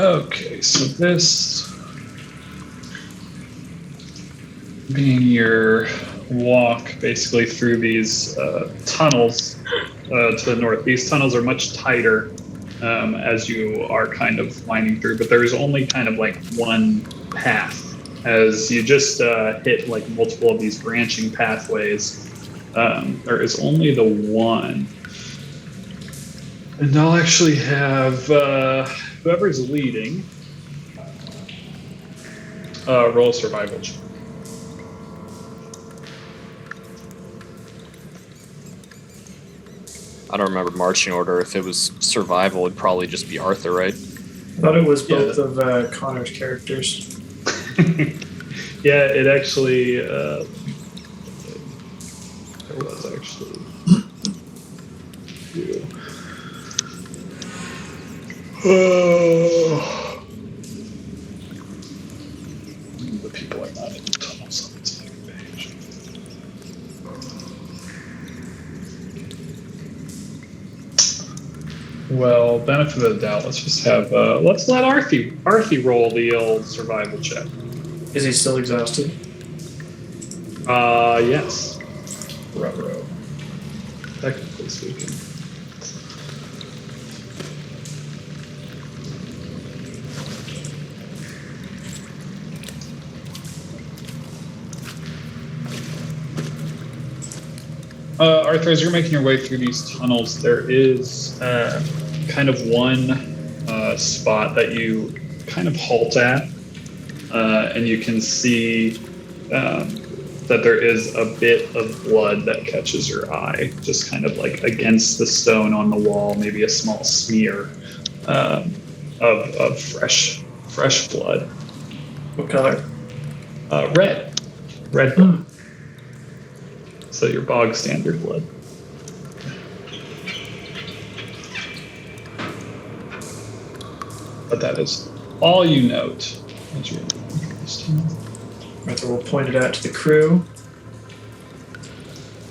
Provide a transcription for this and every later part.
Okay, so this being your walk basically through these tunnels to the north. These tunnels are much tighter as you are kind of winding through, but there's only kind of like one path as you just hit like multiple of these branching pathways. There is only the one. And I'll actually have whoever's leading roll a survival check. I don't remember marching order. If it was survival, it'd probably just be Arthur, right? I thought it was both of Connor's characters. Yeah, it actually there was actually two. The people are not in the tunnels on this page. Well, benefit of the doubt. Let's just have let's let Arthie roll the old survival check. Is he still exhausted? Yes. Ruh-roh. Technically speaking. Arthur, as you're making your way through these tunnels, there is kind of one spot that you kind of halt at, and you can see that there is a bit of blood that catches your eye, just kind of like against the stone on the wall, maybe a small smear of fresh blood. What color? Red blood. So your bog standard blood. But that is all you note as you're moving through this tunnel. Arthur will point it out to the crew,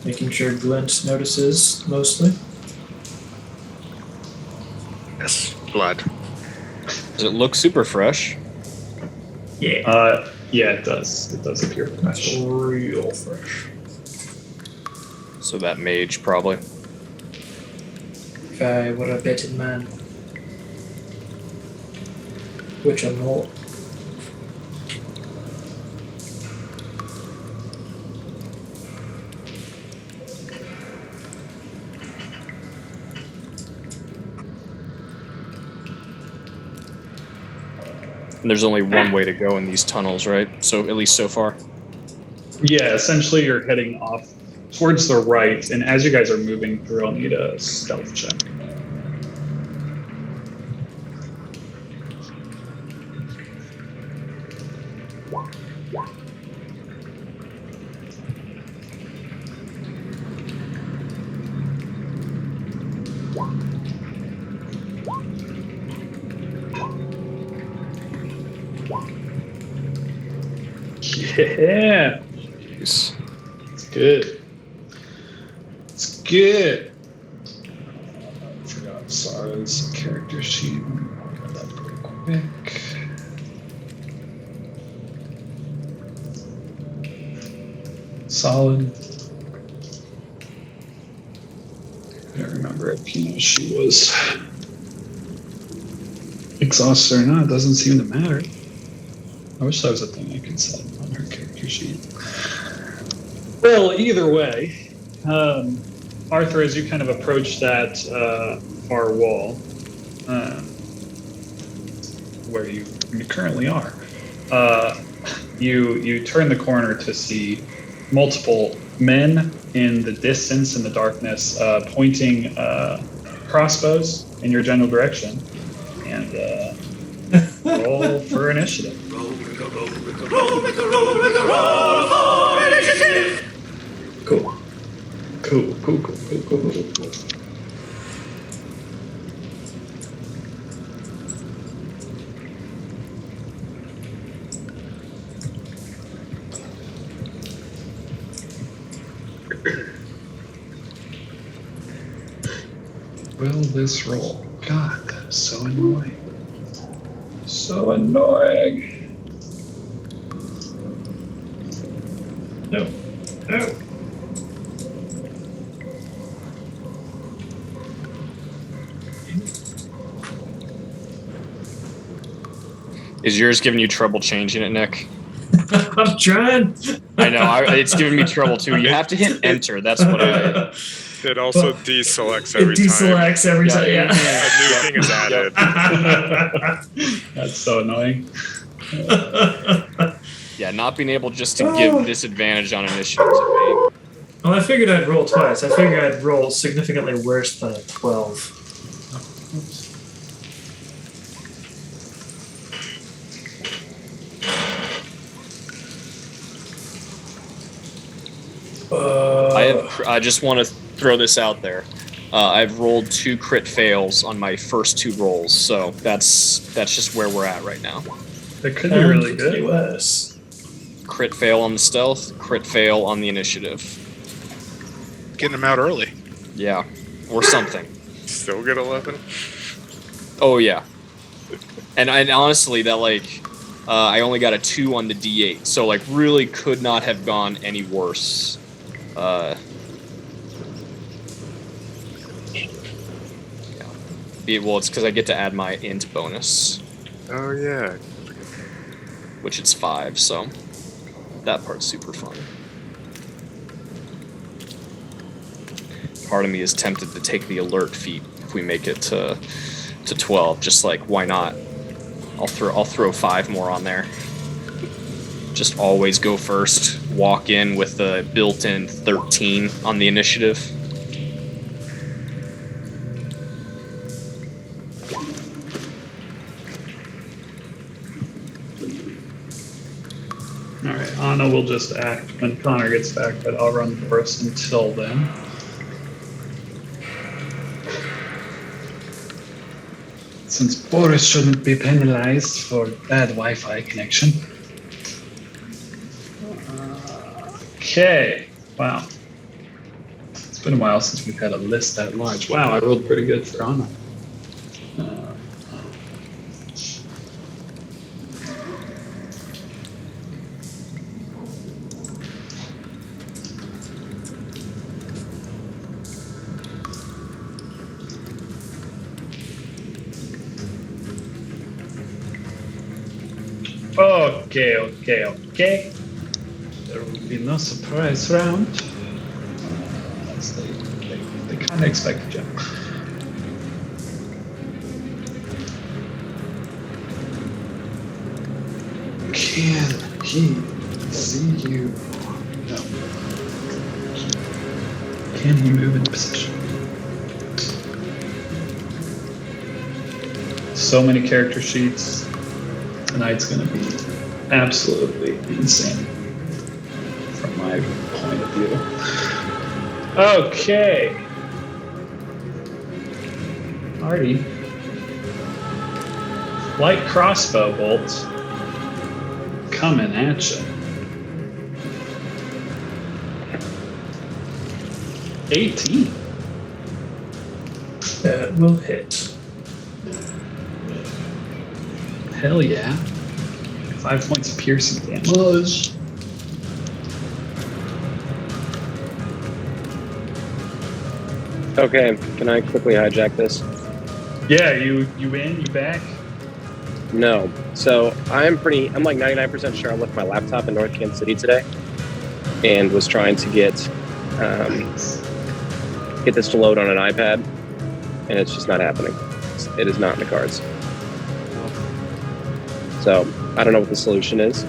making sure Glint notices mostly. Yes, blood. Does it look super fresh? Yeah. Yeah, it does. It does appear fresh. Real fresh. So that mage, probably. If I were a betting man, which I'm not. And there's only one way to go in these tunnels, right? So at least so far. Yeah, essentially you're heading off towards the right, and as you guys are moving through, I'll need a stealth check. Yeah, Jeez. it's good. It's good. I forgot Sarah's character sheet. I'll get that pretty quick. Solid. I don't remember if she was exhausted or not. It doesn't seem to matter. I wish that was a thing I could set on her character sheet. Well, either way, Arthur, as you kind of approach that far wall, where you currently are, you turn the corner to see multiple men in the distance, in the darkness, pointing crossbows in your general direction, and roll for initiative. Roll for initiative. Cool. Cool. Will this roll? God, that is so annoying. So annoying. No. No. Is yours giving you trouble changing it, Nick? I'm trying. I know. It's giving me trouble too. You have to hit enter. That's what I. It also Well, deselects It every time. deselects every time. A Yeah. new thing is added. That's so annoying. Yeah, not being able just to give disadvantage on initiative to Well, I figured I'd roll twice. I figured I'd roll significantly worse than a 12. I just want to throw this out there. I've rolled 2 crit fails on my first 2 rolls, so that's just where we're at right now. That could be really good. Worse. Crit fail on the stealth, crit fail on the initiative. Getting them out early. Yeah, or something. Still get 11. Oh yeah, and honestly, that I only got a 2 on the D8, so really could not have gone any worse. Well, it's because I get to add my int bonus, Oh yeah. which it's 5, so that part's super fun. Part of me is tempted to take the alert feat if we make it to 12. Just why not? I'll throw 5 more on there. Just always go first. Walk in with the built-in 13 on the initiative. Alright, Anna will just act when Connor gets back, but I'll run Boris until then. Since Boris shouldn't be penalized for bad Wi-Fi connection. Okay, wow. It's been a while since we've had a list that large. Wow, I rolled pretty good for Anna. Okay. There will be no surprise round. They kind of expected you. Can he see you? No. Can he move into position? So many character sheets. Tonight's going to be absolutely insane from my point of view. Okay. Artie. Light crossbow bolt coming at you. 18. That will hit. Hell yeah. 5 points of piercing damage. Okay, can I quickly hijack this? Yeah, you in, you back? No. So I'm like 99% sure I left my laptop in North Kansas City today and was trying to get this to load on an iPad, and it's just not happening. It is not in the cards. So I don't know what the solution is.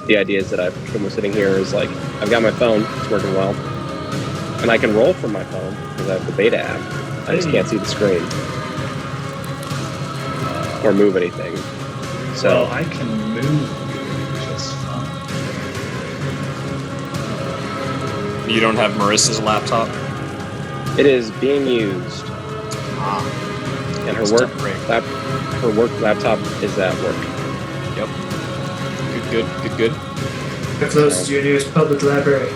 The idea is that I've been sitting here is I've got my phone, it's working well, and I can roll from my phone because I have the beta app. I just can't see the screen or move anything. So Well, I can move just fine. You don't have Marissa's laptop? it is being used, and her work laptop is at work. Yep. Good. We're close to your nearest public library.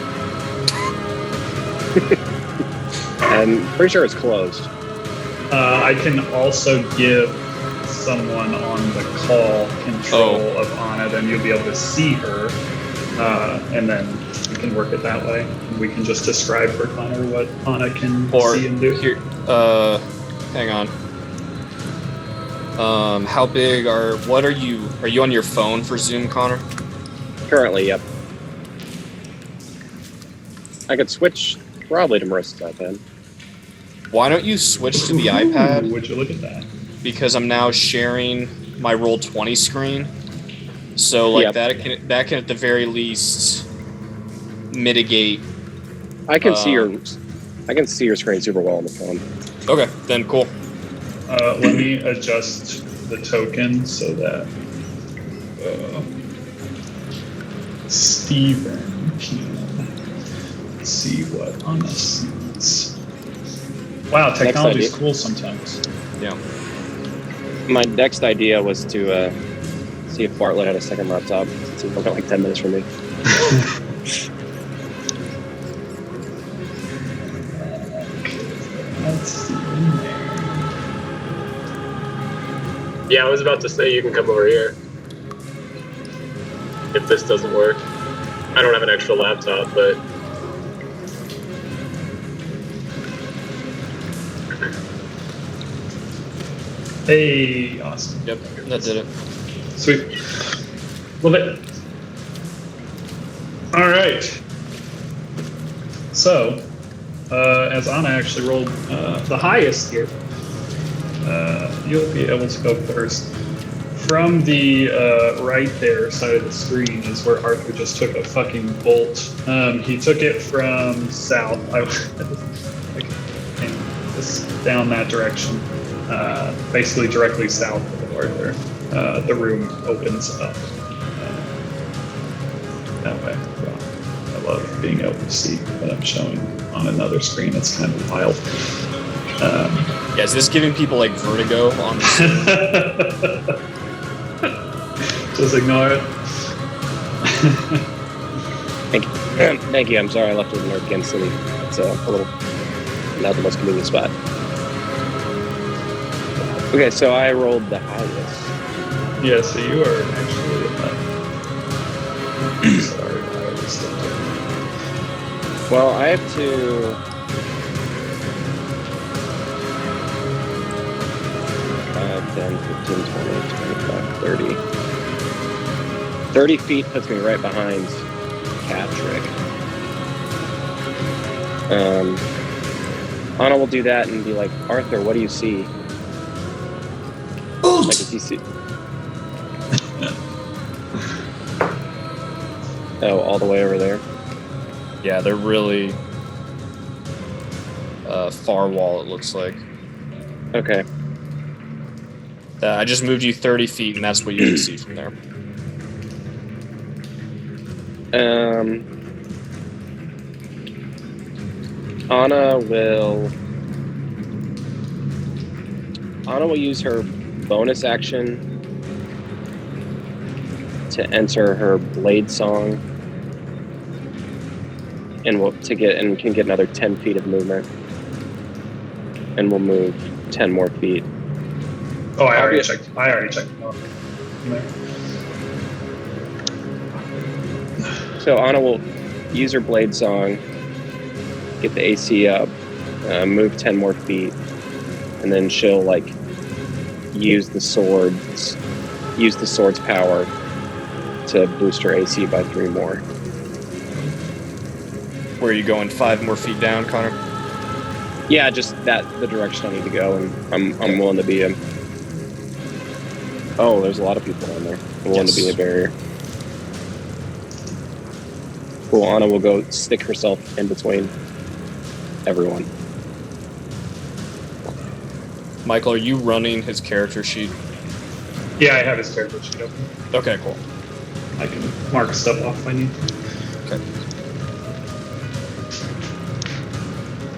And pretty sure it's closed. I can also give someone on the call control of Anna, then you'll be able to see her, and then we can work it that way. And we can just describe for Connor what Anna can Or see and do. here, hang on. How big what are you on your phone for Zoom, Connor? Currently, yep. I could switch probably to Marissa's iPad. Why don't you switch to the Ooh, iPad? would you look at that? Because I'm now sharing my Roll20 screen. So like Yep. that can at the very least mitigate. I can see your screen super well on the phone. Okay, then cool. Let me adjust the token so that Steven can see what Anna sees. Wow, technology's idea. cool sometimes. Yeah. My next idea was to see if Bartlett had a second laptop. It's got like 10 minutes from me. Let's see in there. Yeah, I was about to say you can come over here. If this doesn't work. I don't have an extra laptop, but Hey, awesome. Yep, that did it. Sweet. Love it. All right. So, as Anna actually rolled the highest here, you'll be able to go first. From the right there side of the screen is where Arthur just took a fucking bolt. He took it from south. Just down that direction. Basically directly south of Arthur. The room opens up that way. Well, I love being able to see what I'm showing on another screen. It's kind of wild. Yeah, is this giving people like vertigo on this? Just ignore it. Thank you. I'm sorry I left it in Arkansas City. It's a little not the most convenient spot. Okay, so I rolled the highest. Yeah, so you are actually sorry, I already stepped in. Well, I have to. 10, 15, 20, 25, 30. 30 feet puts me right behind Patrick. Anna will do that and be like, Arthur, what do you see? Like, does he see? Oh, all the way over there. Yeah, they're really far wall, it looks like. Okay. I just moved you 30 feet, and that's what you can see from there. Anna will use her bonus action to enter her blade song, and can get another 10 feet of movement, and we'll move 10 more feet. Oh, I already checked it off. So Anna will use her blade song, get the AC up, move 10 more feet, and then she'll like use the sword's power to boost her AC by 3 more. Where are you going? 5 more feet down, Connor? Yeah, just the direction I need to go, and I'm willing to be a. Oh, there's a lot of people on there. I'm willing to be a barrier. Cool. Anna will go stick herself in between everyone. Michael, are you running his character sheet? Yeah, I have his character sheet open. Okay, cool. I can mark stuff off if I need. Okay.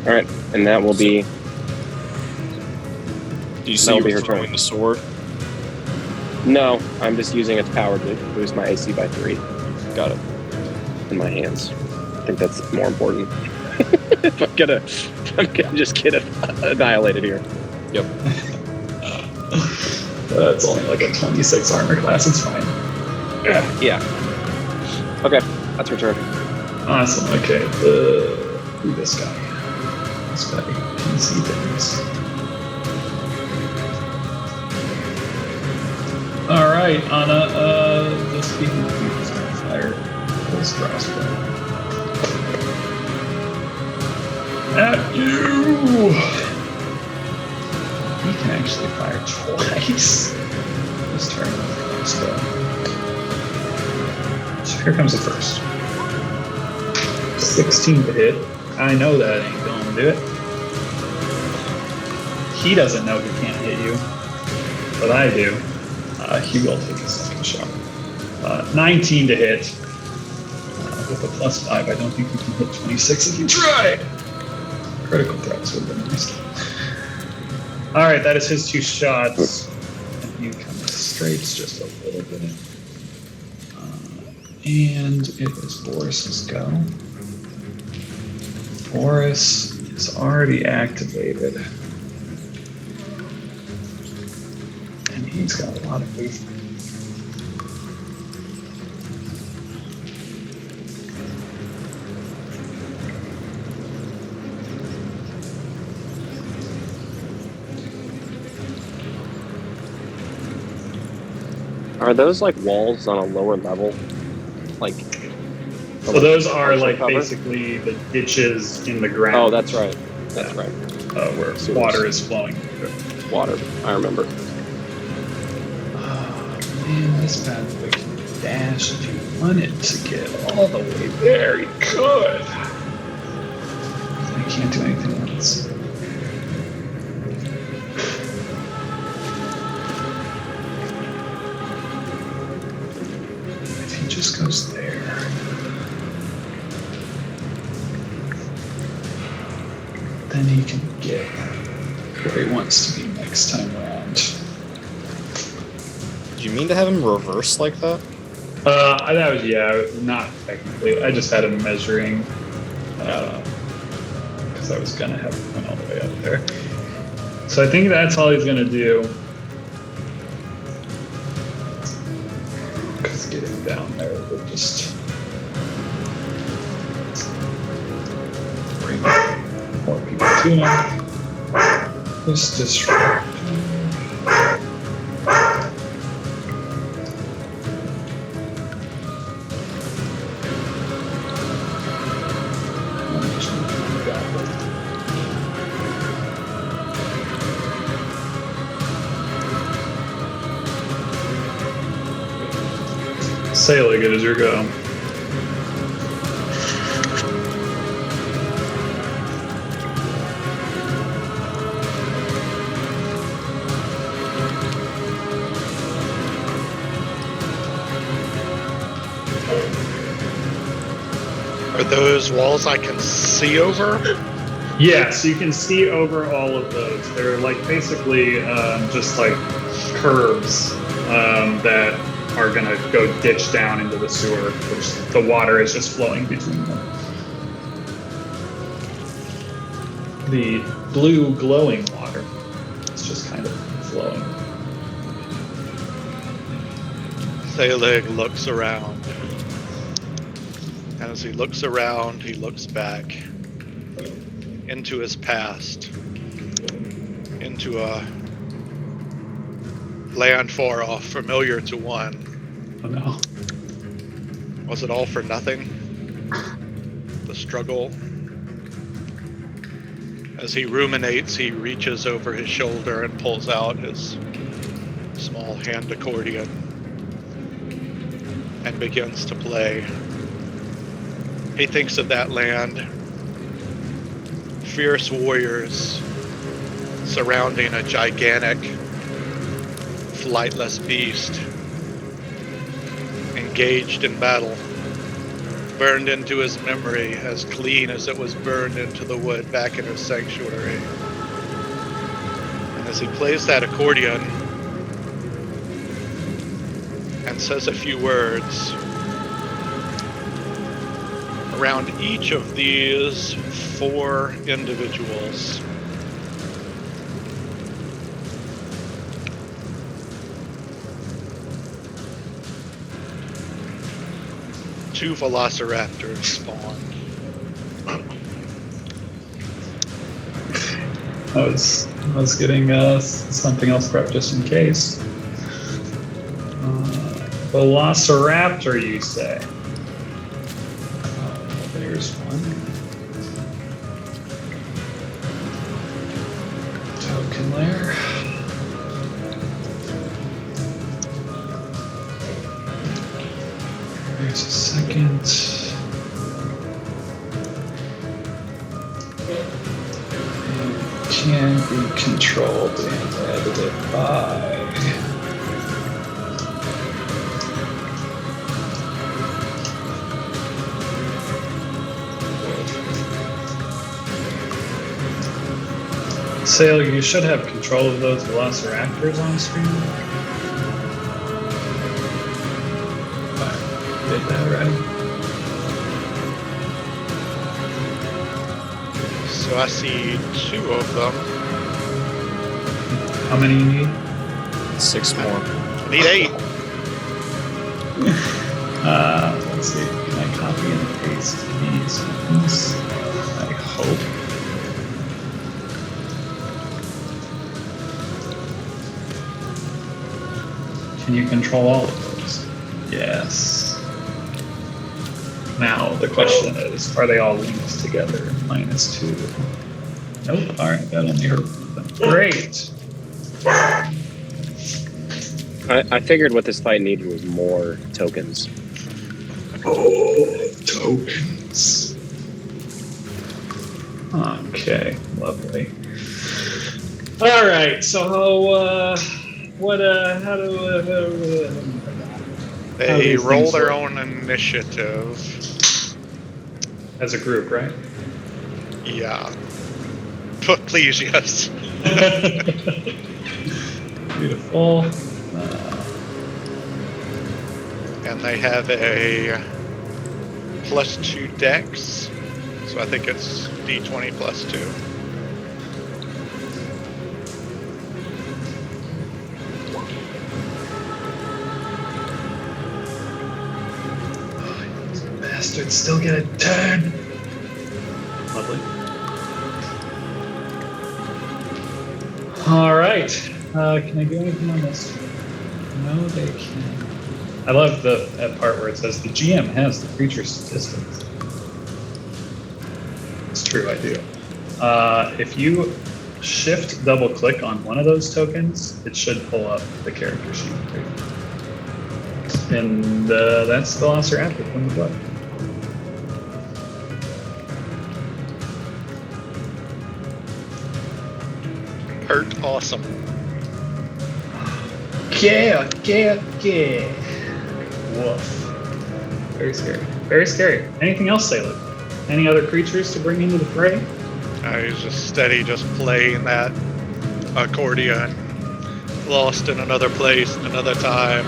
All right, and that will be. Do you see That'll be you're her throwing turn. the sword? No, I'm just using its power to boost my AC by 3 Got it. in my hands. I think that's more important. if I'm gonna just get annihilated here. Yep. It's only like a 26 armor class. It's fine. Yeah. Okay, that's returned. Awesome. Okay. Who this guy? This guy can see things. All right, Anna. This being is gonna fire his crossbow at you. He can actually fire twice. This turn with crossbow. So here comes the first. 16 to hit. I know that ain't gonna do it. He doesn't know he can't hit you, but I do. He will take a second shot. 19 to hit. With a +5, I don't think you can hit 26 if you tried. Critical threats would have been nice. Alright, that is his 2 shots. And he kind of scrapes just a little bit. And it is Boris's go. Boris is already activated. And he's got a lot of movement. Are those like walls on a lower level? Like. So those are partial like cover? basically the ditches in the ground. Oh, that's right. That's right. Where Sewers. water is flowing through. Water. I remember. Oh man, this bad boy can dash if he wanted to get all the way there. He could. I can't do anything else. If he just goes there. Then he can get where he wants to be next time around. Do you mean to have him reverse like that? That was, not technically. I just had him measuring, because I was gonna have him went all the way up there. So I think that's all he's gonna do. Because getting down there would just bring more people to him. This disrupt. Sailing, it is your go. Are those walls I can see over? Yeah, so you can see over all of those. They're like basically just like curves that are gonna go ditch down into the sewer, which the water is just flowing between them. The blue glowing water, it's just kind of flowing. Thalig looks around. And as he looks around, he looks back into his past, into a land far off, familiar to one. Oh no. Was it all for nothing? The struggle? As he ruminates, he reaches over his shoulder and pulls out his small hand accordion and begins to play. He thinks of that land, fierce warriors surrounding a gigantic, flightless beast, engaged in battle, burned into his memory as clean as it was burned into the wood back in his sanctuary. And as he plays that accordion and says a few words, around each of these 4 individuals, 2 velociraptors spawned. I was getting something else prepped just in case. Velociraptor, you say? There's one. Token there. There's a second. Can be controlled and edited by. Sail, you should have control of those velociraptors on screen. Did that already? So I see 2 of them. How many you need? 6 more. I need 8. Let's see. Can I copy and paste these ones? I hope. Can you control all of those? Yes. Now the question is, are they all linked together? -2. Nope. All right, that only hurt them. Great. I figured what this fight needed was more tokens. Oh, tokens. Okay, lovely. All right, so how do They these roll things their work? own initiative. as a group, right? Yeah. But please, yes. Beautiful. And they have a +2 dex. So I think it's d20 +2. Bastards still get a turn. Lovely. All right. Can I do anything on this? No, they can't. I love that part where it says the GM has the creature statistics. It's true, I do. If you shift double click on one of those tokens, it should pull up the character sheet. And that's the Velociraptor from the book. Hurt awesome. Yeah. Woof. Very scary. Very scary. Anything else, Sailor? Any other creatures to bring into the fray? I was just steady, just playing that accordion. Lost in another place, in another time.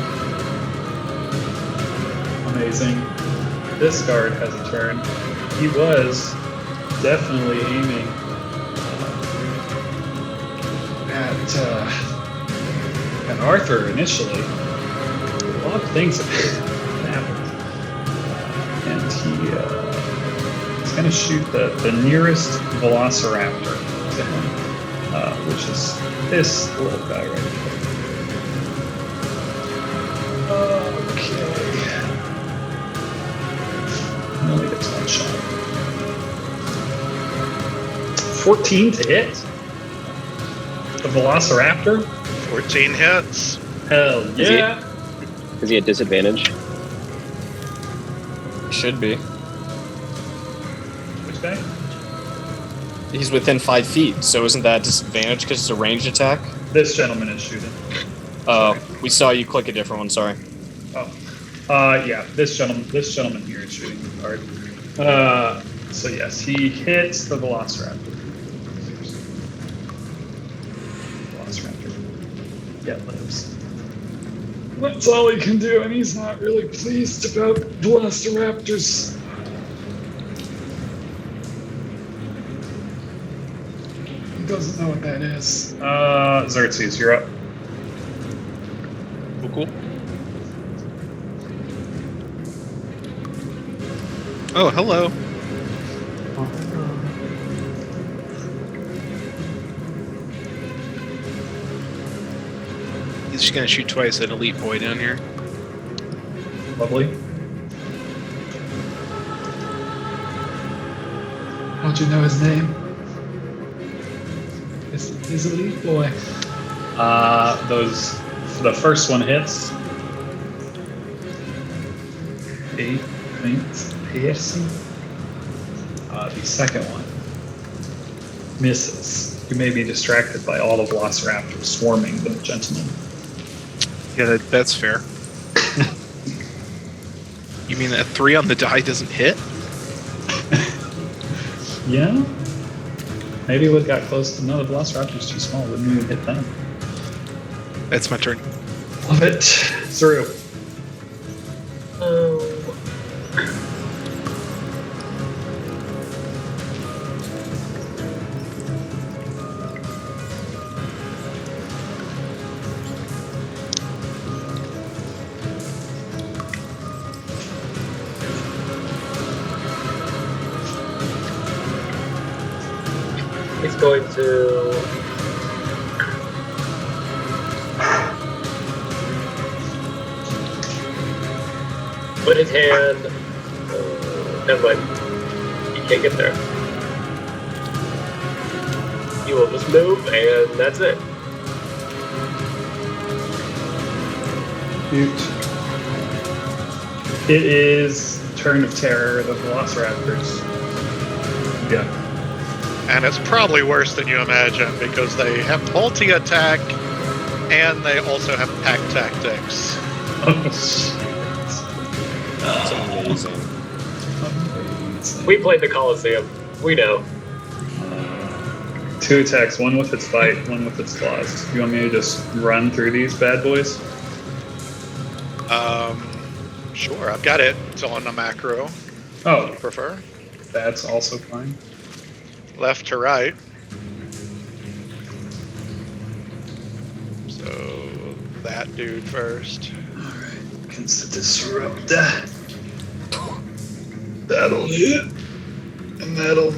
Amazing. This guard has a turn. He was definitely aiming at Arthur initially. A lot of things happened. And he's going to shoot the nearest Velociraptor to him, which is this little guy right here. Okay. He only gets one shot. 14 to hit? The Velociraptor? 14 hits. Hell yeah! Is he at disadvantage? Should be. Which guy? He's within 5 feet, so isn't that disadvantage because it's a ranged attack? This gentleman is shooting. We saw you click a different one. Sorry. Yeah, this gentleman here is shooting the card. So yes, he hits the Velociraptor. Velociraptor. Yeah, lives. That's all he can do, and he's not really pleased about Velociraptors. He doesn't know what that is. Xerxes, you're up. Cool. Oh, hello. He's just gonna shoot twice at Elite Boy down here. Lovely. How'd you know his name? He's Elite Boy. The first one hits. 8 points piercing. The second one misses. You may be distracted by all the velociraptors swarming the gentleman. Yeah, that's fair. You mean that 3 on the die doesn't hit? Yeah? Maybe we got close to no, the velociraptor's too small. Wouldn't even hit them. That's my turn. Love it. Through. Oh. He's going to put his hand. Never mind. You can't get there. He will just move, and that's it. Cute. It is Turn of Terror, the velociraptors. Yeah. And it's probably worse than you imagine because they have multi-attack and they also have pack tactics. That's amazing. We played the Coliseum. We know. 2 attacks, one with its bite, one with its claws. You want me to just run through these bad boys? Sure, I've got it. It's on a macro. Oh, You prefer? that's also fine. Left to right. So that dude first. Alright, against the Disruptor. That'll hit. And that'll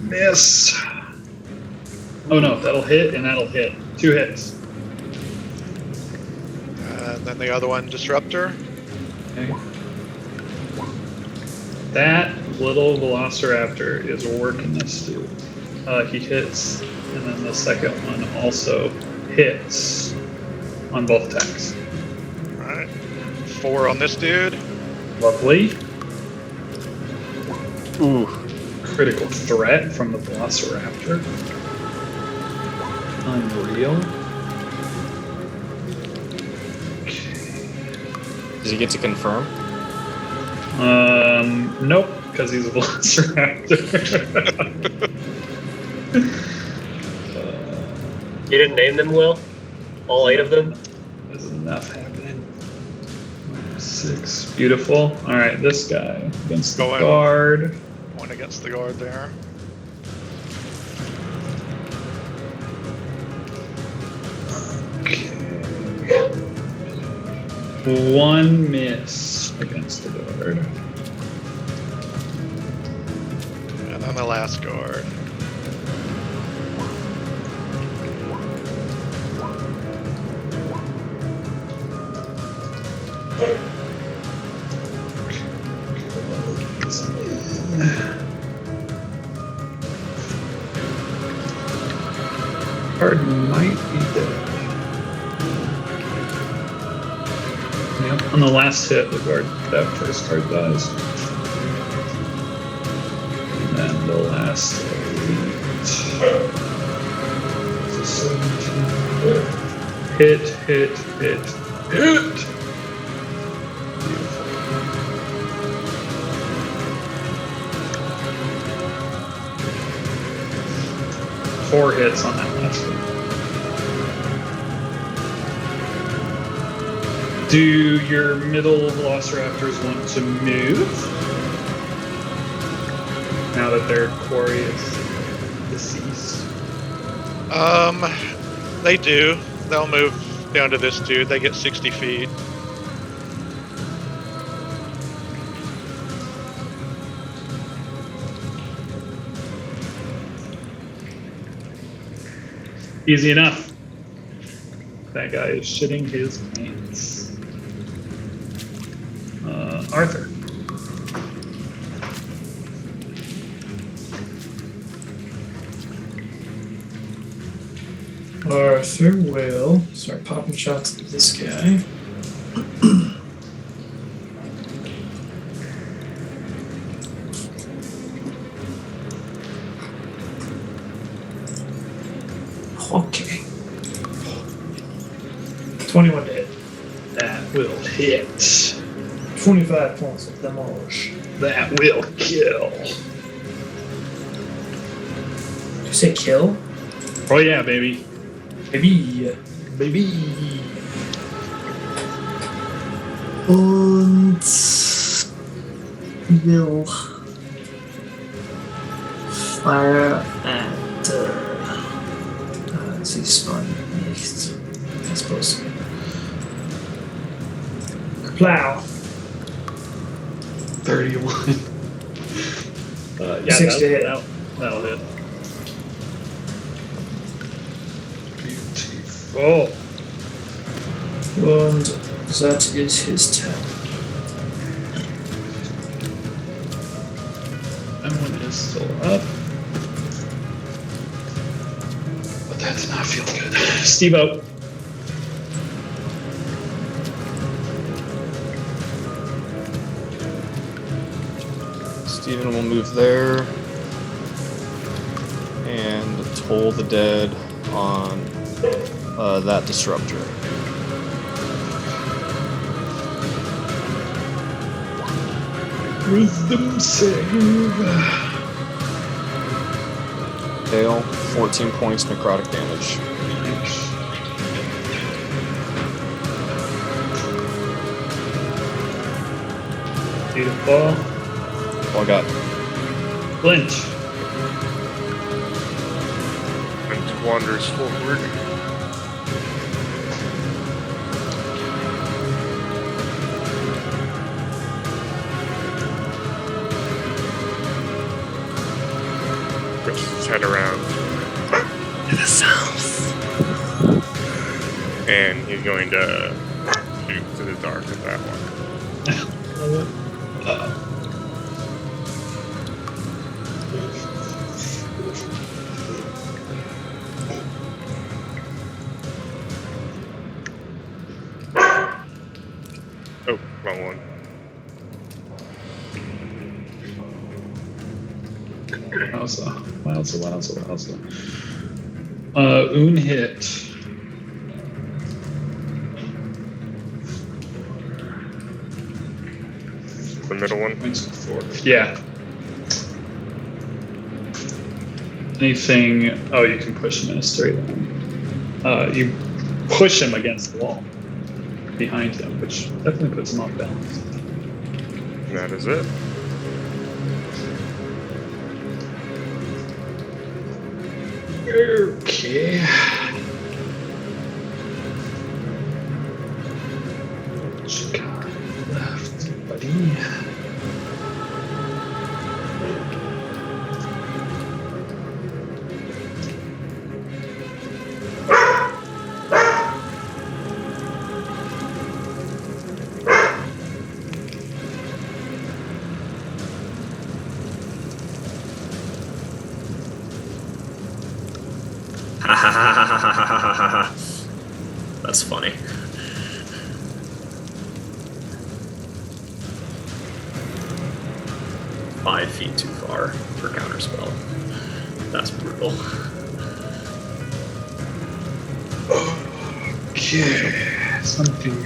miss. Oh no, that'll hit and that'll hit. 2 hits. And then the other one, Disruptor. Okay. That little velociraptor is working this dude. He hits, and then the second one also hits on both attacks. Alright. 4 on this dude. Lovely. Ooh. Critical threat from the velociraptor. Unreal. Does he get to confirm? Nope, because he's a velociraptor. You didn't name them, Will? All 8 of them? There's enough happening. 6. Beautiful. Alright, this guy against the Go ahead. guard. One against the guard there. Okay. 1 miss against the guard. And then the last guard. Guard might be dead. Yep, on the last hit, that first guard dies. And then the last elite. So 17. Hit. Beautiful. 4 hits on that last one. Do your middle velociraptors want to move? Now that their quarry is deceased. They do. They'll move down to this dude. They get 60 feet. Easy enough. That guy is shitting his pants. Arthur. Arthur will start popping shots at this guy. Okay. 21 to hit. That will hit. 25 points of demolish. That will kill. Did you say kill? Oh yeah, baby. Maybe. Baby. Und will fire at sie spawn nicht. I suppose. Plow. 31. Yeah, 60 hit. that'll hit. Beautiful. Und that is his turn. That one is still up. But that does not feel good. Steve-O. Steven will move there and toll the dead on that disruptor. Wisdom save. Fail, 14 points necrotic damage. Beautiful. All I got. Flinch. And wanders forward. Puts his head around to the south. And he's going to shoot to the dark at that one. Oh, wrong one. Wowza. Un hit. The middle one. Yeah. Anything? Oh, you can push him in a straight line. You push him against the wall behind him, which definitely puts him off balance. And that is it. Okay. What you got left, buddy? That's funny. Five feet too far for counterspell. That's brutal. Okay. Something.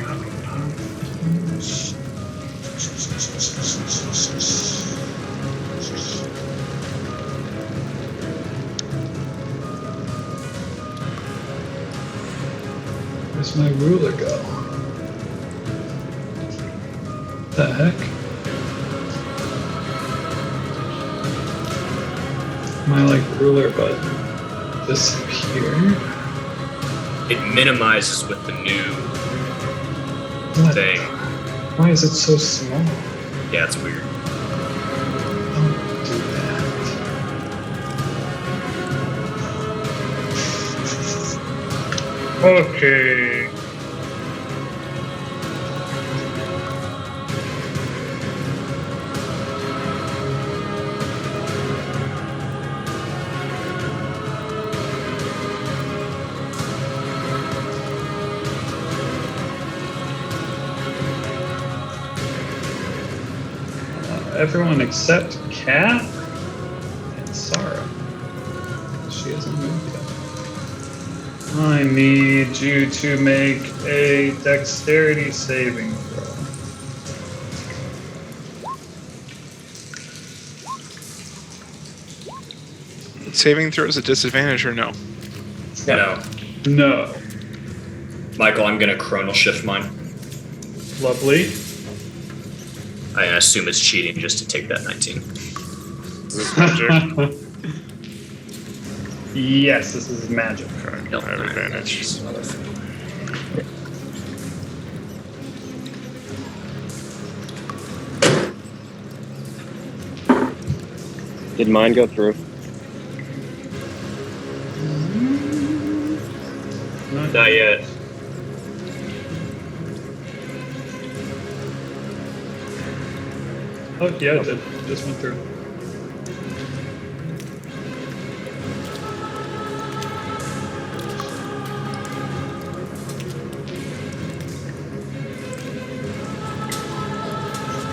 Where's my ruler go? The heck? My ruler button disappeared. It minimizes with the new What? thing. Why is it so small? Yeah, it's weird. Don't do that. Okay. Everyone except Cat and Sarah. She hasn't moved yet. I need you to make a dexterity saving throw. Saving throws a disadvantage or no? No. No. Michael, I'm gonna chronal shift mine. Lovely. I assume it's cheating just to take that 19. Is this magic? Yes, this is magic. Okay, I have advantage. Did mine go through? Not yet. Oh, yeah, it did. Just went through.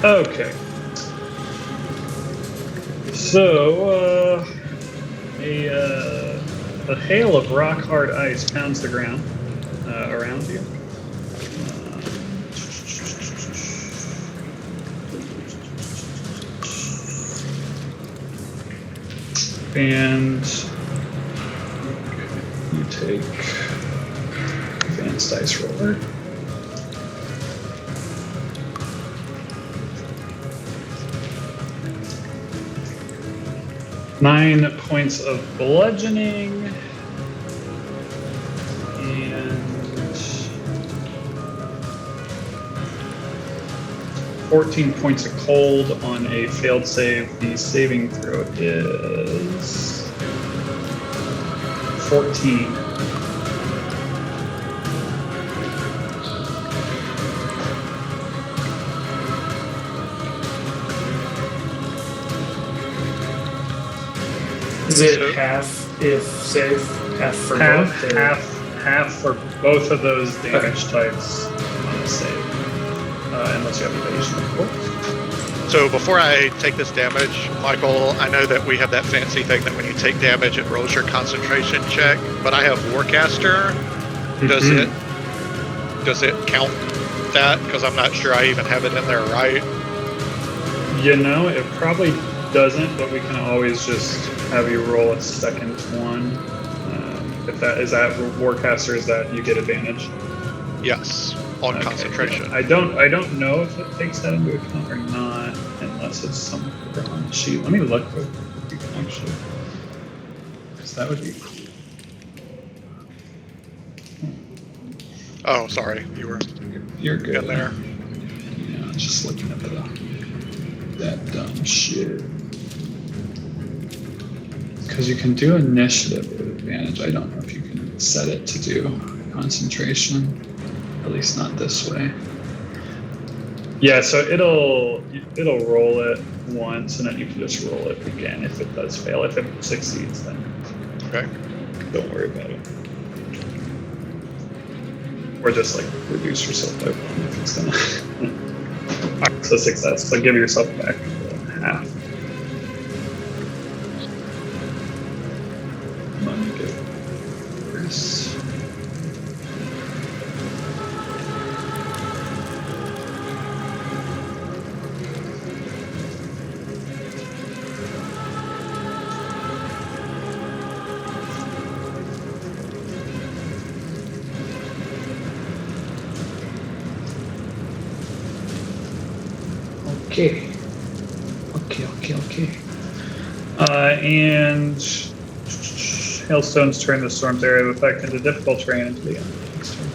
Okay. So, a hail of rock hard ice pounds the ground around you. And you take advanced dice roller. Nine points of bludgeoning and 14 points of cold on a failed save. The saving throw is 14. Is it half if safe, half for Half, both? or- half for both of those damage types on the save. Unless you have evasion, of course. So before I take this damage, Michael, I know that we have that fancy thing that when you take damage, it rolls your concentration check. But I have Warcaster. Does it count that? Because I'm not sure I even have it in there, right? You know, it probably doesn't, but we can always just have you roll a second one. If that is that Warcaster, is that you get advantage? Yes, on Okay. concentration. I don't know if it takes that into account or not, unless it's somewhere on the sheet. Let me look real quick, actually, because that would be. Oh, sorry, you were You're good in there. Yeah, just looking at that dumb shit. Because you can do initiative with advantage. I don't know if you can set it to do concentration. At least not this way. Yeah, so it'll roll it once, and then you can just roll it again if it does fail. If it succeeds, then Okay. don't worry about it. Or just like reduce yourself by one if it's gonna. Alright, so success. So give yourself back half. Let me get this. Okay. And hailstones turn the storm's area of effect into difficult terrain until the end of the next turn.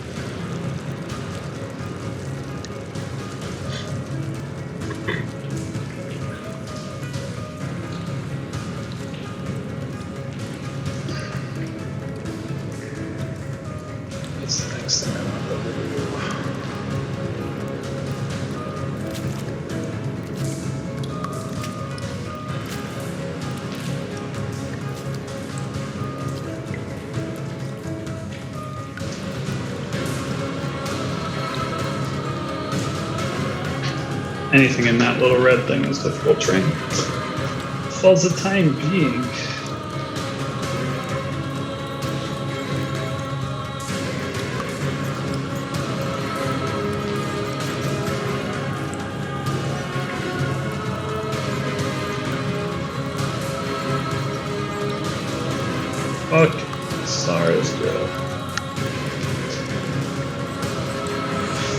anything in that little red thing is difficult terrain. For the time being. Okay, stars go.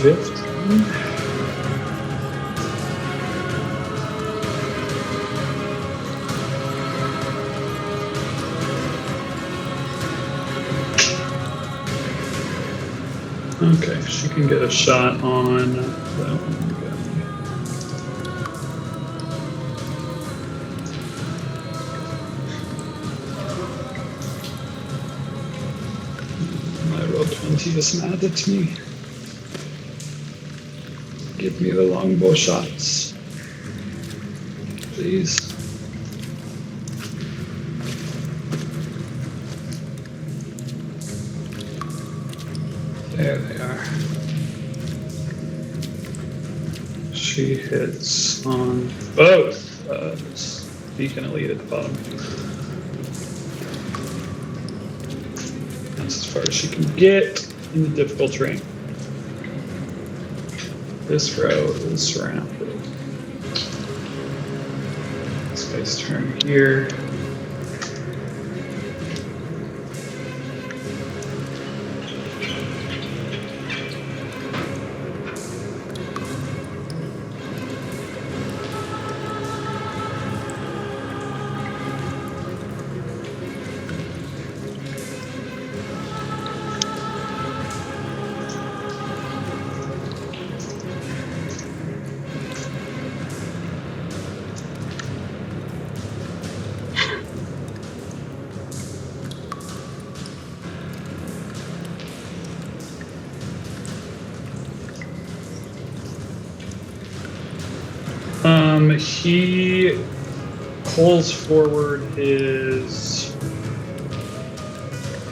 15. Okay, she can get a shot on that one again. My roll 20 is mad at me. Give me the longbow shots. Please. There they are. She hits on both. Beacon Elite at the bottom. That's as far as she can get in the difficult terrain. This row is surrounded. This guy's turn here. He pulls forward his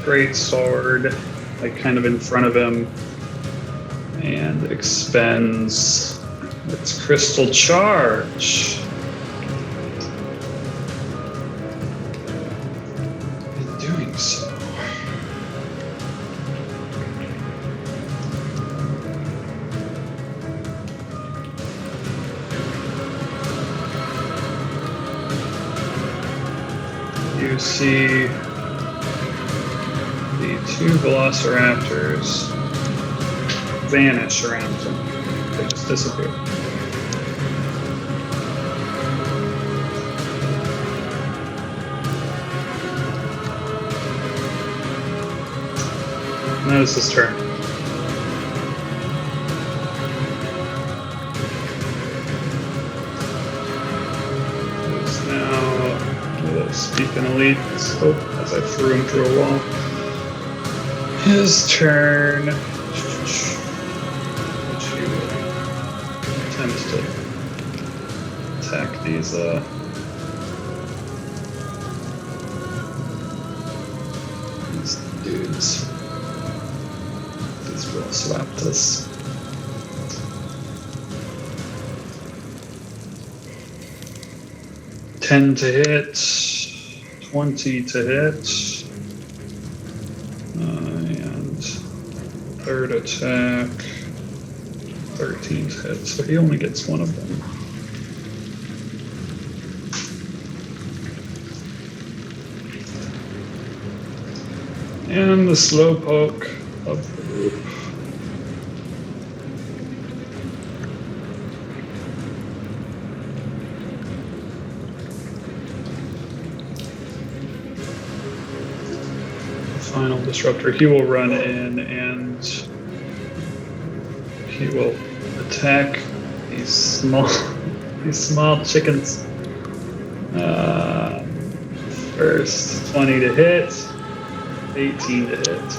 great sword, like kind of in front of him, and expends its crystal charge. In doing so, you see the two velociraptors vanish around him. They just disappear. That is his turn. He's now Speaking Elite, so as I threw him through a wall. His turn. Which he attempts to attack these dudes. These velociraptors. $10 to hit, 20 to hit, and third attack, 13 to hit. So he only gets one of them. And the slowpoke of the group. Final disruptor. He will run in and he will attack these small chickens. First 20 to hit, 18 to hit.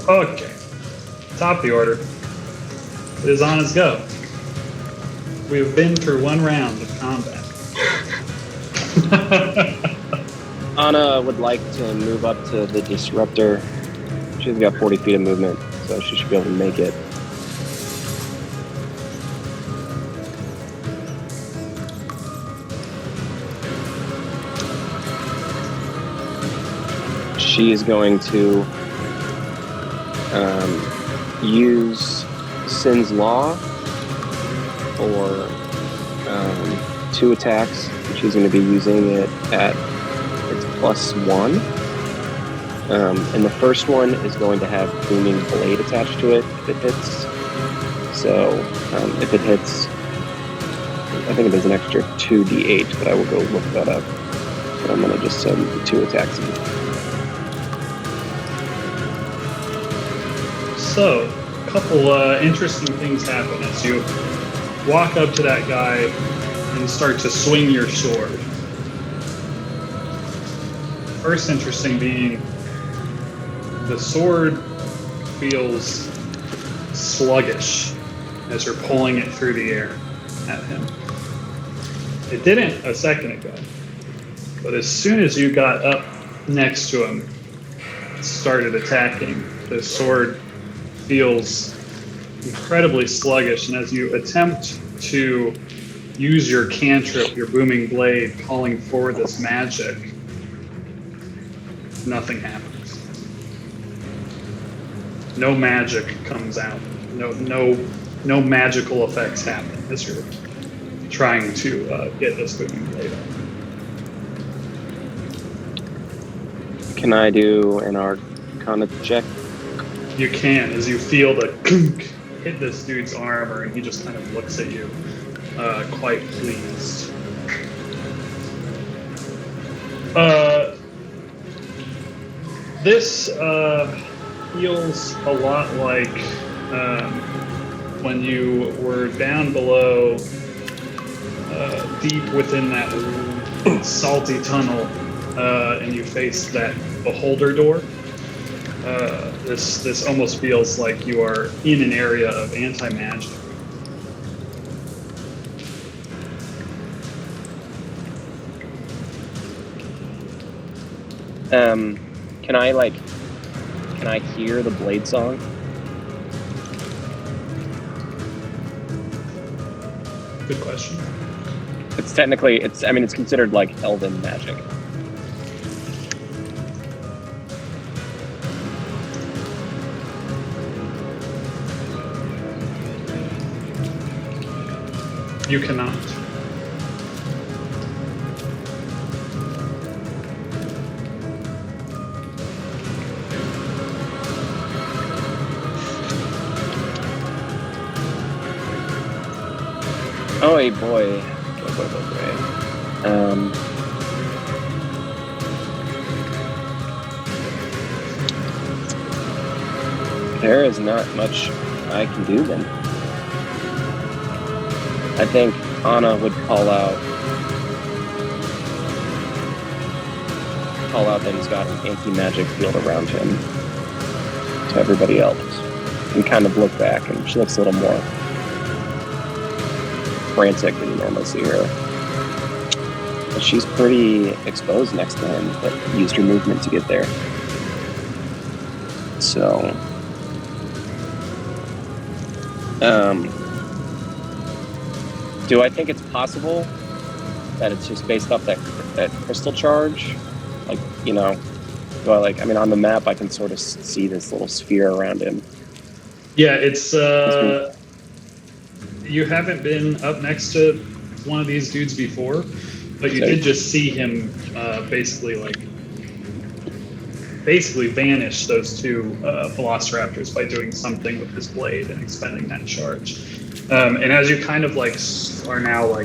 Okay. Top of the order. It is on its go. We have been through one round of combat. Anna would like to move up to the disruptor. She's got 40 feet of movement, so she should be able to make it. She is going to use Sin's Law for 2 attacks. She's going to be using it at its +1. And the first one is going to have Booming Blade attached to it if it hits. So if it hits, I think it does an extra 2d8, but I will go look that up. But I'm going to just send the 2 attacks in. So, a couple interesting things happen as you walk up to that guy and start to swing your sword. First interesting being the sword feels sluggish as you're pulling it through the air at him. It didn't a second ago, but as soon as you got up next to him, started attacking, the sword feels incredibly sluggish, and as you attempt to use your cantrip, your Booming Blade, calling for this magic, nothing happens. No magic comes out. No magical effects happen as you're trying to get this Booming Blade out. Can I do an Arcana check? You can, as you feel the clunk hit this dude's armor, and he just kind of looks at you, quite pleased. This feels a lot like when you were down below, deep within that salty tunnel, and you faced that beholder door. This almost feels like you are in an area of anti-magic. Can I hear the blade song? Good question. It's considered like elven magic. You cannot. Oh, hey, boy. There is not much I can do then. I think Anna would call out that he's got an anti-magic field around him to everybody else, and kind of look back, and she looks a little more frantic than you normally see her. But she's pretty exposed next to him, but used her movement to get there. So, do I think it's possible that it's just based off that crystal charge? Like, on the map I can sort of see this little sphere around him. Yeah, it's you haven't been up next to one of these dudes before, but you did just see him basically vanish those 2 Velociraptors by doing something with his blade and expending that charge. And as you kind of are now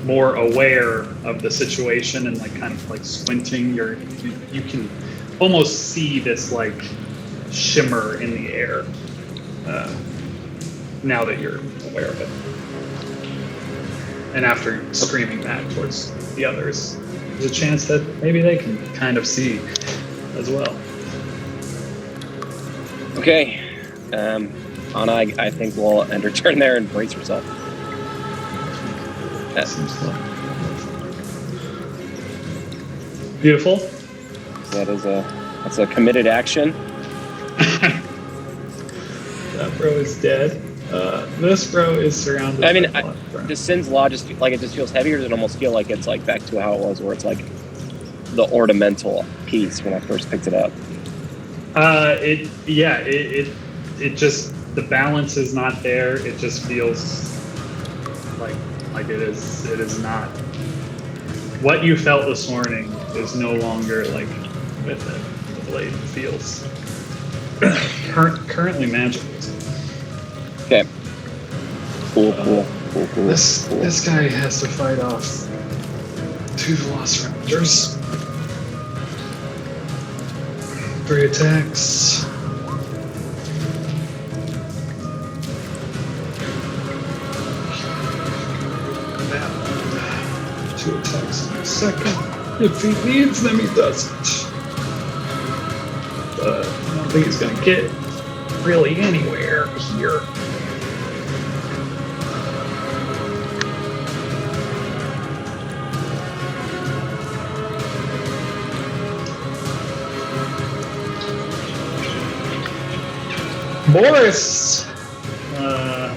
more aware of the situation and kind of squinting, you can almost see this shimmer in the air now that you're aware of it. And after screaming that towards the others, there's a chance that maybe they can kind of see as well. Okay. Anna, I think will end her turn there and brace herself. Beautiful. That's a committed action. That bro is dead. This bro is surrounded. I mean, by does Sin's Law just like it just feels heavy, or does it almost feel like it's like back to how it was, where it's like the ornamental piece when I first picked it up? It just, the balance is not there. It just feels like it is not. What you felt this morning is no longer like with it. The blade feels currently magical. Okay. Cool. This guy has to fight off 2 Velociraptors. 3 attacks. That one. 2 attacks in a second. If he needs them, he doesn't. But I don't think he's gonna get really anywhere here. Boris! It's not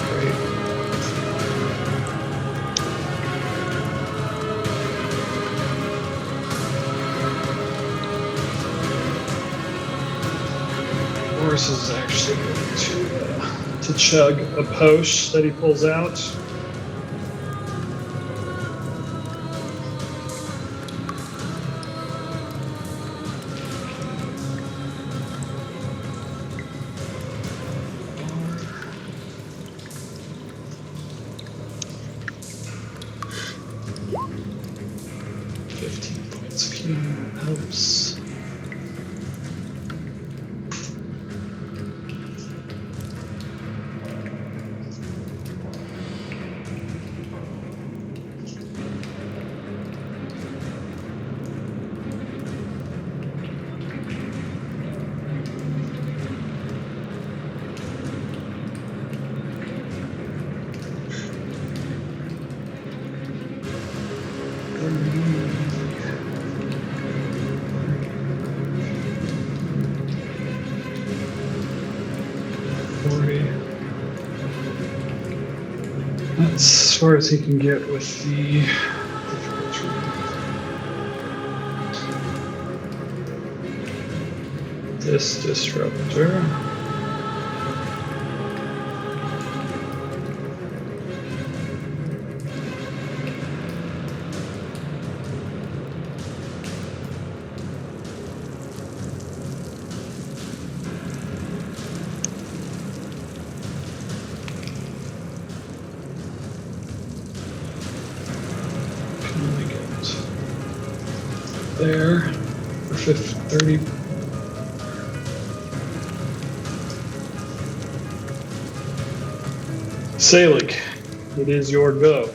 great. Boris is actually going to chug a posh that he pulls out. Helps. That's as far as he can get with the this disruptor. There for 30. Salik, it is your go.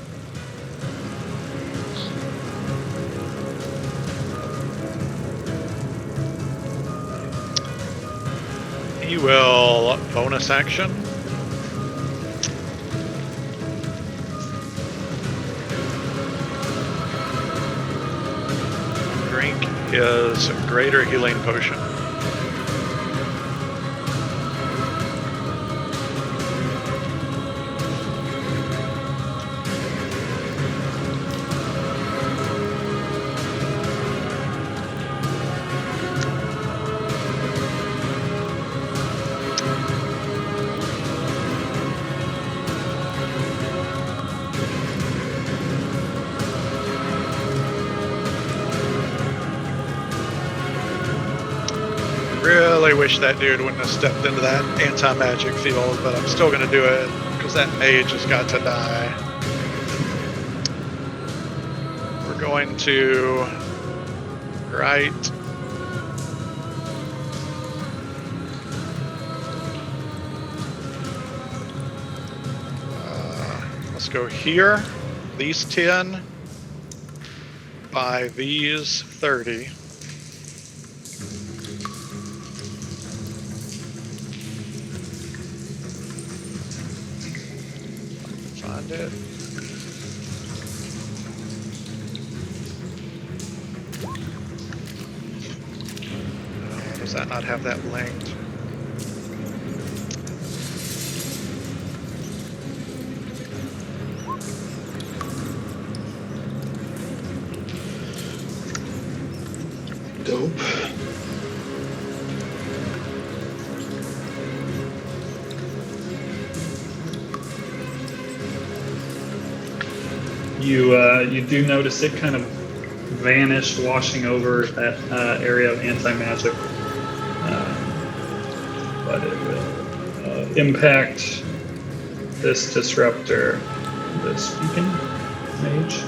He will bonus action. Drink his greater healing potion. Really wish that dude wouldn't have stepped into that anti-magic field, but I'm still going to do it because that mage has got to die. We're going to right. Let's go here. These 10 by these 30. dead. Does that not have that linked? Dope. You do notice it kind of vanished, washing over that area of anti-magic, but it will impact this disruptor, this beacon mage.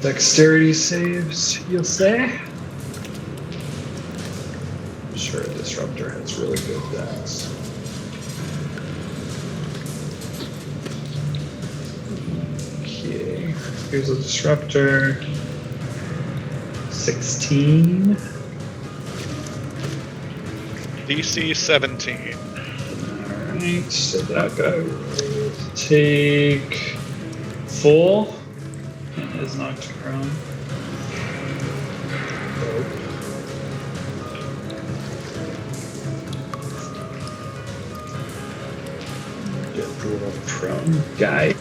Dexterity saves, you'll say? I'm sure a disruptor has really good dex. Okay, here's a disruptor. 16. DC 17. Alright, so that guy will take full. And is knocked prone. Get the little prone guy.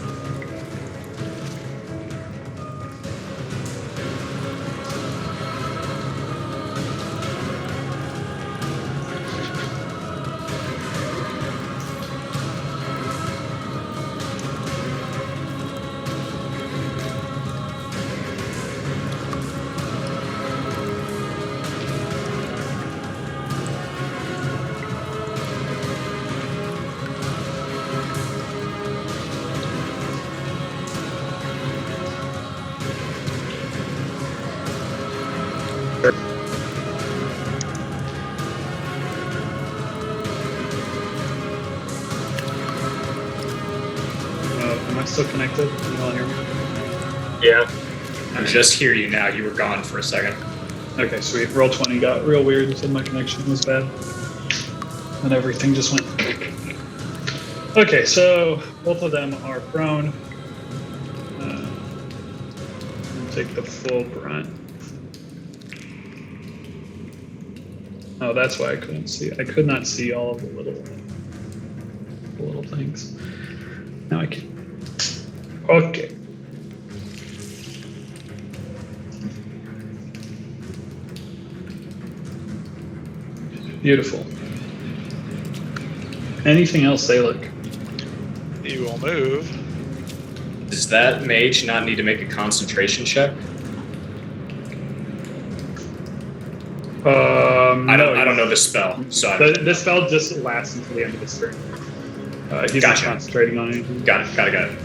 Am I still connected? Can you all hear me? Yeah. I just hear you now. You were gone for a second. Okay, sweet. Roll 20 got real weird. Said my connection was bad. And everything just went. Okay, so both of them are prone. I'll take the full brunt. Oh, that's why I couldn't see. I could not see all of the little things. Now I can. Okay. Beautiful. Anything else, Salek? You will move. Does that mage not need to make a concentration check? I don't know the spell, so This spell just lasts until the end of his turn. He's not Gotcha. concentrating on anything. got it.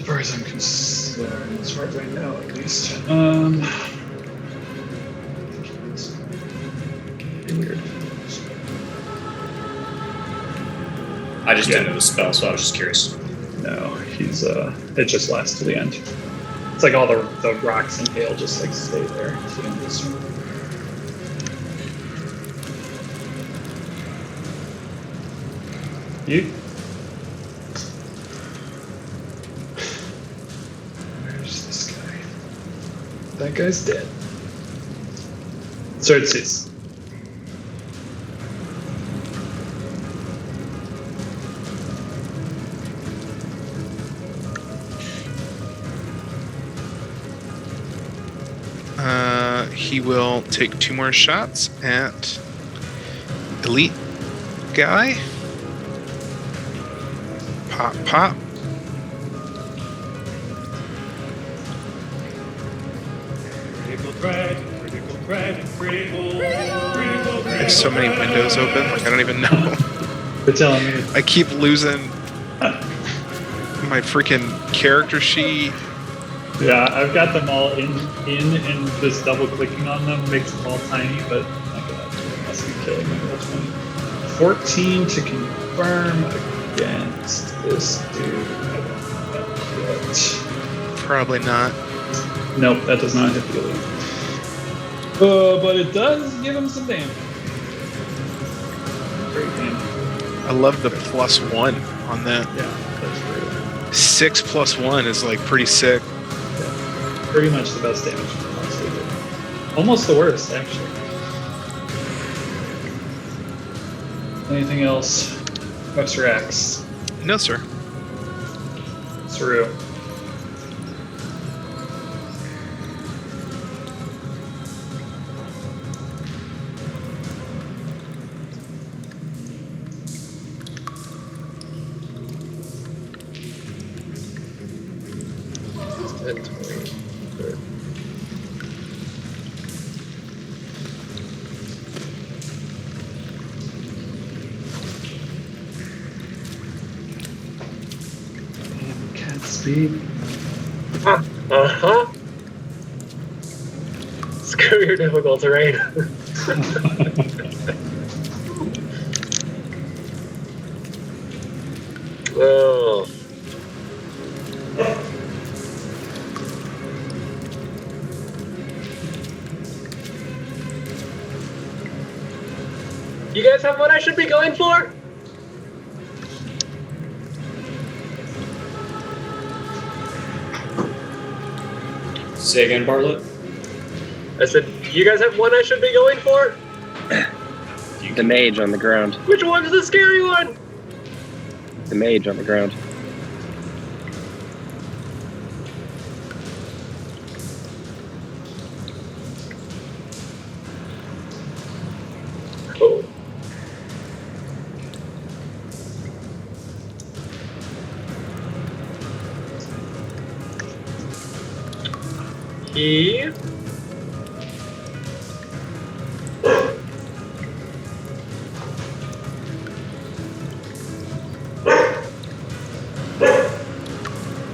As far as I'm concerned, as far as I know, at least. Weird. I just didn't know the spell, so I was just curious. No, he's it just lasts to the end. It's like all the rocks and hail just like stay there to the end of this turn. You? Where's this guy? That guy's dead. Xerxes. He will take 2 more shots at elite guy. Pop, pop. There's so many windows open, like I don't even know. They're telling me. I keep losing my freaking character sheet. Yeah, I've got them all in, and just double clicking on them makes them all tiny, but my god, it must be killing me. That's funny. 14 to confirm against this dude. I don't know that yet. Probably not. Nope, that does not hit the elite. But it does give him some damage. Great damage. I love the +1 on that. Yeah, that's brutal. 6 + 1 is like pretty sick. Pretty much the best damage you can possibly do. Almost the worst, actually. Anything else? Professor X. No, sir. Saru. Cat speed. Uh-huh. Screw your difficult terrain. Oh. You guys have what I should be going for? Say again, Bartlett. I said, you guys have one I should be going for? The mage on the ground. Which one's the scary one? The mage on the ground. Cool. He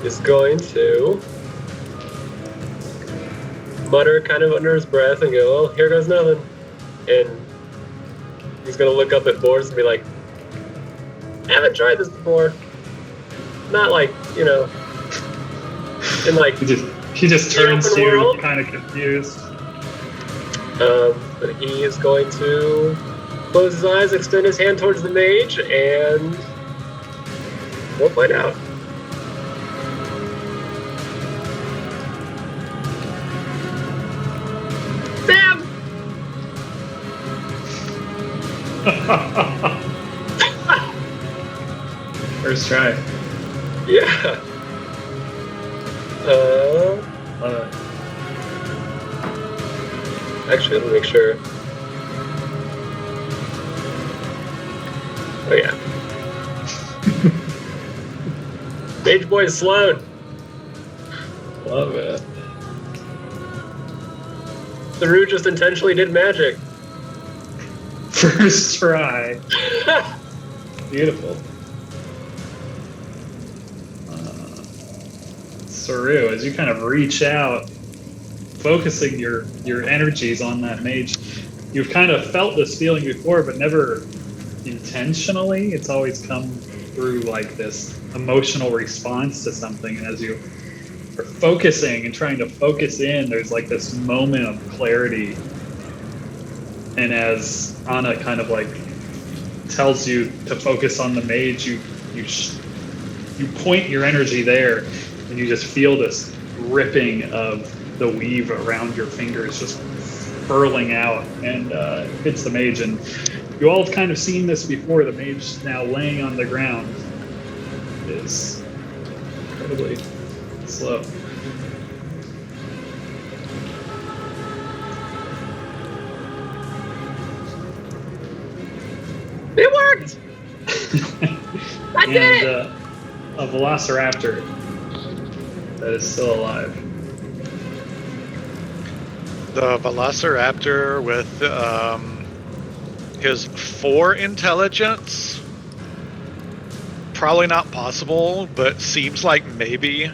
is going to mutter kind of under his breath and go, "Oh, here goes nothing." And he's gonna look up at Boris and be like, "I haven't tried this before. Not like, you know, in like He just The turns open to you, world? kind of confused. But he is going to close his eyes, extend his hand towards the mage, and we'll find out. Bam! First try. Yeah. Love Actually, let me make sure. Oh yeah. Mage Boy Sloan. it. Love it. Saru just intentionally did magic. First try. Beautiful. Saru, as you kind of reach out, focusing your energies on that mage, you've kind of felt this feeling before, but never intentionally. It's always come through like this emotional response to something, and as you are focusing and trying to focus in, there's like this moment of clarity. And as Anna kind of like tells you to focus on the mage, you point your energy there, and you just feel this ripping of the weave around your fingers just furling out, and it hits the mage. And you all have kind of seen this before. The mage now laying on the ground is incredibly slow. It worked! I did And it! a velociraptor that is still alive. The Velociraptor with his 4 intelligence. Probably not possible, but seems like maybe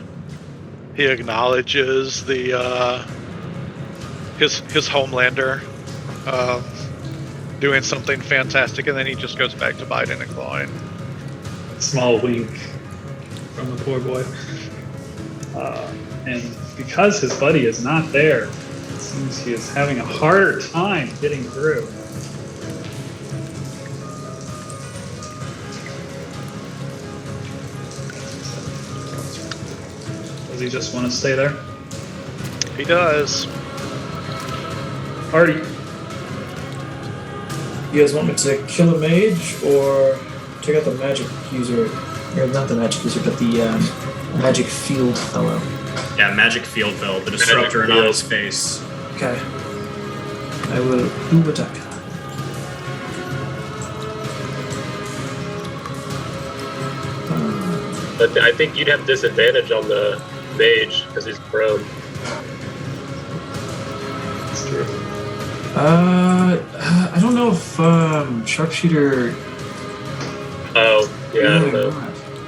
he acknowledges the his homelander doing something fantastic, and then he just goes back to biting and clawing. Small wink from the poor boy. And because his buddy is not there, it seems he is having a harder time getting through. he just want to stay there? He does. Artie. You guys want me to kill a mage or check out the magic user? Or not the magic user, but the magic field fellow. Yeah, magic field fellow, the disruptor and on his face. Okay. I will Ubataka. But I think you'd have disadvantage on the mage because he's prone. That's true. I don't know if sharpshooter. Oh, yeah, I don't know.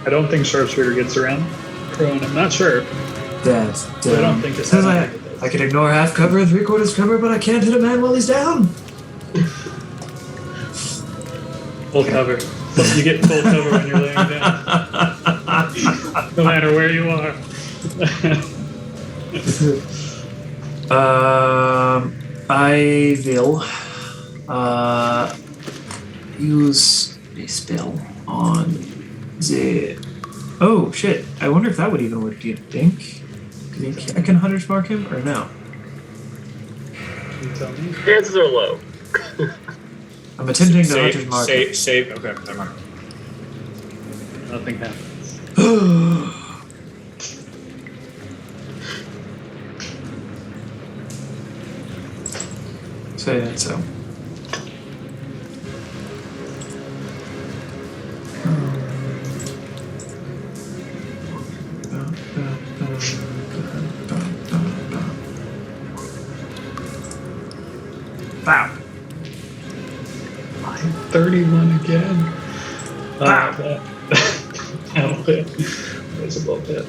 I don't think sharpshooter gets around prone. I'm not sure. That's I don't think it says does. I can ignore half cover and 3/4 cover, but I can't hit a man while he's down. Full cover. You get full cover when you're laying down. No matter where you are. I will use a spell on the. Oh shit! I wonder if that would even work. Do you think? Do you think I can Hunter's Mark him or no? You tell me. Chances are low. I'm attempting to Hunter's Mark. Save. Okay, never mind. Nothing happens. Say that so. Wow. 31 again. Wow. There's a little bit.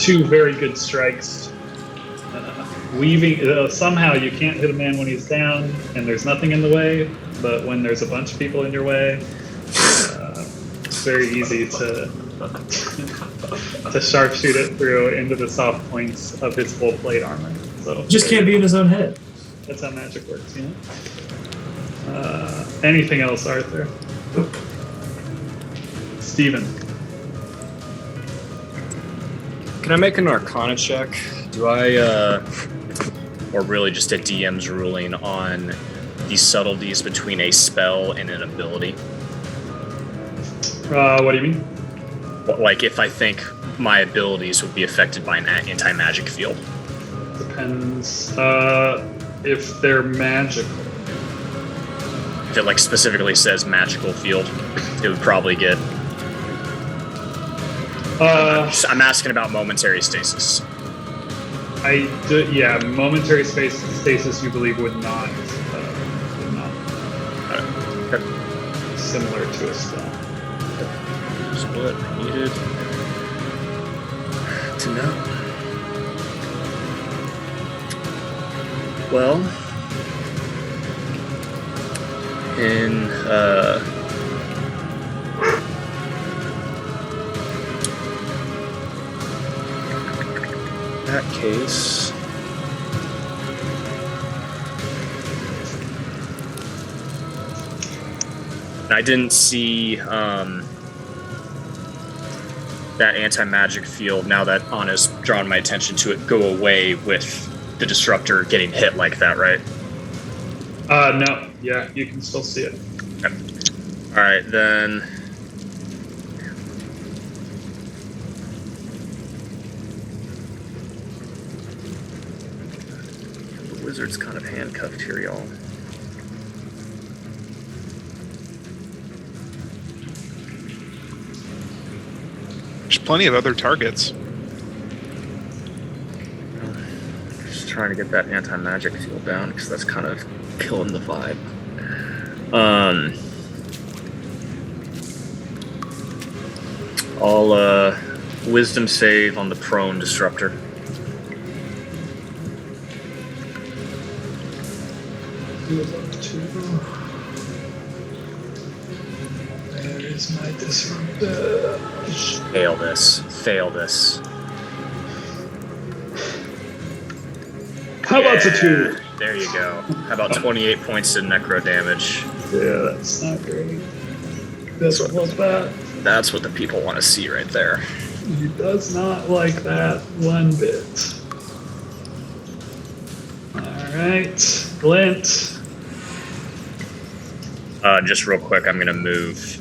Two very good strikes. Weaving. Somehow you can't hit a man when he's down, and there's nothing in the way. But when there's a bunch of people in your way, it's very easy to sharpshoot it through into the soft points of his full plate armor. So Just can't be in his own head. That's how magic works, you know. Anything else, Arthur? Steven. Can I make an Arcana check? Do I, or really just a DM's ruling on the subtleties between a spell and an ability? What do you mean? Like, if I think my abilities would be affected by an anti-magic field. Depends. If they're magical. If it, like, specifically says magical field, it would probably get... I'm asking about momentary stasis. Yeah, momentary stasis you believe would not Okay. similar to a spell. Split needed to know. Well, in that case, I didn't see that anti-magic field, now that Anna's drawn my attention to it, go away with the disruptor getting hit like that, right? No. Yeah, you can still see it. Okay. Alright, then... The wizard's kind of handcuffed here, y'all. There's plenty of other targets. Just trying to get that anti-magic field down, because that's kind of killing the vibe. I'll wisdom save on the prone disruptor. There is my disruptor. Fail this. Fail this. How about the 2? There you go. How about 28 points of necro damage? Yeah, that's not great. That's what bad. That's what the people want to see right there. He does not like that one bit. Alright, Glint. Just real quick, I'm gonna move.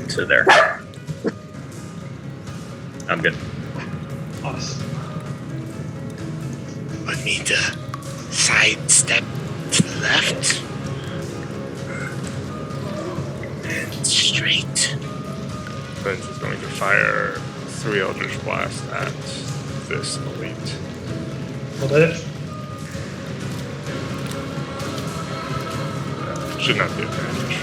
To there. I'm good. Awesome. I need to sidestep to the left. And straight. Vince is going to fire 3 Eldritch Blast at this elite. Hold it. Should not be advantage.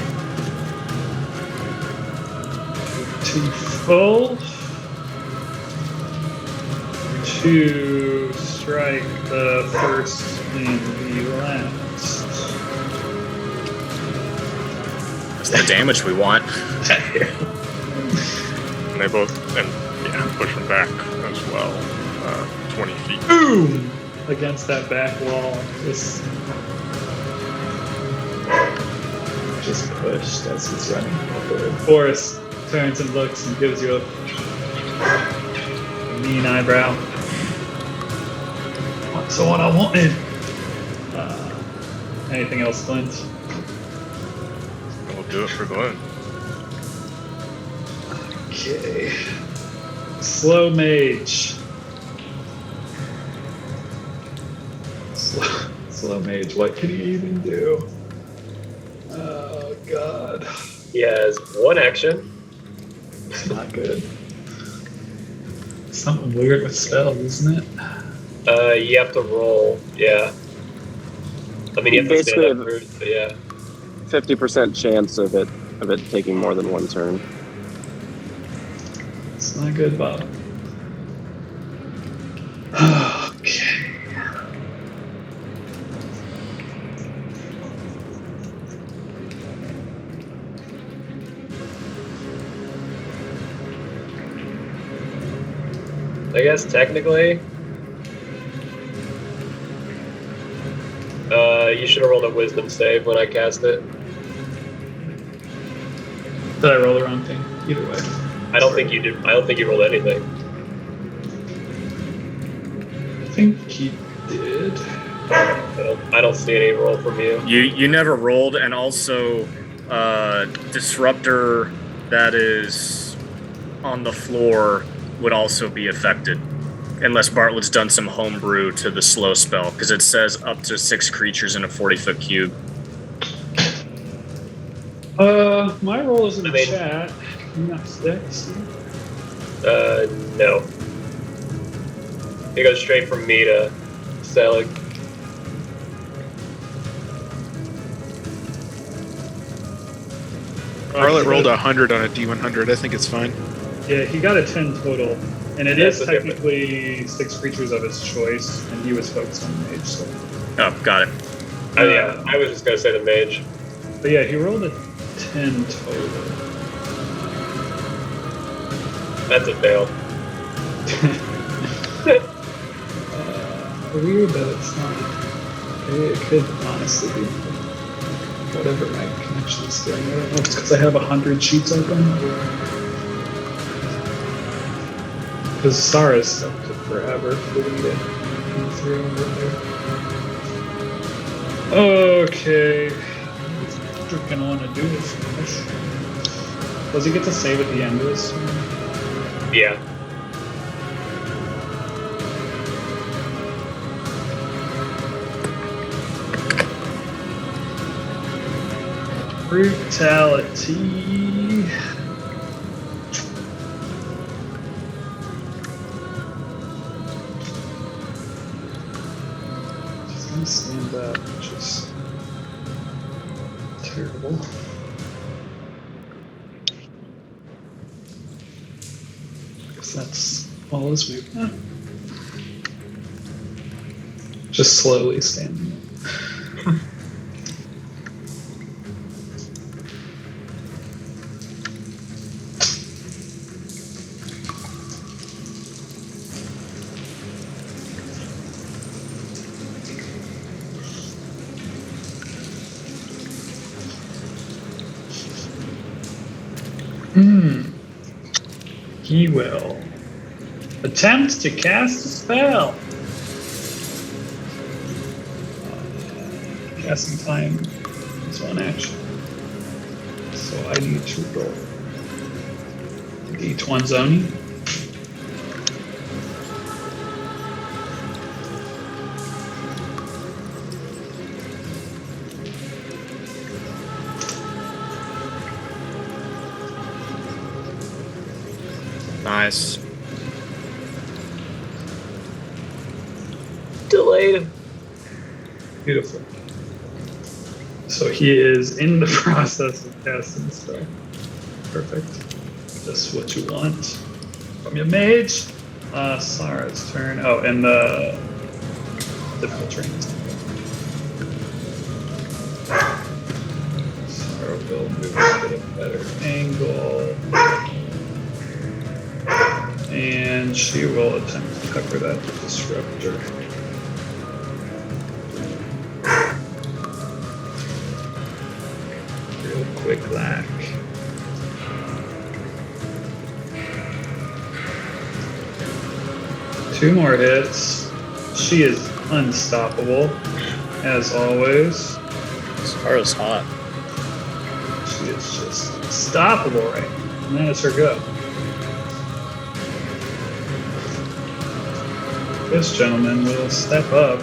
To full. To strike the first and the last. That's the damage we want. And they both, push him back as well. 20 feet. Boom! Against that back wall. Just pushed as he's running forward. Boris turns and looks and gives you a mean eyebrow. That's the one I wanted. Anything else, Clint? We'll do it for Glenn. Okay. Slow mage. Slow mage. What can he even do? Oh God. He has one action. It's not good. Something weird with spells, isn't it? You have to roll. Yeah. I mean, you have to stand Basically, up first, but yeah. 50% chance of it taking more than one turn. It's not good, Bob. Okay. I guess technically, you should have rolled a wisdom save when I cast it. Did I roll the wrong thing? Either way. I don't think you did. I don't think you rolled anything. I think he did. I don't see any roll from you. You never rolled, and also disruptor that is on the floor would also be affected, unless Bartlett's done some homebrew to the slow spell, because it says up to 6 creatures in a 40-foot cube. My roll is in the chat. Can you not sticks? No. It goes straight from me to Selig. Charlotte rolled 100 on a D100. I think it's fine. Yeah, he got a 10 total. And it That's is the difference. technically 6 creatures of his choice, and he was focused on the mage, so. Oh, got it. Yeah, I was just gonna say the mage. But yeah, he rolled a 10 total. That's a fail. Weird that it's not. It could honestly be whatever my connection is doing. I don't know if it's because I have 100 sheets open. Because Sarah's stuff took forever for me to come through over there. Okay. What you're gonna want to do is finish. Does he get to save at the end of this? Yeah. Brutality. She's gonna stand up, which is terrible. I guess that's all his movement. Just slowly standing up. He will attempt to cast a spell. Casting time is one action. So I need to roll D20 zoning. Nice. Delayed. Beautiful. So he is in the process of casting the spell. Perfect. Just what you want from your mage. Sara's turn. Oh, and the difficult terrain is Sara will move a bit of a better angle. And she will attempt to cover that disruptor. Real quick lack. Two more hits. She is unstoppable, as always. Sara's hot. She is just unstoppable right now. And that is her go. This gentleman will step up.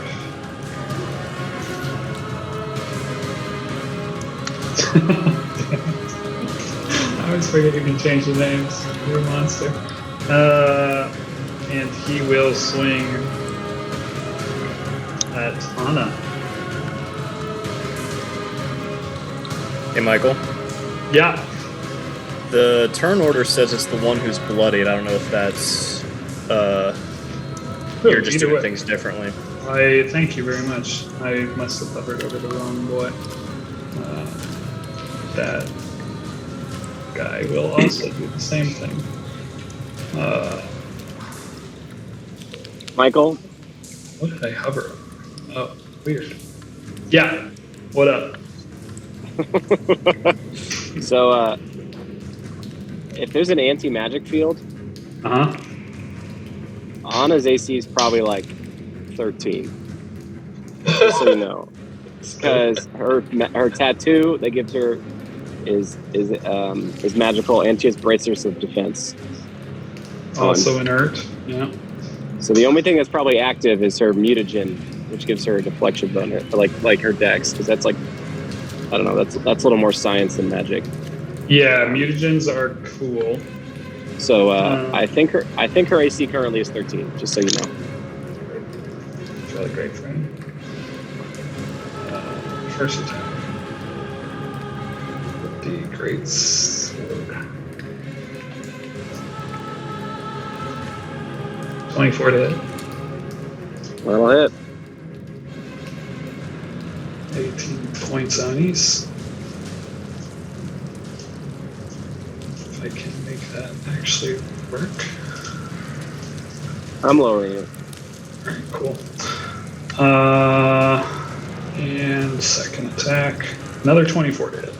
I always forget you can change the names. You're a monster. And he will swing at Anna. Hey, Michael. Yeah. The turn order says it's the one who's bloodied. I don't know if that's you're just Either doing way. things differently. I thank you very much. I must have hovered over the wrong boy. That guy will also do the same thing. Michael, What did I hover over? Oh, weird. Yeah. What up? so if there's an anti-magic field, Uh huh. Anna's AC is probably like 13. Just so you know, because her tattoo that gives her is magical, and she has bracers of defense. Also inert. Yeah. So the only thing that's probably active is her mutagen, which gives her a deflection bonus, like her dex, because that's like, I don't know, that's a little more science than magic. Yeah, mutagens are cool. So I think her AC currently is 13, just so you know. It's really great for him. First attack. With the great sword. 24 to hit. That'll hit. 18 points on ease. If I can make that actually work. I'm lowering it. Alright, cool. And second attack. Another 24 to hit.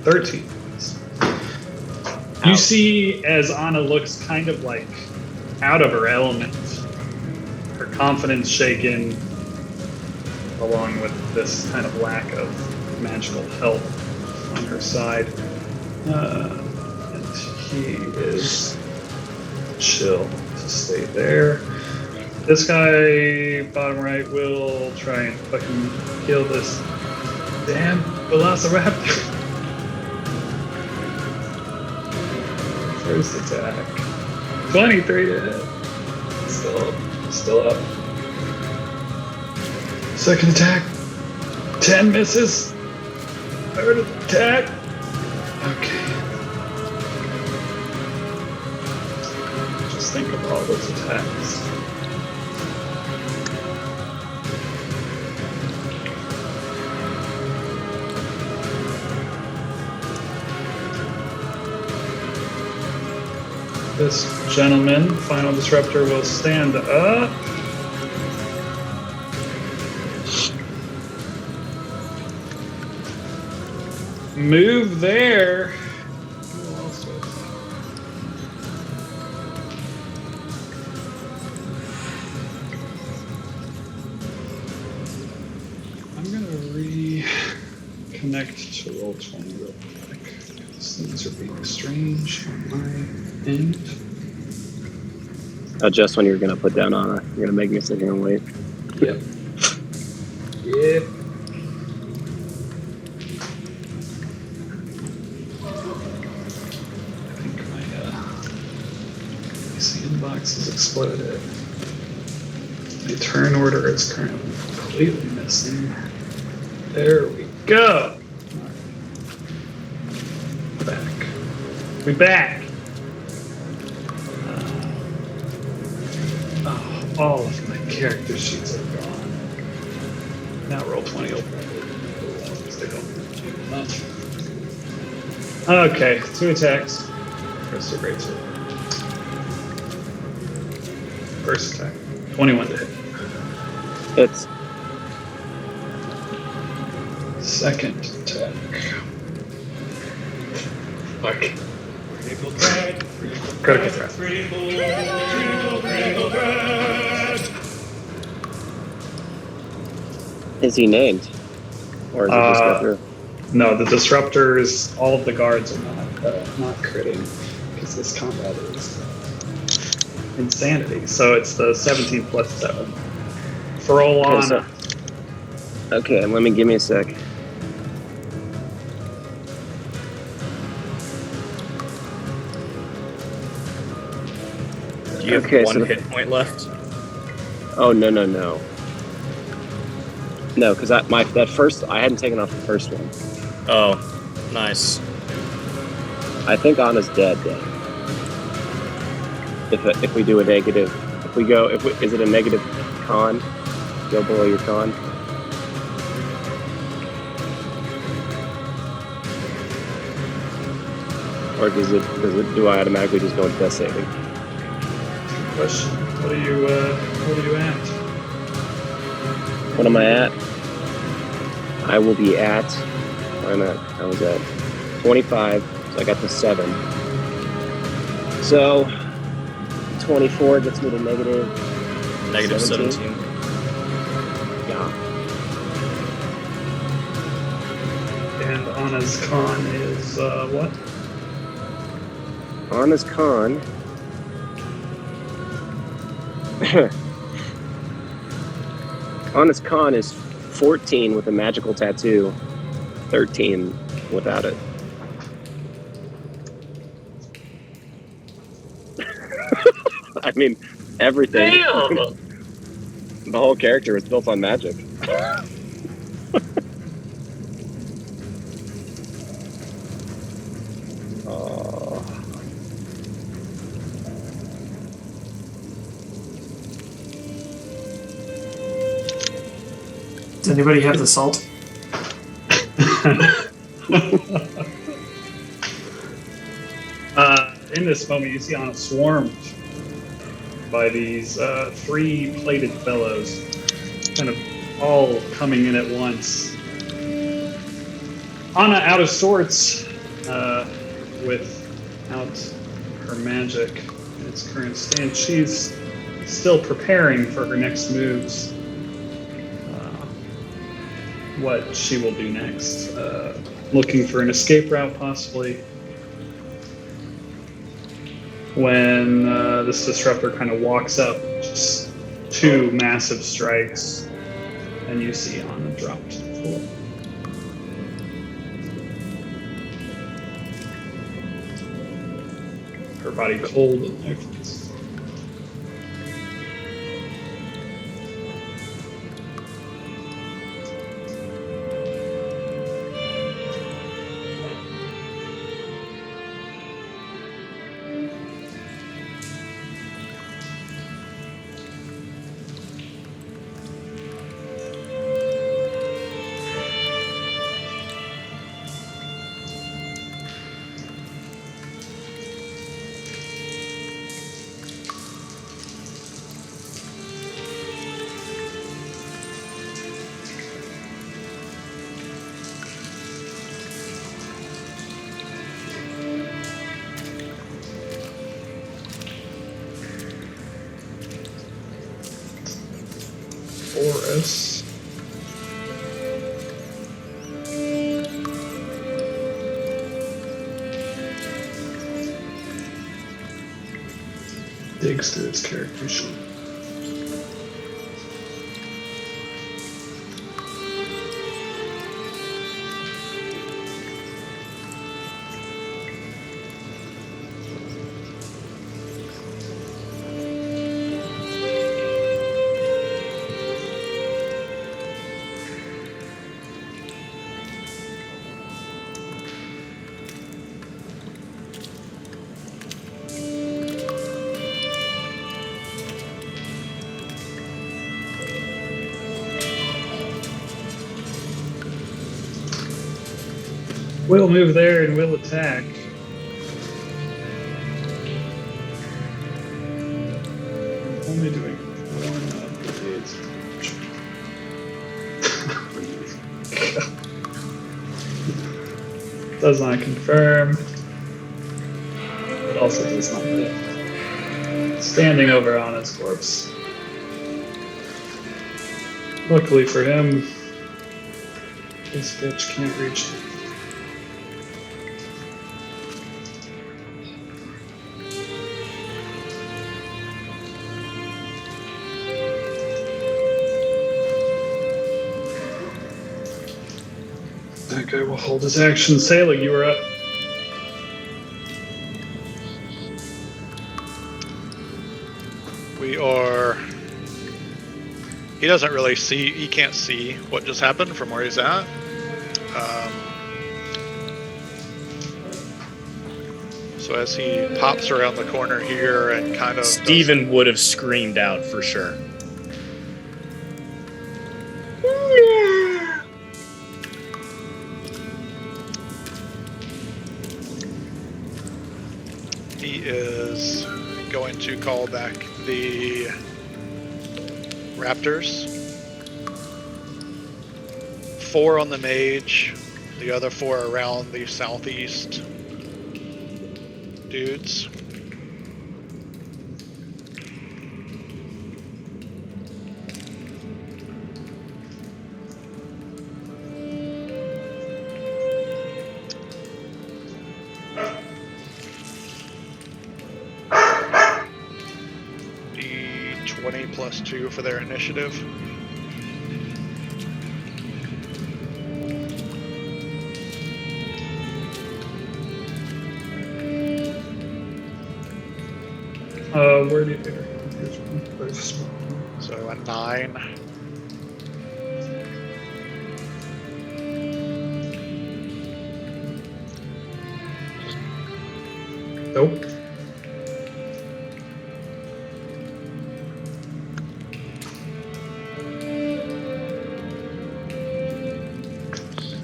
13. You see, as Anna looks kind of like out of her element, her confidence shaken, along with this kind of lack of magical help on her side. And he is chill to stay there. This guy, bottom right, will try and fucking kill this damn velociraptor. First attack. 23 to hit. Still up. Second attack. 10 misses. Third attack. Okay. Just think of all those attacks. This gentleman, Final Disruptor, will stand up. Move there. He will also attack. connect to roll 20 real quick. These things are being strange on my end. Just when you're gonna put down Anna, you're gonna make me sit here and wait. Yep. Yep. I think my sandbox has exploded. My turn order is currently completely missing. There we go. Back. We back. All of my character sheets are gone. Now roll 20 will probably because they don't do much. Okay, 2 attacks. First a great sword. First attack. 21 to hit. It's Second attack. Fuck. Critical threat. Is he named? Or is it just go through? No, the disruptors, all of the guards are not critting because this combat is insanity. So it's the 17 plus 7. For Olana. Okay, give me a sec. Do you have Okay, one so hit point left? Oh no. No, because I hadn't taken off the first one. Oh, nice. I think Anna's dead. If we do a negative, is it a negative con? Go below your con. Or do I automatically just go into death saving? Question. What are you at? What am I at? I will be at. I was at 25, so I got to 7. So 24 gets me to negative 17. Yeah. And Anna's con is what? Anna's con. Anna's con is 14 with a magical tattoo, 13 without it. I mean, everything. Damn! The whole character is built on magic. Does anybody have the salt? In this moment, you see Anna swarmed by these 3 plated fellows, kind of all coming in at once. Anna, out of sorts, without her magic in its current stance, she's still preparing for her next moves. What she will do next. Looking for an escape route, possibly. When this disruptor kind of walks up, just 2 massive strikes, and you see Anna drop to the floor. Her body cold and lifeless. Forest. digs through its character sheet. We'll move there and we'll attack. Only doing one brigades. Does not confirm. But also does not hit. Standing over on his corpse. Luckily for him, this bitch can't reach him. That guy will hold his action. Sailor, you are up. We are. He doesn't really see. He can't see what just happened from where he's at. So as he pops around the corner here and kind of. Steven would have screamed out for sure. He is going to call back the Raptors. 4 on the mage, the other 4 around the southeast dudes. D20 plus 2 for their initiative. Where do you think? Here's one. Where's So a 9. Nope.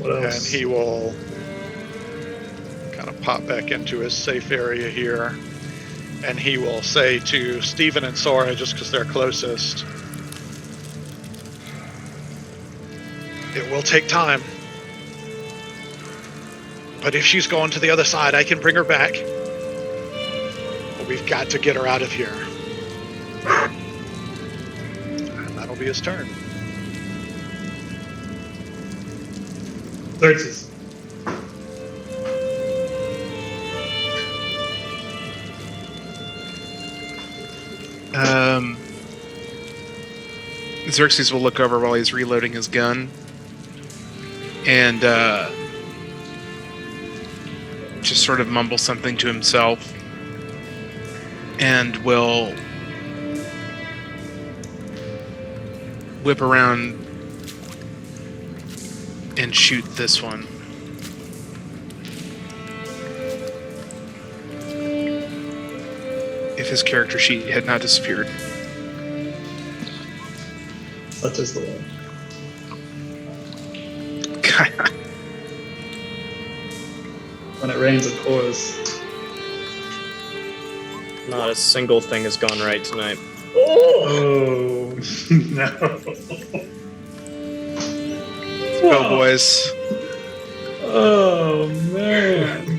What And else? he will kind of pop back into his safe area here. And he will say to Steven and Sora, just because they're closest, it will take time. But if she's going to the other side, I can bring her back. But we've got to get her out of here. And that'll be his turn. Xerxes. Xerxes will look over while he's reloading his gun and just sort of mumble something to himself and will whip around and shoot this one. If his character sheet had not disappeared. Such is the way. When it rains, it pours. Not a single thing has gone right tonight. Oh no! Go, boys. Oh man!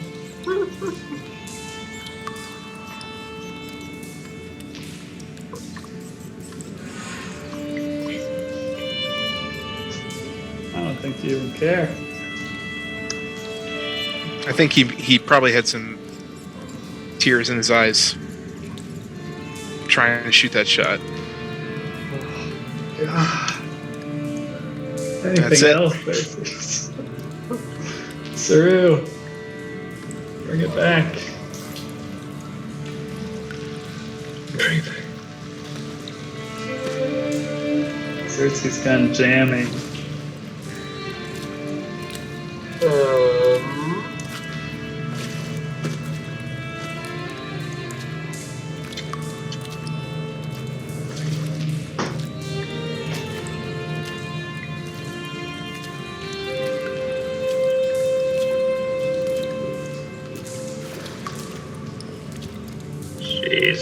I don't think you even care. I think he probably had some tears in his eyes. trying to shoot that shot. God. That's Anything it. else there, please? Saru, bring it back. Bring it back. Xerxes gun jamming. Jeez.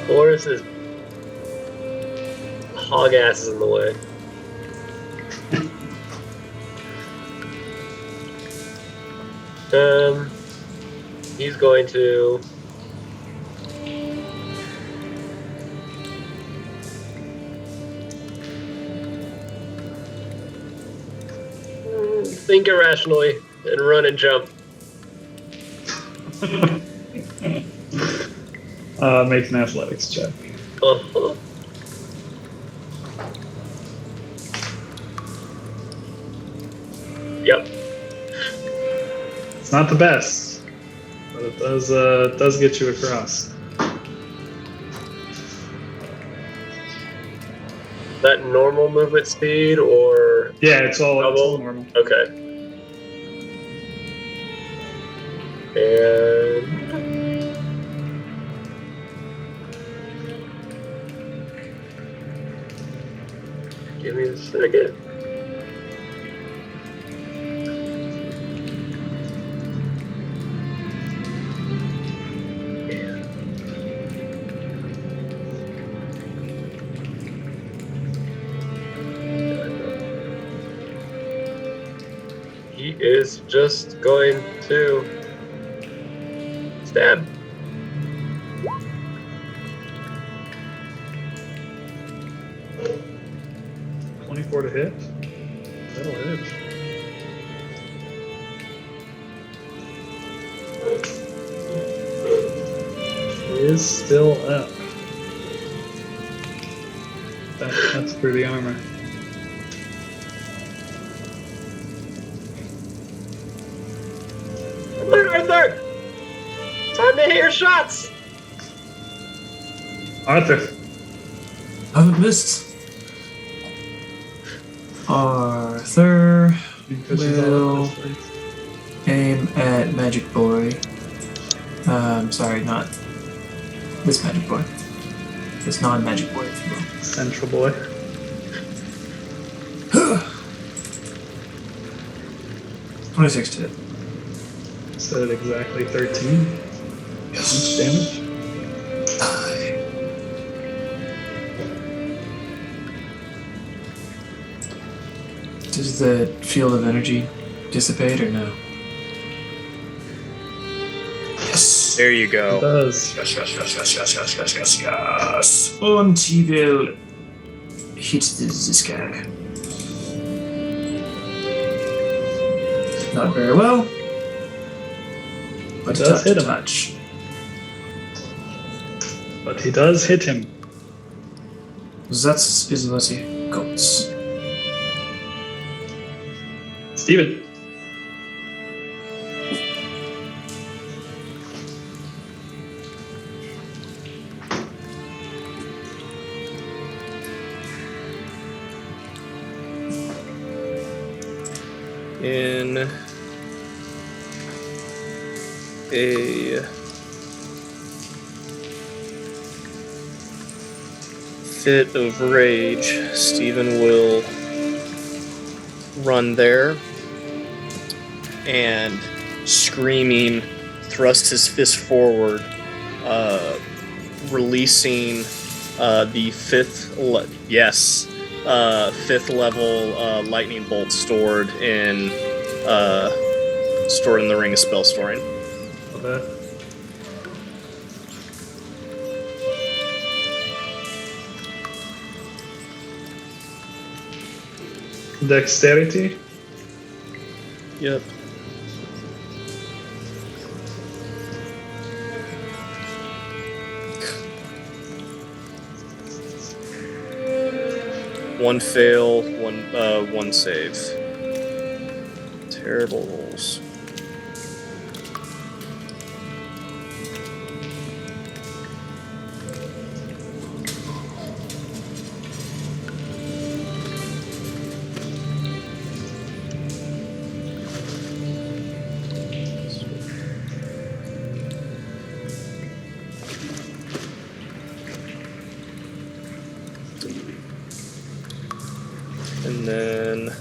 Boris's hog ass is in the way. He's going to think irrationally and run and jump. Make an athletics check. Uh-huh. Yep. It's not the best, but it does get you across. That normal movement speed or Yeah, it's all double? normal. Okay. And give me a second. He is just going to stab. $24 to hit. That'll hit. He is still up. That's through the armor. Come on, Arthur! Time to hit your shots! Arthur. I haven't missed. Arthur You can push his all over will this place. aim at Magic Boy. Sorry, not this Magic Boy. This non-Magic Boy, if you will. Central boy. $26 to hit. Said exactly 13. Yes. Damage. Does the field of energy dissipate or no? Yes. There you It go. does. Yes. Und he will hit this guy. Not very well. But It does hit him. touch. But he does hit him. That's is let's see. Goats. Steven. In a fit of rage, Stephen will run there and, screaming, thrust his fist forward, releasing the fifth level lightning bolt stored in the Ring of Spell Storing. of that. Dexterity. Yep. One fail, one save. Terrible rolls. And then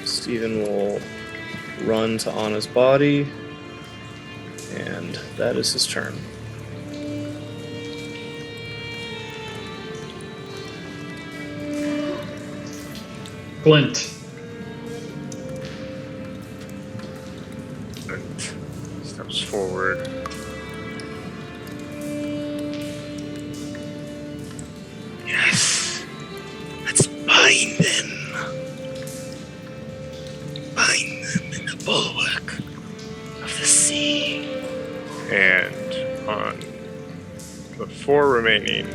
Steven will run to Anna's body, and that is his turn. Glint. And steps forward. Yes. Let's bind them. Bind them in the bulwark of the sea. And on the 4 remaining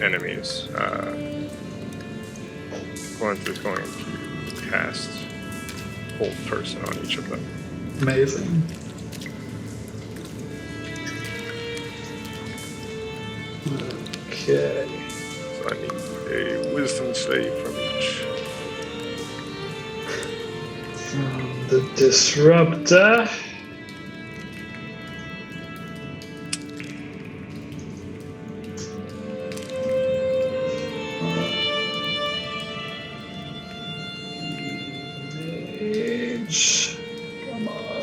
enemies, Glenn is going to cast Hold Person on each of them. Amazing. Okay. So I need a Wisdom save from each. From the Disruptor. Mage. Come on.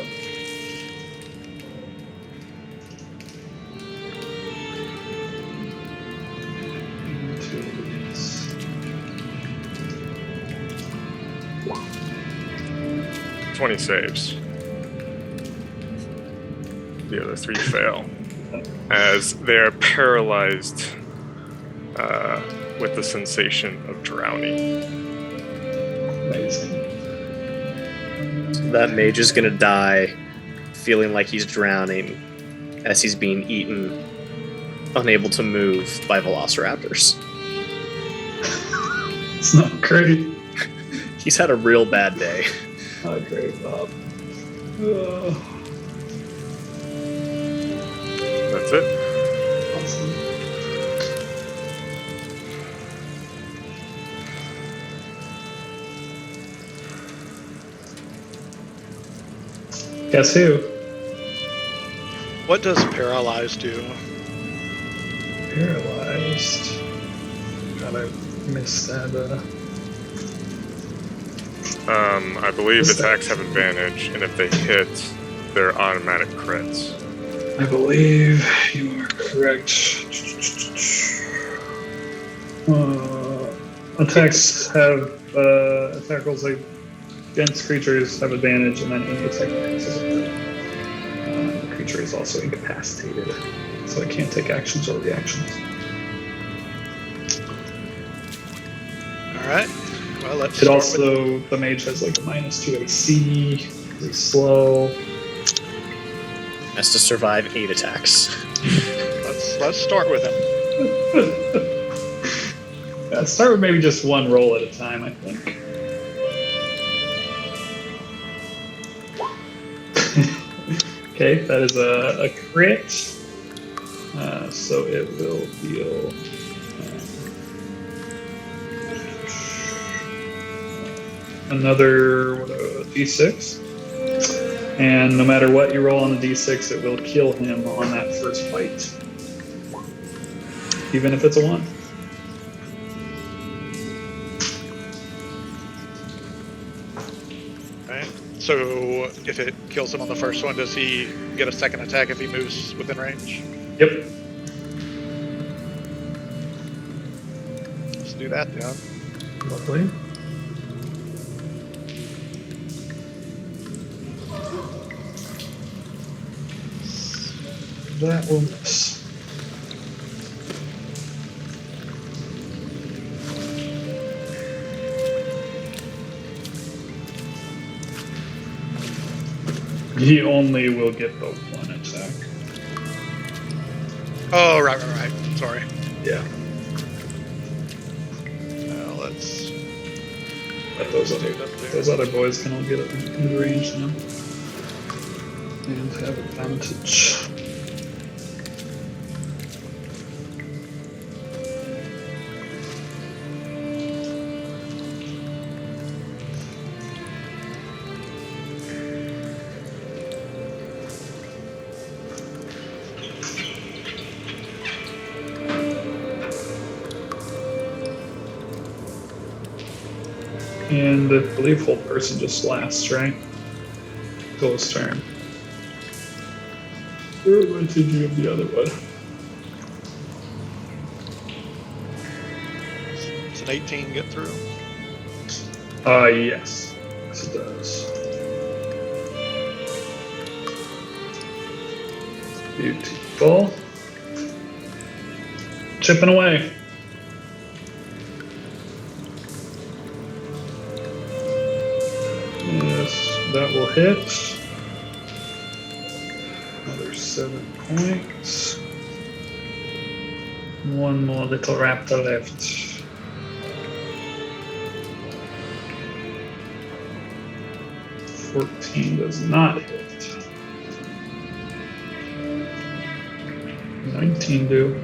Into these. 20 saves. The other 3 fail, as they are paralyzed with the sensation of drowning. Amazing. That mage is gonna die feeling like he's drowning as he's being eaten, unable to move by velociraptors. It's not great. He's had a real bad day. Not great, Bob. That's it. Awesome. Guess who? What does paralyze do? Paralyzed. God, I missed that. I believe What's that? attacks have advantage, and if they hit, they're automatic crits. I believe you are correct. Attacks have attack rolls against creatures have advantage, and then any attack has advantage. The creature is also incapacitated, so it can't take actions or reactions. All right. Well, let's It start also, the mage has like a -2 AC, he's slow. Has to survive 8 attacks. let's start with him. Start with maybe just one roll at a time, I think. Okay, that is a crit. So it will deal another d6. And no matter what you roll on the d6, it will kill him on that first fight. Even if it's a 1. Right. So if it kills him on the first one, does he get a second attack if he moves within range? Yep. Let's do that then. Lovely. That will miss. He only will get the one attack. Oh, right. Sorry. Yeah. Let's. But those other boys can all get in range now. And have advantage. And I believe whole person just lasts, right? Goes turn. Or did you have the other one? Does an 18 get through? Yes. Yes, it does. Beautiful. Chipping away. Yes, that will hit. Another 7 points. One more little raptor left. $14 does not hit. 19 do.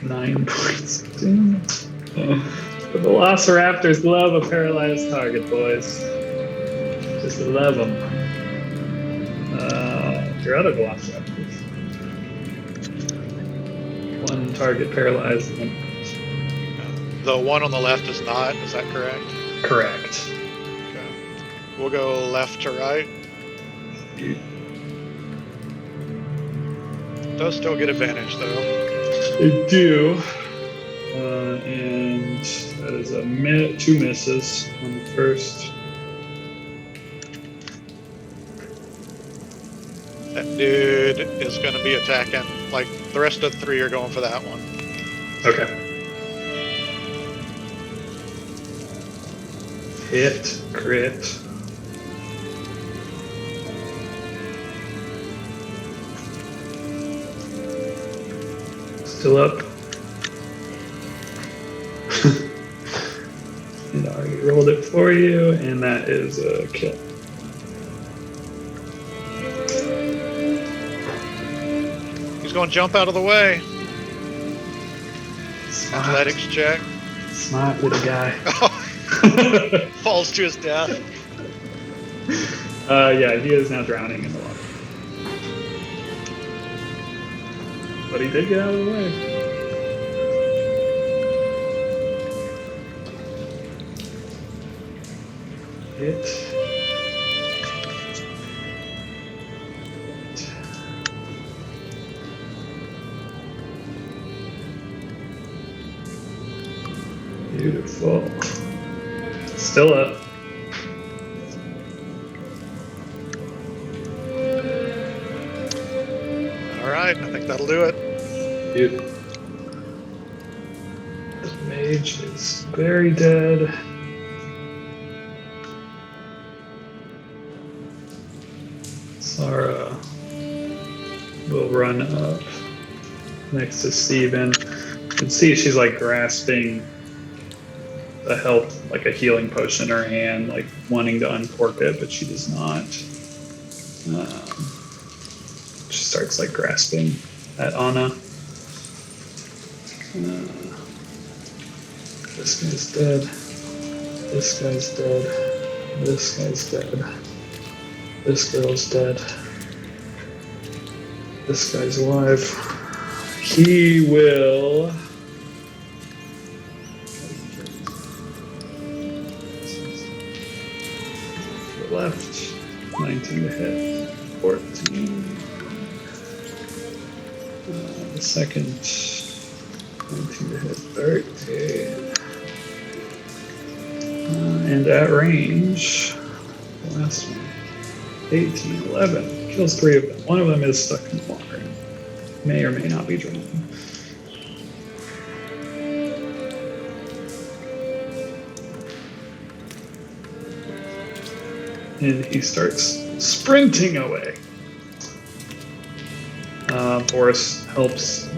9 points. Damn. The Velociraptors love a paralyzed target, boys. Just love them. Your other Velociraptors. One target paralyzed. The one on the left is not. Is that correct? Correct. Okay. We'll go left to right. Does still get advantage though. They do. And that is a 2 misses on the first. That dude is going to be attacking. Like the rest of the 3 are going for that one. Okay. Hit, crit. Still up. And I already rolled it for you, and that is a kill. He's going to jump out of the way. Smart. Athletics check. Smart little guy. Falls to his death. Yeah, he is now drowning in the water. But he did get out of the way. Hit. Beautiful. Still up. Alright, I think that'll do it. Dude. The mage is very dead. Sara will run up next to Steven. You can see she's like grasping the health, like a healing potion in her hand, like wanting to uncork it, but she does not. She starts like grasping at Anna. This guy's dead. This guy's dead. This guy's dead. This girl's dead. This guy's alive. He will to the left. 19 to hit. 14. The second. 19 to hit. 13. And at range, the last one. 18, 11. Kills 3 of them. One of them is stuck in the water. May or may not be drowning. And he starts sprinting away. Boris helps,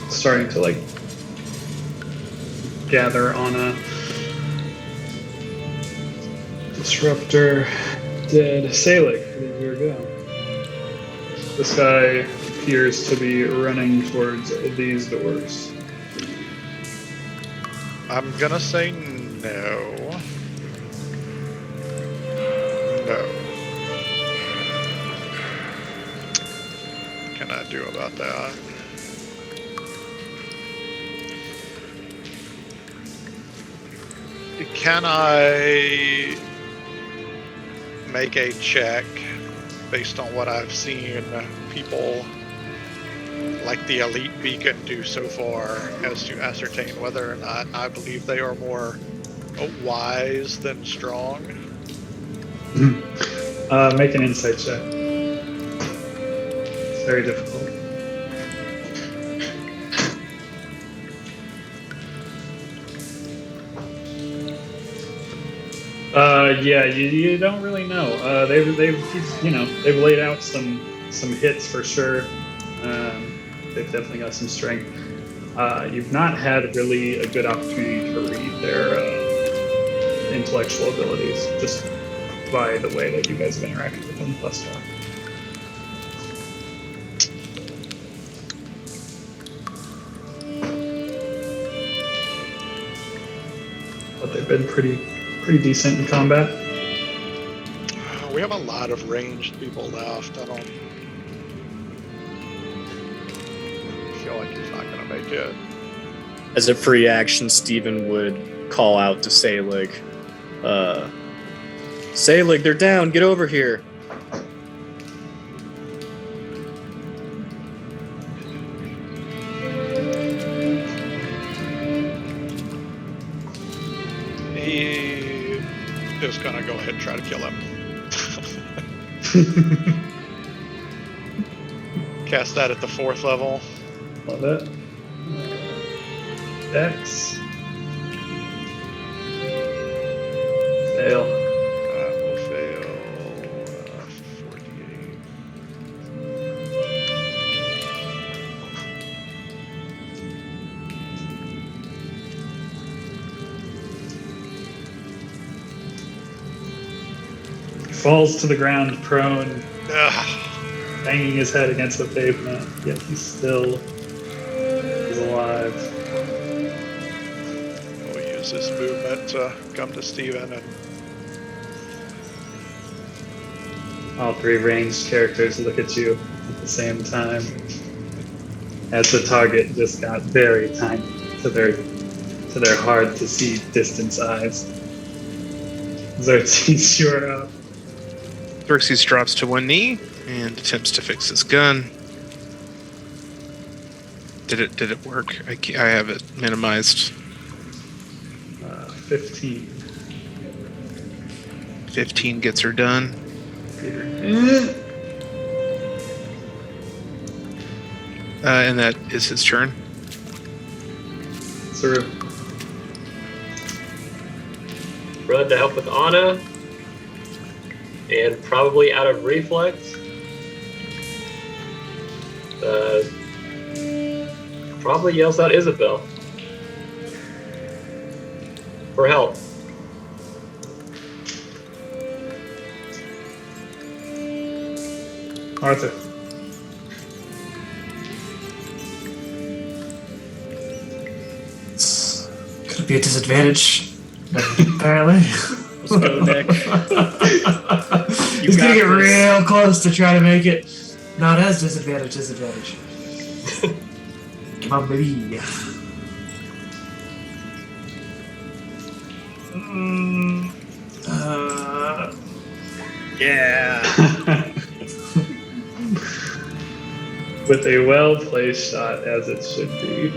starting to like gather on a disruptor. Dead. Selig, here we go. This guy appears to be running towards these doors. I'm gonna say no. No. What can I do about that? Can I make a check based on what I've seen people like the Elite Beacon do so far as to ascertain whether or not I believe they are more wise than strong? Make an insight check. It's very difficult. Yeah, you don't really know. They've laid out some hits for sure. They've definitely got some strength. You've not had really a good opportunity to read their intellectual abilities, just by the way that you guys have interacted with them thus far. But they've been pretty decent in combat. We have a lot of ranged people left. I don't feel like he's not gonna make it. As a free action, Steven would call out to Selig, Selig, they're down, get over here. He is gonna go ahead and try to kill him. Cast that at the 4th level. Love it. Dex. Fail. Will fail. 48. Falls to the ground prone, Ugh. banging his head against the pavement, yet he still is alive. We'll use this movement to come to Steven and All 3 ranged characters look at you at the same time as the target just got very tiny to their hard to see distance eyes. Xerxes, you're up. Xerxes drops to one knee and attempts to fix his gun. Did it work? I have it minimized. 15. 15 gets her done. And that is his turn. Saru. Run to help with Anna. And probably out of reflex. Probably yells out Isabel. For help. Arthur. It's gonna be a disadvantage, apparently. Let's go, Nick. He's gonna got get this. real close to try to make it not as disadvantage. Come on, baby. Yeah. With a well-placed shot, as it should be,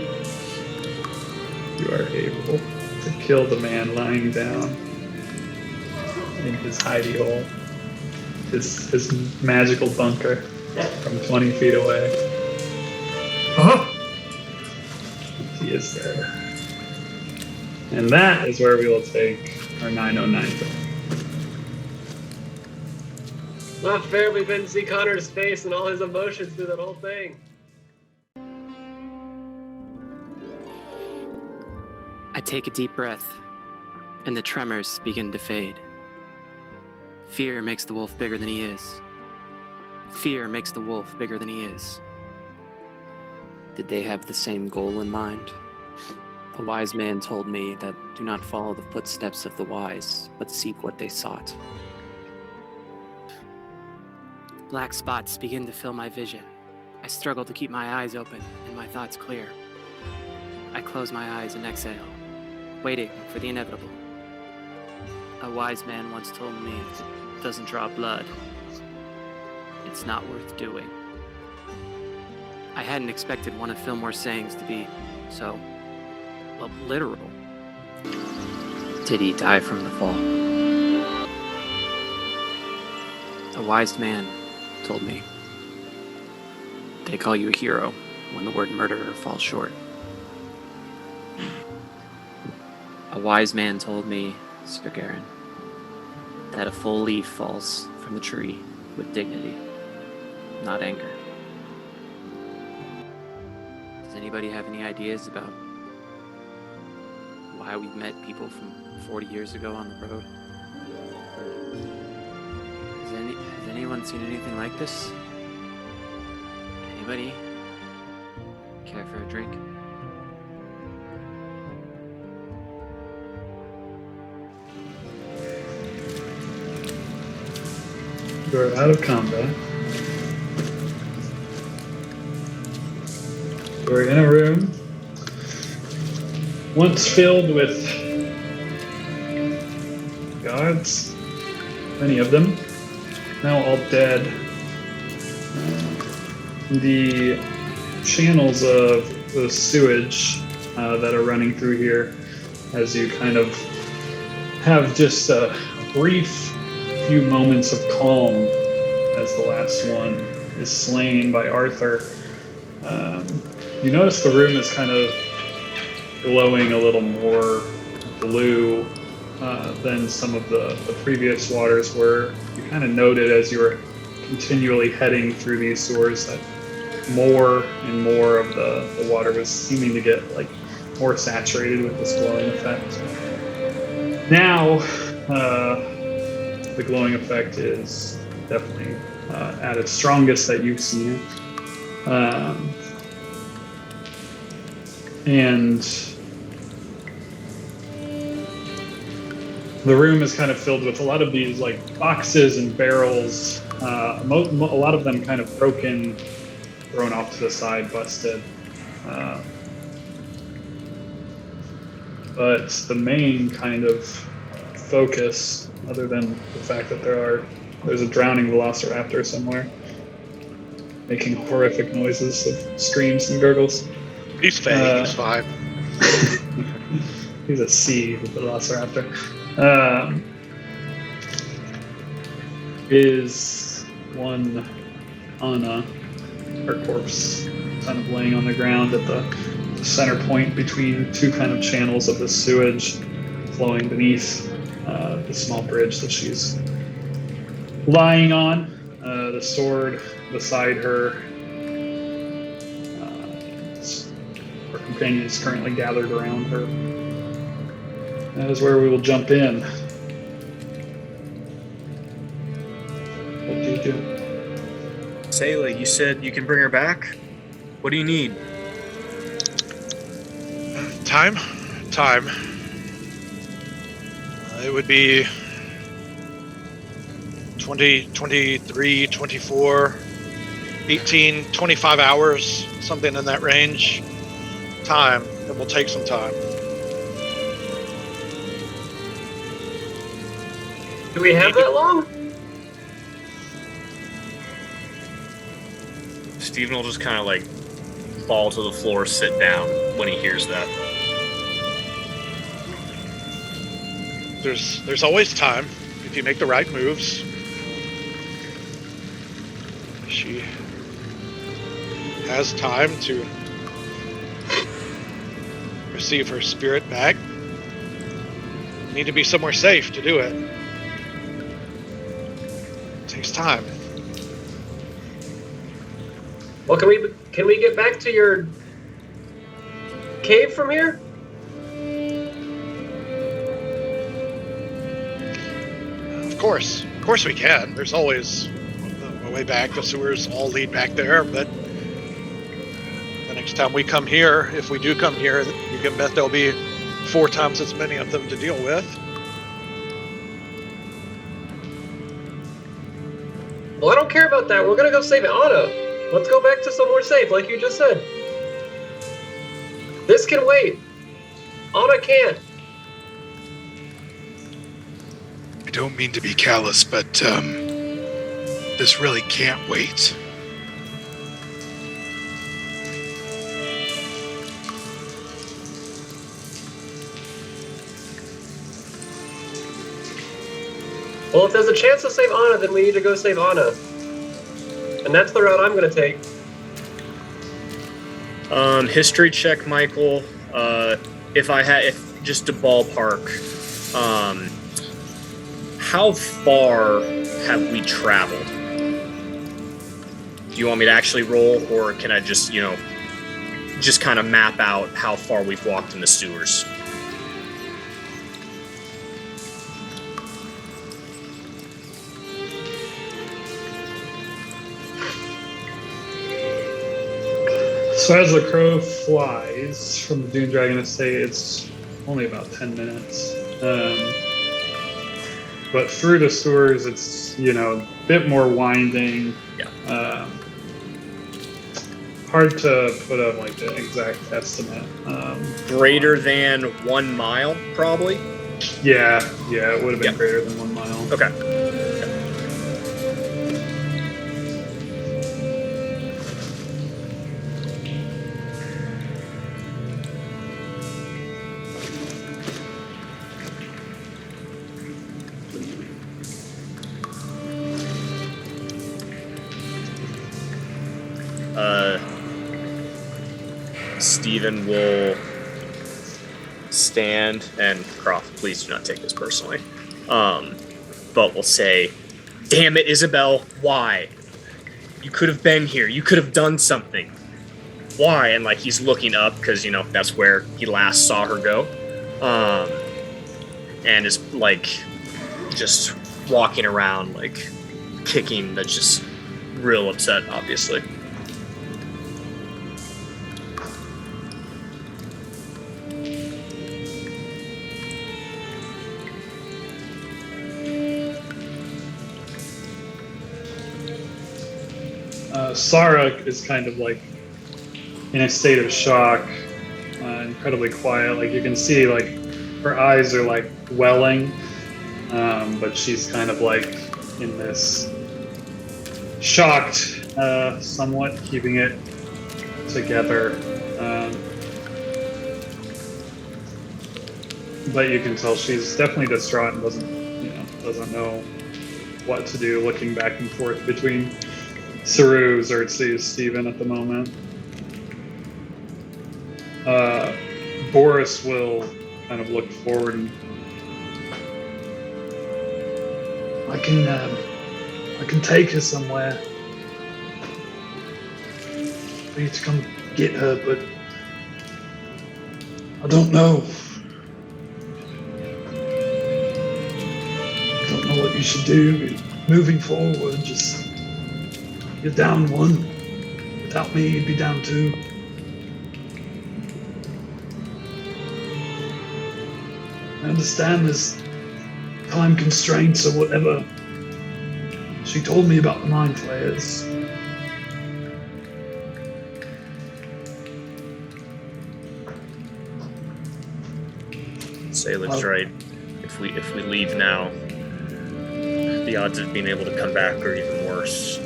you are able to kill the man lying down in his hidey hole, his magical bunker from 20 feet away. He is there. And that is where we will take our 909 break. Not fair, we couldn't see Connor's face and all his emotions through that whole thing. I take a deep breath, and the tremors begin to fade. Fear makes the wolf bigger than he is. Fear makes the wolf bigger than he is. Did they have the same goal in mind? A wise man told me that do not follow the footsteps of the wise, but seek what they sought. Black spots begin to fill my vision. I struggle to keep my eyes open and my thoughts clear. I close my eyes and exhale, waiting for the inevitable. A wise man once told me if it doesn't draw blood, it's not worth doing. I hadn't expected one of Fillmore's sayings to be so, well, literal. Did he die from the fall? A wise man told me, they call you a hero when the word murderer falls short. A wise man told me, Sir Garen, that a full leaf falls from the tree with dignity, not anger. Does anybody have any ideas about why we've met people from 40 years ago on the road? Has anyone seen anything like this? Anybody care for a drink? You are out of combat. You are in a room once filled with guards, many of them, now all dead. The channels of the sewage that are running through here, as you kind of have just a brief few moments of calm as the last one is slain by Arthur. You notice the room is kind of glowing a little more blue than some of the previous waters were. You kind of noted as you were continually heading through these sewers that more and more of the water was seeming to get like more saturated with this glowing effect. Now, the glowing effect is definitely at its strongest that you've seen it. And the room is kind of filled with a lot of these like boxes and barrels, a lot of them kind of broken, thrown off to the side, busted. But the main kind of focus, other than the fact that there's a drowning velociraptor somewhere, making horrific noises of screams and gurgles. He's fake, he's fine. He's a sea velociraptor. Is one Anna, her corpse, kind of laying on the ground at the center point between two kind of channels of the sewage flowing beneath the small bridge that she's lying on. The sword beside her. Her companion is currently gathered around her. That is where we will jump in. What do you do? Sayla, you said you can bring her back? What do you need? Time. It would be 20, 23, 24, 18, 25 hours, something in that range. Time. It will take some time. Do we have that long? Steven will just kind of like fall to the floor, sit down when he hears that. There's always time if you make the right moves. She has time to receive her spirit back. Need to be somewhere safe to do it. Takes time. Well, can we get back to your cave from here? Of course we can. There's always a way back. The sewers all lead back there, but the next time we come here, if we do come here, you can bet there'll be 4 times as many of them to deal with. Well, I don't care about that. We're gonna go save Anna. Let's go back to somewhere safe, like you just said. This can wait. Anna can't. I don't mean to be callous, but this really can't wait. Well, if there's a chance to save Anna, then we need to go save Anna. And that's the route I'm going to take. History check, Michael. If just to ballpark, how far have we traveled? Do you want me to actually roll, or can I just, just kind of map out how far we've walked in the sewers? So as the crow flies from the Dune Dragon Estate, it's only about 10 minutes. But through the sewers, it's, a bit more winding. Yeah. Hard to put up like the exact estimate. Greater than 1 mile, probably? Yeah, it would have been greater than 1 mile. Okay. Steven will stand, and Croft, please do not take this personally, but will say, "Damn it, Isabel, why? You could have been here. You could have done something. Why?" And he's looking up because, that's where he last saw her go. And is just walking around, kicking, but just real upset, obviously. Sarah is kind of in a state of shock, incredibly quiet. You can see her eyes are welling, but she's kind of in this shocked, somewhat keeping it together. But you can tell she's definitely distraught and doesn't know what to do, looking back and forth between Saru, Xerxes, Steven at the moment. Boris will kind of look forward and I can take her somewhere. I need to come get her, but I don't know. I don't know what you should do. Moving forward, just you're down 1. Without me, you'd be down 2. I understand there's time constraints or whatever. She told me about the mind flayers. Sailor's right. If we leave now, the odds of being able to come back are even worse.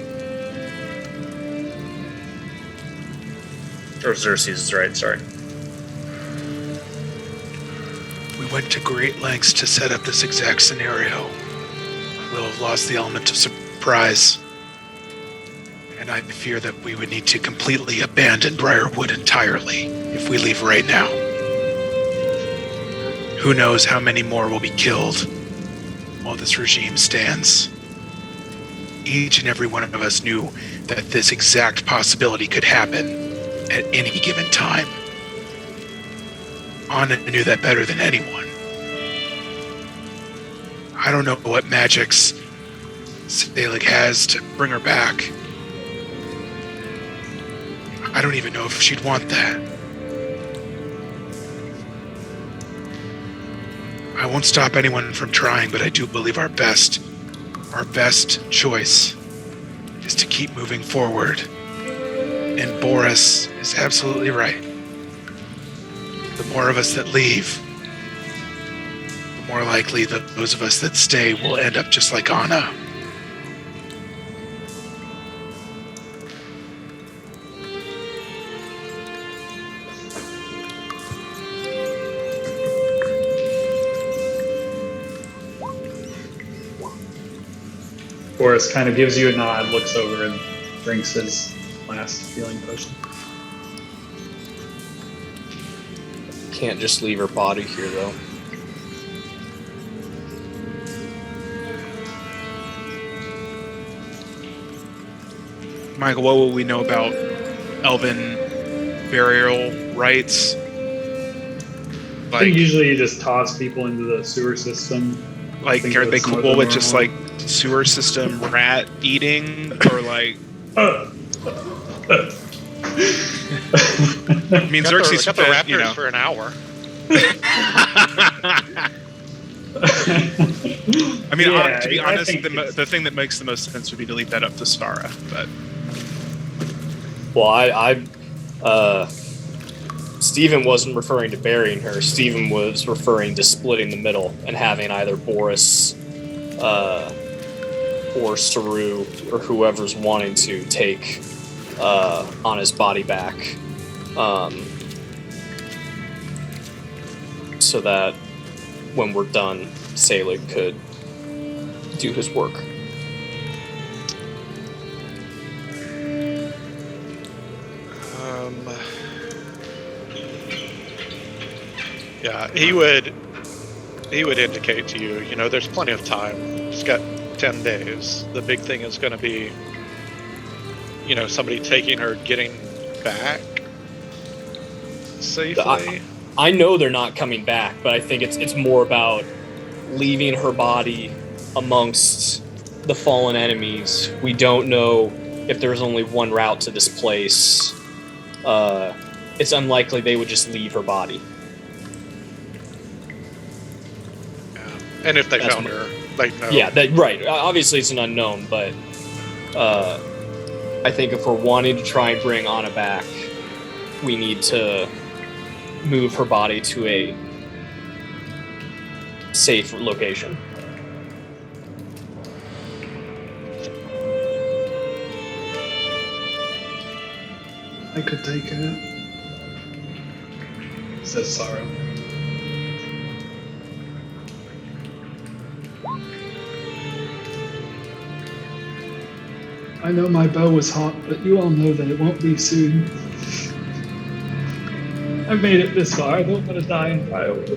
Or Xerxes is right, sorry. We went to great lengths to set up this exact scenario. We'll have lost the element of surprise. And I fear that we would need to completely abandon Briarwood entirely if we leave right now. Who knows how many more will be killed while this regime stands. Each and every one of us knew that this exact possibility could happen at any given time. Anna knew that better than anyone. I don't know what magics Selig has to bring her back. I don't even know if she'd want that. I won't stop anyone from trying, but I do believe our best choice is to keep moving forward. And Boris is absolutely right. The more of us that leave, the more likely that those of us that stay will end up just like Anna. Boris kind of gives you a nod, looks over, and drinks his last healing potion. Can't just leave her body here, though. Michael, what will we know about Elven burial rites? I think usually you just toss people into the sewer system. Like, are they cool with just like sewer system rat eating, or like? I mean, Xerxes got the spent, raptors for an hour. I mean, Yeah, to be I honest, think the thing that makes the most sense would be to leave that up to Sara. But Well, Stephen wasn't referring to burying her. Stephen was referring to splitting the middle and having either Boris or Saru or whoever's wanting to take on his body back, so that when we're done, Selig could do his work. Yeah, he would indicate to you, there's plenty of time. It's got 10 days. The big thing is going to be, somebody taking her, getting back safely. I know they're not coming back, but I think it's more about leaving her body amongst the fallen enemies. We don't know if there's only one route to this place. It's unlikely they would just leave her body. And if they found her, they know. Yeah, right. Obviously, it's an unknown, but I think if we're wanting to try and bring Anna back, we need to move her body to a safe location. I could take it, says Sara. I know my bow was hot, but you all know that it won't be soon. I've made it this far. I don't want to die in Briarwood.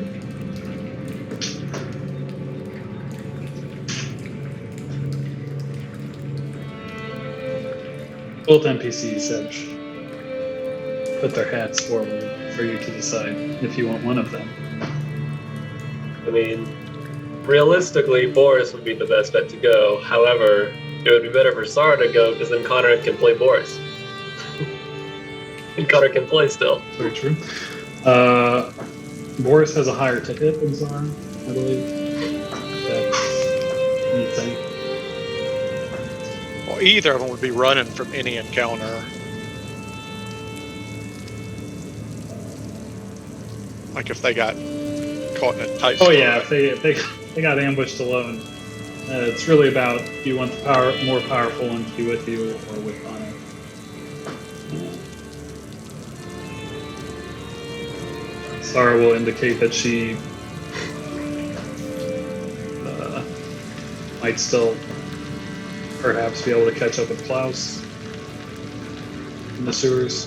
Both NPCs have put their hats forward for you to decide if you want one of them. I mean, realistically, Boris would be the best bet to go. However, it would be better for Sara to go, because then Connor can play Boris. And Connor can play still. Very true. Boris has a higher to hit than Zara, I believe. That's anything. Well, either of them would be running from any encounter. Like if they got caught in a tight spot. Oh yeah, if they got ambushed alone. It's really about, do you want the more powerful one to be with you or with Anna? Sarah will indicate that she might still perhaps be able to catch up with Klaus in the sewers.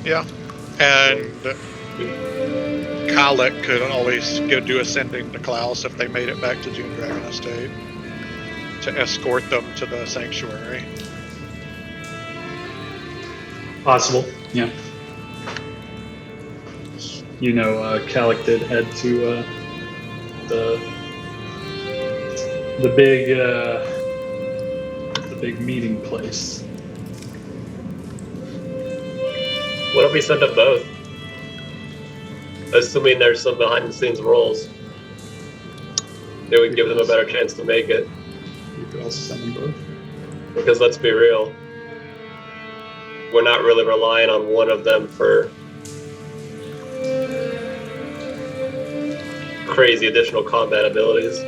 Yeah. And Kalik could always go do ascending to Klaus if they made it back to Dune Dragon Estate to escort them to the sanctuary. Possible, yeah. You know, Kalik did head to the big meeting place. What if we send them both? Assuming there's some behind-the-scenes roles. It would give them a better chance to make it. You could also send them both. Because let's be real, we're not really relying on one of them for crazy additional combat abilities.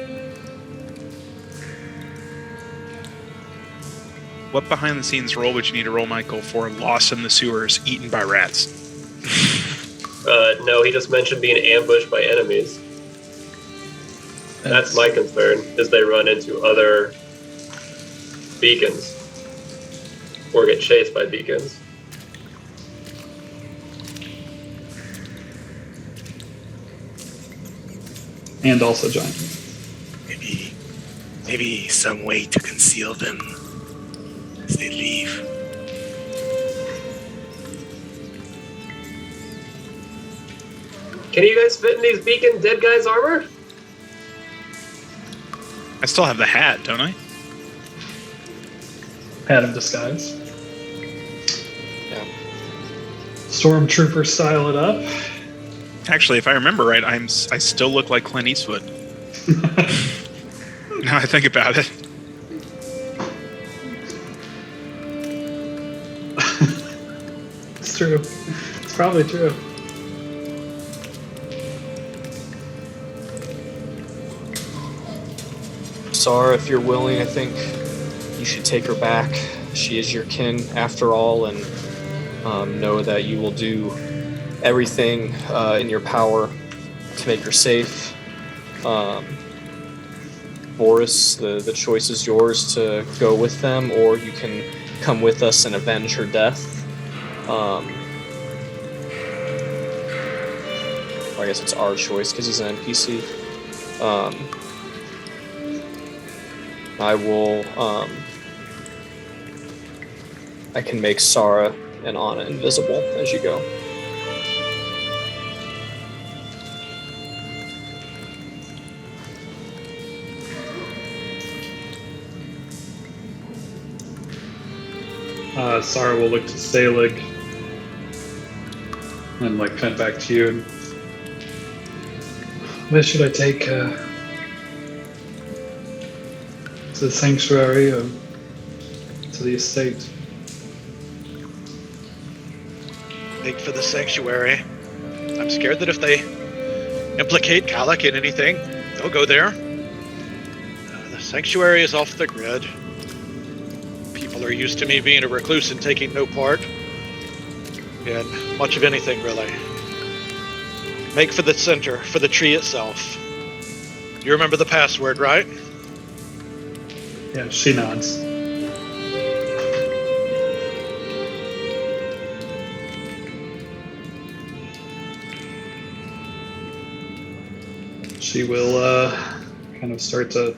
What behind the scenes role would you need to roll, Michael, for lost in the sewers, eaten by rats? No, he just mentioned being ambushed by enemies. That's my concern, is they run into other beacons. Or get chased by beacons. And also giant. Maybe some way to conceal them as they leave. Can you guys fit in these beacon dead guys' armor? I still have the hat, don't I? Hat of disguise. Yeah. Stormtrooper style it up. Actually, if I remember right, I still look like Clint Eastwood. Now I think about it. It's true. It's probably true. Sarah, if you're willing, I think you should take her back. She is your kin after all, and know that you will do everything in your power to make her safe. Boris, the choice is yours to go with them, or you can come with us and avenge her death. I guess it's our choice because he's an NPC. I will, I can make Sarah and Anna invisible as you go. Sarah will look to Selig and like kind of back to you. And where should I take to the sanctuary or to the estate? Make for the sanctuary. I'm scared that if they implicate Kalik in anything, they'll go there. The sanctuary is off the grid. People are used to me being a recluse and taking no part in much of anything, really. Make for the center, for the tree itself. You remember the password, right? Yeah, she nods. She will kind of start to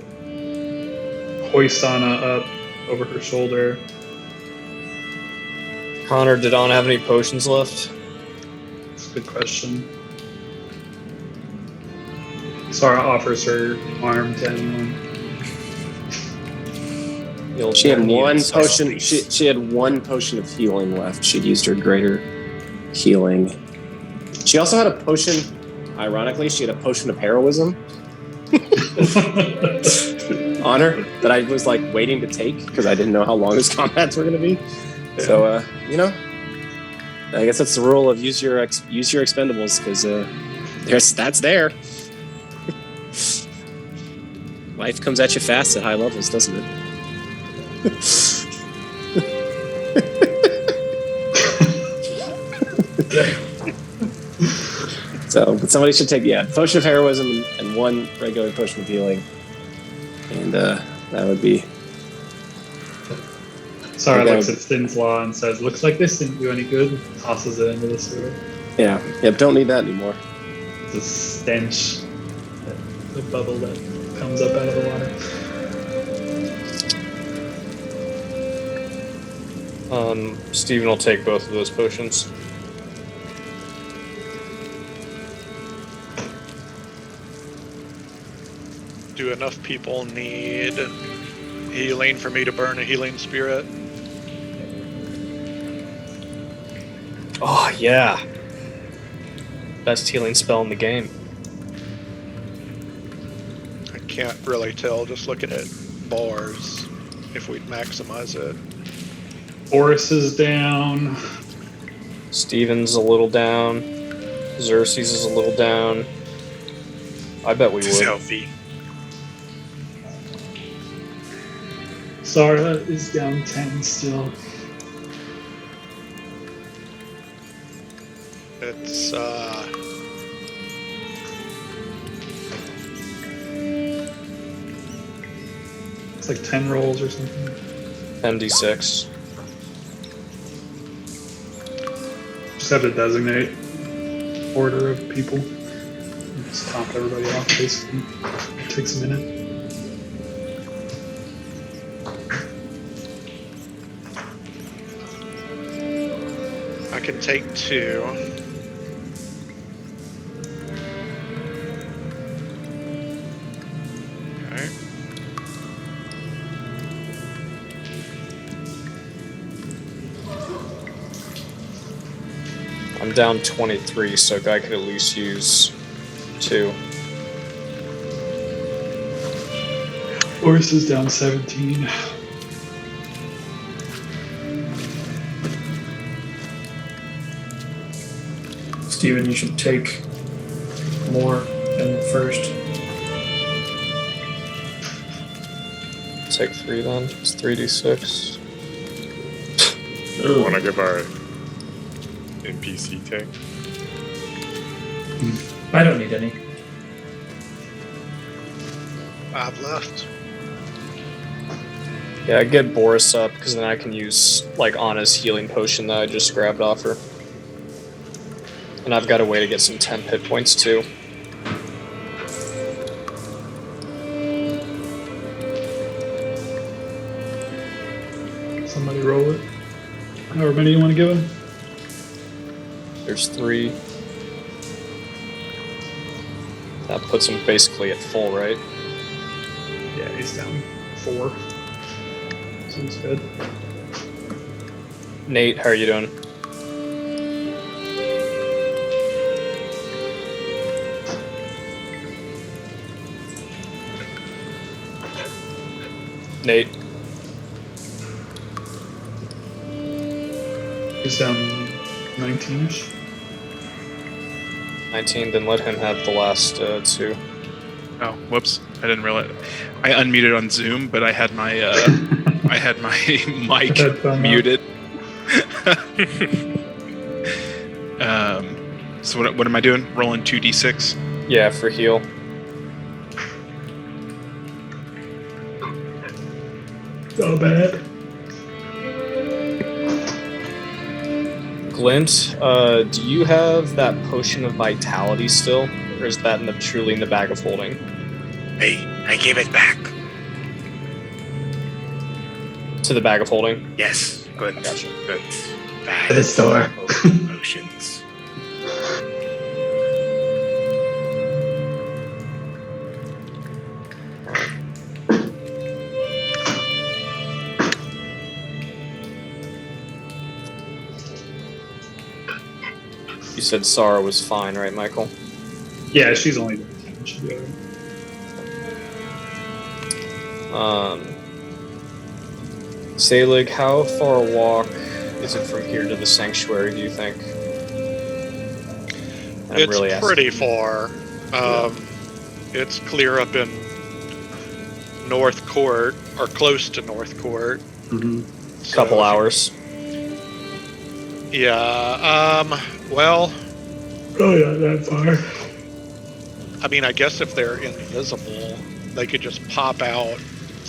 hoist Anna up over her shoulder. Connor, did Anna have any potions left? That's a good question. Sarah offers her arm to anyone. She had one potion. She had one potion of healing left. She'd used her greater healing. She also had a potion. Ironically, she had a potion of heroism on her that I was like waiting to take because I didn't know how long his combats were going to be. Yeah. So I guess that's the rule of use your expendables because that's there. Life comes at you fast at high levels, doesn't it? So, but somebody should take potion of heroism and one regular potion of healing, and that would be. Sarah looks at Stin's Law and says, "Looks like this didn't do any good." Tosses it into the sewer. Yeah. Yep. Don't need that anymore. It's a stench, the bubble that comes up out of the water. Steven will take both of those potions. Do enough people need healing for me to burn a healing spirit? Oh, yeah. Best healing spell in the game. I can't really tell just looking at bars if we'd maximize it. Boris is down. Steven's a little down. Xerxes is a little down. I bet we This is would. healthy. Sarah is down 10 still. It's It's like 10 rolls or something. 10d6. Just have to designate order of people. Just top everybody off basically. It takes a minute. I can take 2. Okay. I'm down 23, so a guy could at least use 2. Boris is down 17. Steven, you should take more than first. Take 3 then. It's 3d6. Want to give our NPC tank? I don't need any. 5 left. Yeah, get Boris up, because then I can use, like, Anna's healing potion that I just grabbed off her. And I've got a way to get some temp hit points, too. Somebody roll it. However many you want to give him. There's 3. That puts him basically at full, right? Yeah, he's down 4. Seems good. Nate, how are you doing? Nate, He's down 19-ish. 19, then let him have the last 2. Oh, whoops! I didn't realize. I unmuted on Zoom, but I had my I had my mic muted. So what am I doing? Rolling 2d6. Yeah, for heal. So bad. Glint, do you have that potion of vitality still? Or is that truly in the bag of holding? Hey, I gave it back. To the bag of holding? Yes, good. Gotcha. Good. To the store. Potions. You said Sarah was fine, right, Michael? Yeah, she's only down 10. She'll be alright. Selig, how far a walk is it from here to the sanctuary, do you think? It's pretty far. It's clear up in North Court, or close to North Court. So Couple hours. Yeah, well, Probably not that far. I mean, I guess if they're invisible, they could just pop out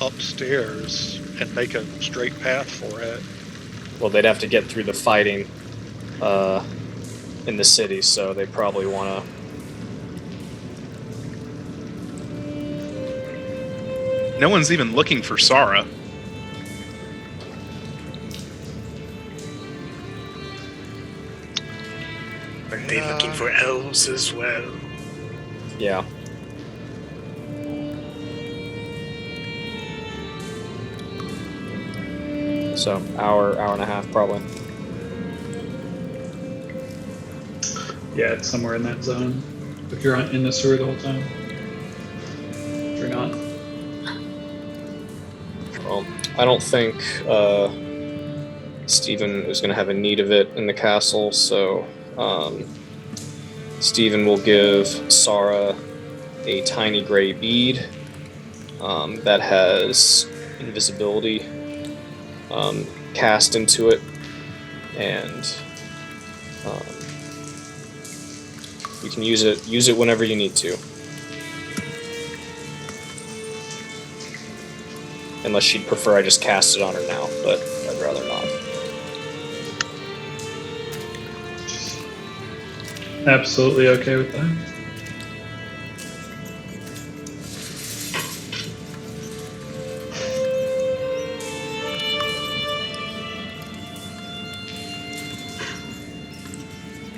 upstairs and make a straight path for it. Well, they'd have to get through the fighting in the city, so they probably want to. No one's even looking for Sara. Are they looking for elves as well? Yeah. So, hour and a half, probably. Yeah, it's somewhere in that zone. If you're in the sewer the whole time. If you're not. Well, I don't think Stephen is going to have a need of it in the castle, so Stephen will give Sara a tiny gray bead that has invisibility cast into it, and you can use it whenever you need to. Unless she'd prefer I just cast it on her now, but I'd rather not. Absolutely okay with that.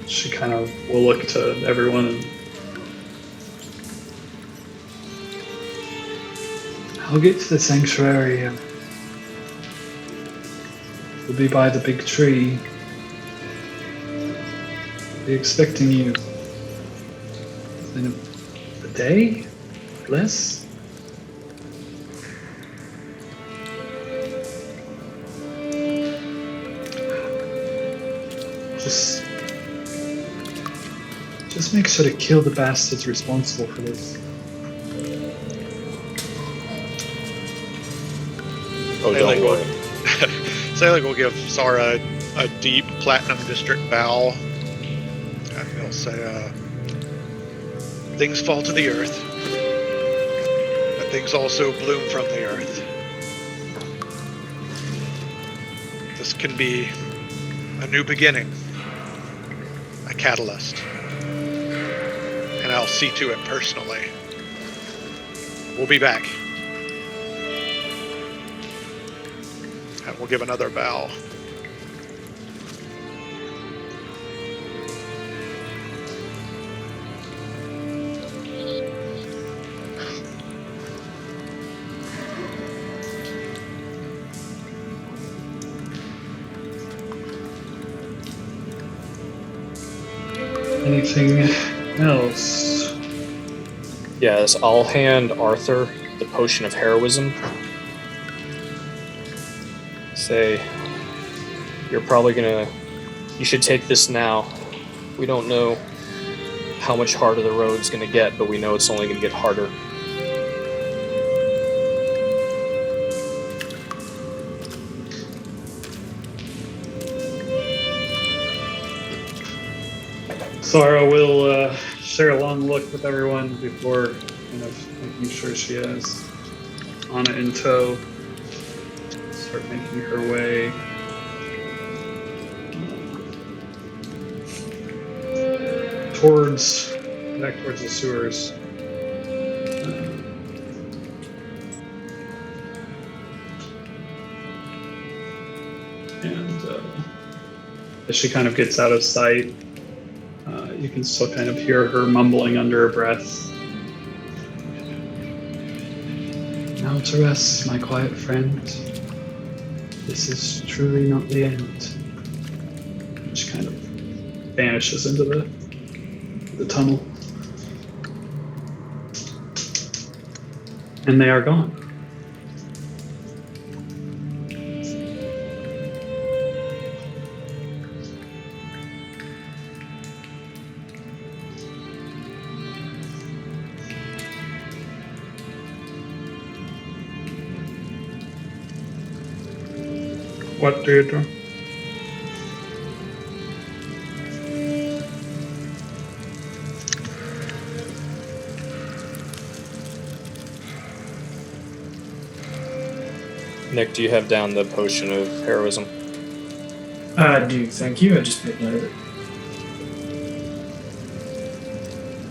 She kind of will look to everyone and I'll get to the sanctuary. We'll be by the big tree. I'll be expecting you in a day? Less? Just make sure to kill the bastards responsible for this. Oh, don't worry. Selig will give Sara a deep Platinum District bow. And he'll say, things fall to the earth, but things also bloom from the earth. This can be a new beginning, a catalyst. And I'll see to it personally. We'll be back. And we'll give another bow. Anything else? Yes, I'll hand Arthur the potion of heroism. Say, you should take this now. We don't know how much harder the road's gonna get, but we know it's only gonna get harder. Sara will share a long look with everyone before kind of making sure she has Anna in tow. Start making her way back towards the sewers. And as she kind of gets out of sight, you can still kind of hear her mumbling under her breath. Now to rest, my quiet friend. This is truly not the end. She kind of vanishes into the tunnel. And they are gone. What do you do? Nick, do you have down the potion of heroism? I do, thank you. I just made note of it.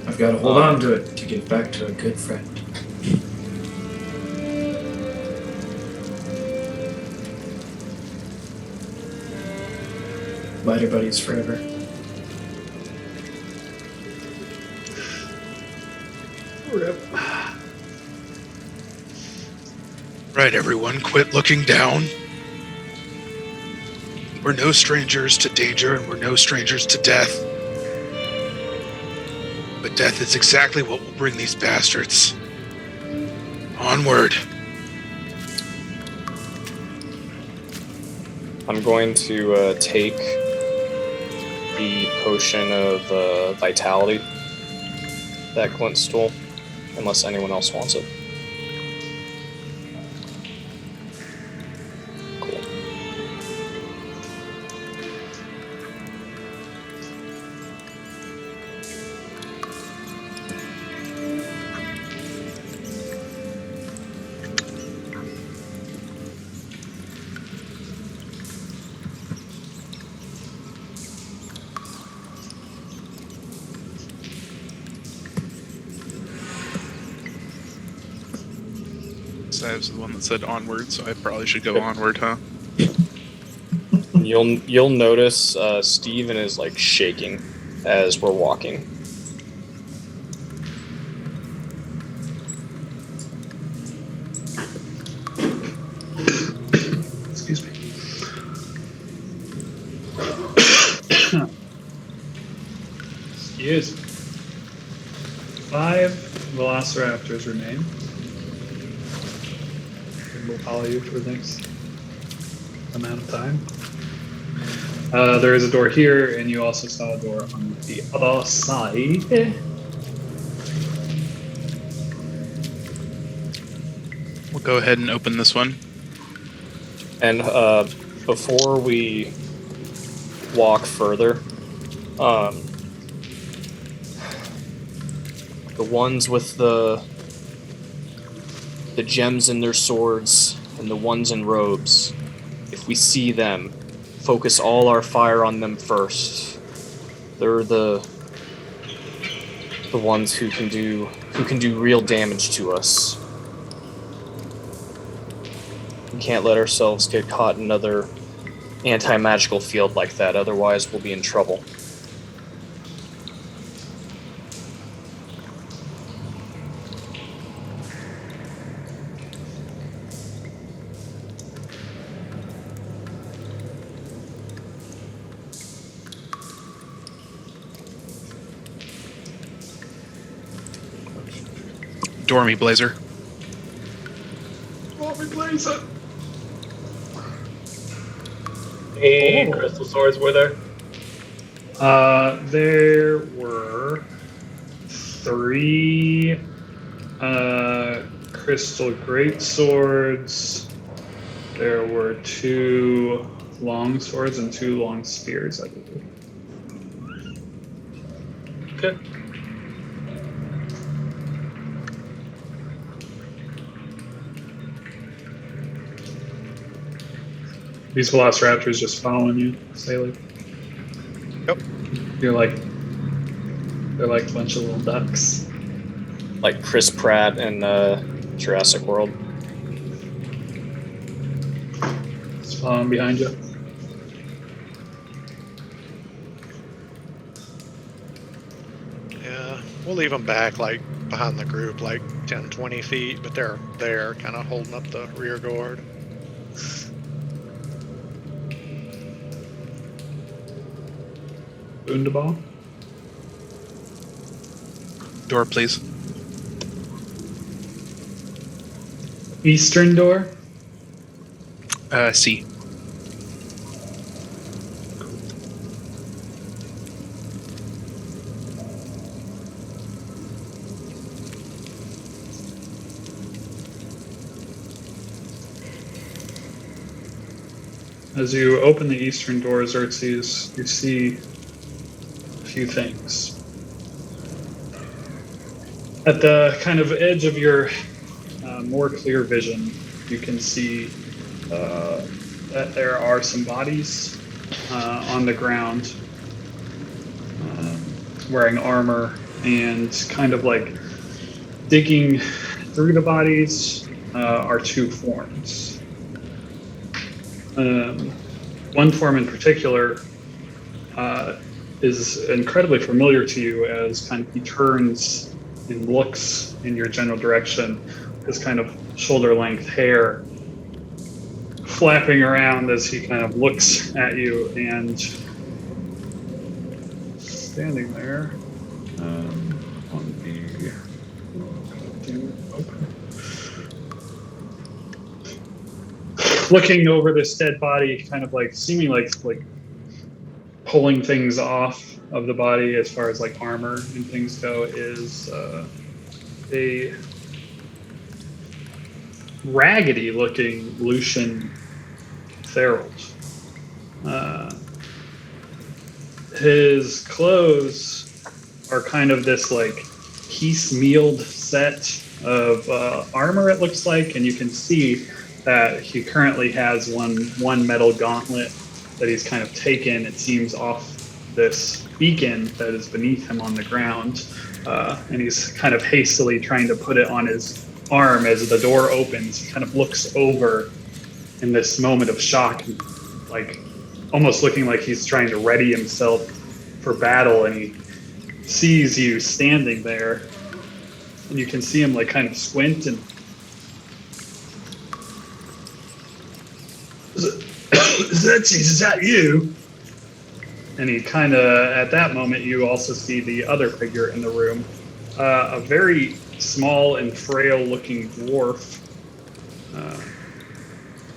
I've got to hold on to it to get back to a good friend. Lighter buddies forever. Right, everyone, quit looking down. We're no strangers to danger, and we're no strangers to death. But death is exactly what will bring these bastards. Onward. I'm going to take the potion of vitality that Clint stole, unless anyone else wants it. Cool. I was the one that said onward, so I probably should go onward, huh? You'll notice Steven is like shaking as we're walking. Excuse me. Excuse me. 5 velociraptors remain. And we'll follow you for the next amount of time. There is a door here, and you also saw a door on the other side. We'll go ahead and open this one. And before we walk further, the ones with the gems in their swords and the ones in robes, if we see them, focus all our fire on them first. They're the ones who can do real damage to us. We can't let ourselves get caught in another anti-magical field like that, otherwise we'll be in trouble. Dormy Blazer. Dormy Blazer. Any crystal swords were there? There were 3 crystal great swords. There were 2 long swords and 2 long spears, I believe. Okay. These velociraptors just following you, Saley. Yep. They're like a bunch of little ducks. Like Chris Pratt in Jurassic World. Just following behind you. Yeah, we'll leave them back, like, behind the group, like 10, 20 feet, but they're there, kind of holding up the rear guard. Boondaball. Door, please. Eastern door. C. As you open the eastern door, Xerxes, you see a few things. At the kind of edge of your more clear vision, you can see that there are some bodies on the ground wearing armor, and kind of like digging through the bodies are two forms. One form in particular is incredibly familiar to you, as kind of he turns and looks in your general direction, his kind of shoulder-length hair flapping around as he kind of looks at you, and standing there on the looking over this dead body, kind of like seeming like pulling things off of the body as far as like armor and things go, is a raggedy looking Lucian Therauld. His clothes are kind of this like piecemealed set of armor, it looks like, and you can see that he currently has one metal gauntlet that he's kind of taken, it seems, off this beacon that is beneath him on the ground, and he's kind of hastily trying to put it on his arm as the door opens. He kind of looks over in this moment of shock, like almost looking like he's trying to ready himself for battle, and he sees you standing there, and you can see him like kind of squint and is that you? And he kind of, at that moment, you also see the other figure in the room, a very small and frail looking dwarf.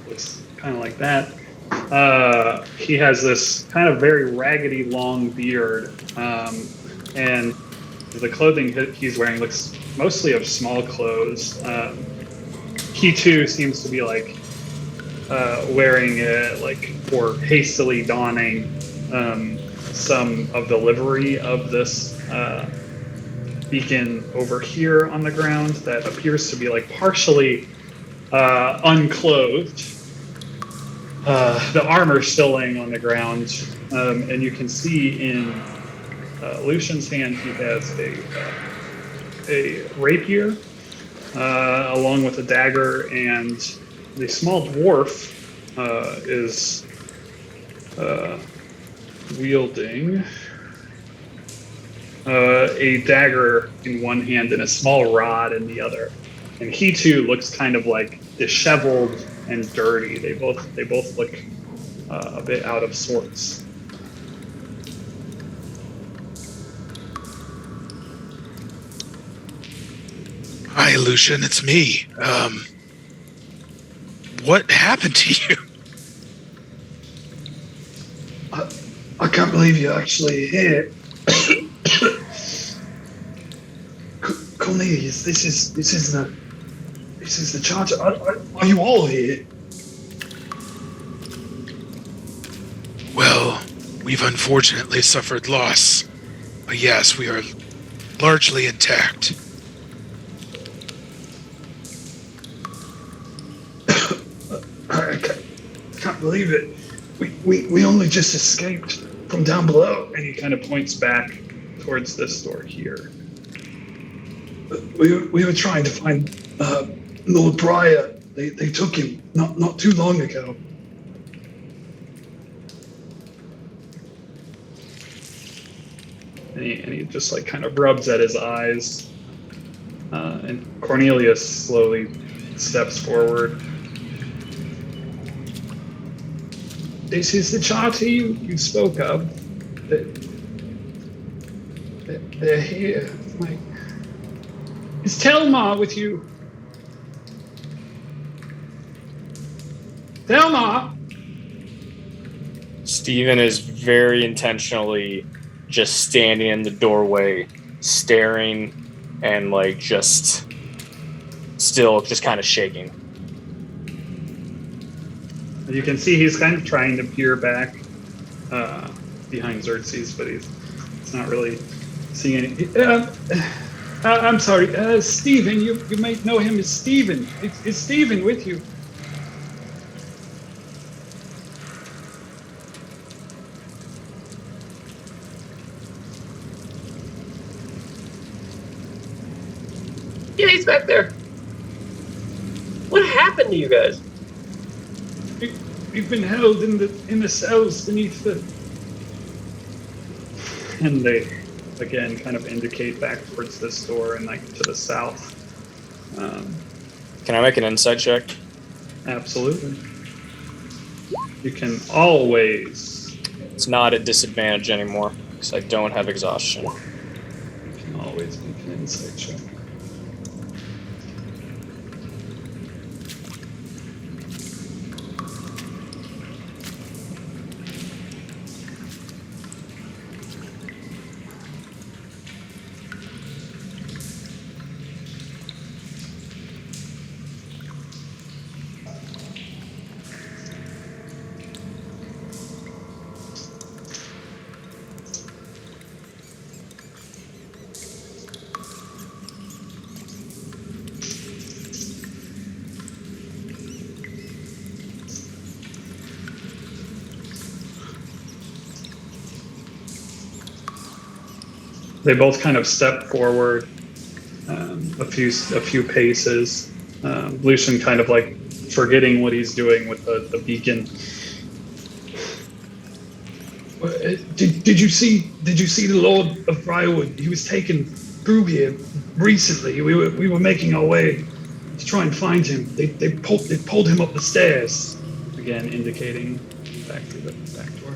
Looks kind of like that. He has this kind of very raggedy long beard, and the clothing he's wearing looks mostly of small clothes. He too seems to be like wearing like, or hastily donning some of the livery of this beacon over here on the ground that appears to be like partially unclothed. The armor still laying on the ground, and you can see in Lucian's hand he has a rapier along with a dagger, and the small dwarf is wielding a dagger in one hand and a small rod in the other, and he too looks kind of like disheveled and dirty. They both look a bit out of sorts. Hi, Lucian, it's me. What happened to you? I can't believe you're actually here. Cornelius, this is the charge. Are you all here? Well, we've unfortunately suffered loss. But yes, we are largely intact. I can't believe it. We only just escaped from down below. And he kind of points back towards this door here. We were trying to find Lord Briar. They took him not too long ago. And he just like kind of rubs at his eyes. And Cornelius slowly steps forward. This is the charter you spoke of. They're here. Like, is Telmar with you? Telmar! Steven is very intentionally just standing in the doorway, staring and like just still just kind of shaking. You can see he's kind of trying to peer back behind Xerxes, but he's not really seeing anything. I'm sorry, Stephen. You might know him as Stephen. Is Stephen with you? back there? What happened to you guys? We've been held in the cells beneath the. And they, again, kind of indicate back towards this door and like to the south. Can I make an insight check? Absolutely. You can always. It's not at disadvantage anymore because I don't have exhaustion. You can always make an insight check. They both kind of step forward a few paces. Lucian kind of like forgetting what he's doing with the beacon. Did you see the Lord of Briarwood? He was taken through here recently. We were making our way to try and find him. They pulled him up the stairs. Again, indicating back through the back door.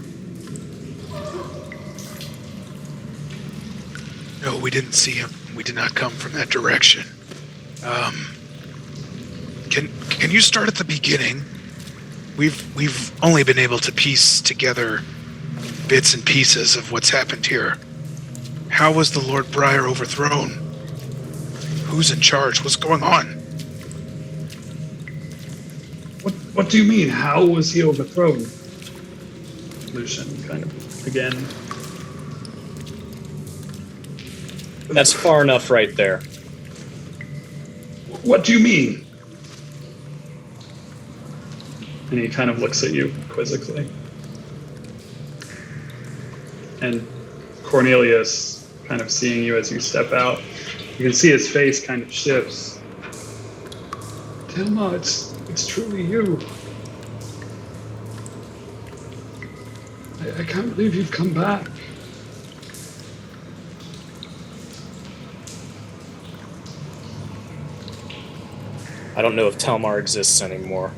No, we didn't see him. We did not come from that direction. Can you start at the beginning? We've only been able to piece together bits and pieces of what's happened here. How was the Lord Briar overthrown? Who's in charge? What's going on? What do you mean? How was he overthrown? Lucian kind of again. That's far enough right there. What do you mean? And he kind of looks at you quizzically. And Cornelius, kind of seeing you as you step out, you can see his face kind of shifts. Telma, it's truly you. I can't believe you've come back. I don't know if Telmar exists anymore.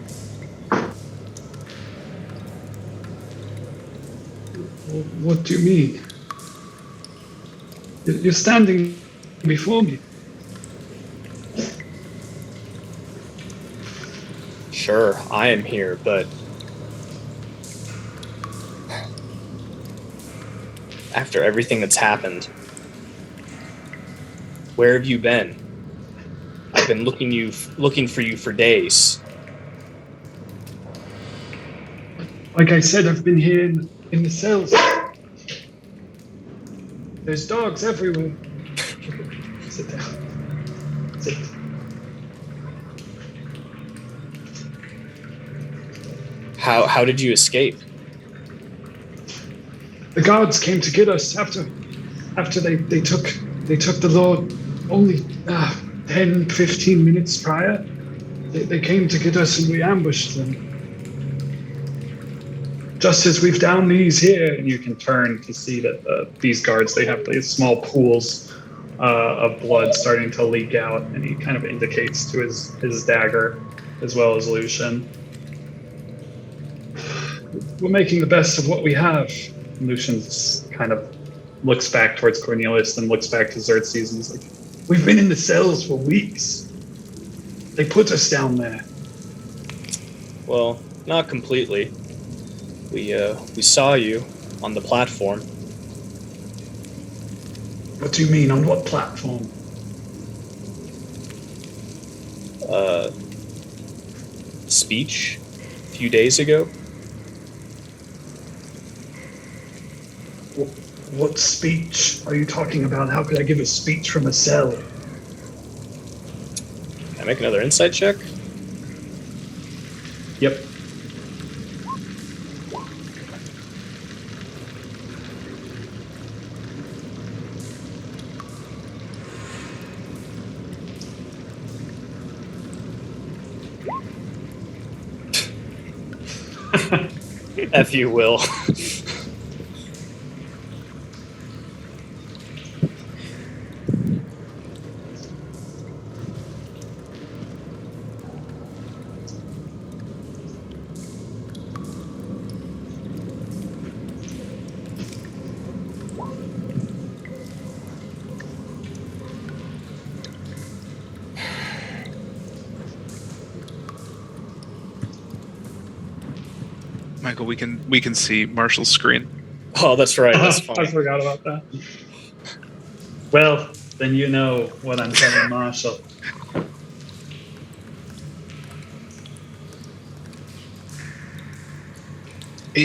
What do you mean? You're standing before me. Sure, I am here, but after everything that's happened, where have you been? I've been looking for you for days. Like I said, I've been here in the cells. There's dogs everywhere. Sit down. Sit. How did you escape? The guards came to get us after they took the Lord only 10, 15 minutes prior. They came to get us and we ambushed them. Just as we've downed these here, and you can turn to see that these guards, they have these small pools of blood starting to leak out, and he kind of indicates to his dagger, as well as Lucian. We're making the best of what we have. And Lucian's kind of looks back towards Cornelius, then looks back to Xerxes, and he's like, we've been in the cells for weeks. They put us down there. Well, not completely. We saw you on the platform. What do you mean? On what platform? Speech a few days ago. What speech are you talking about? How could I give a speech from a cell? Can I make another insight check? Yep. F you, Will. Michael, we can see Marshall's screen. Oh, that's right. That's fine. I forgot about that. Well, then you know what I'm telling Marshall.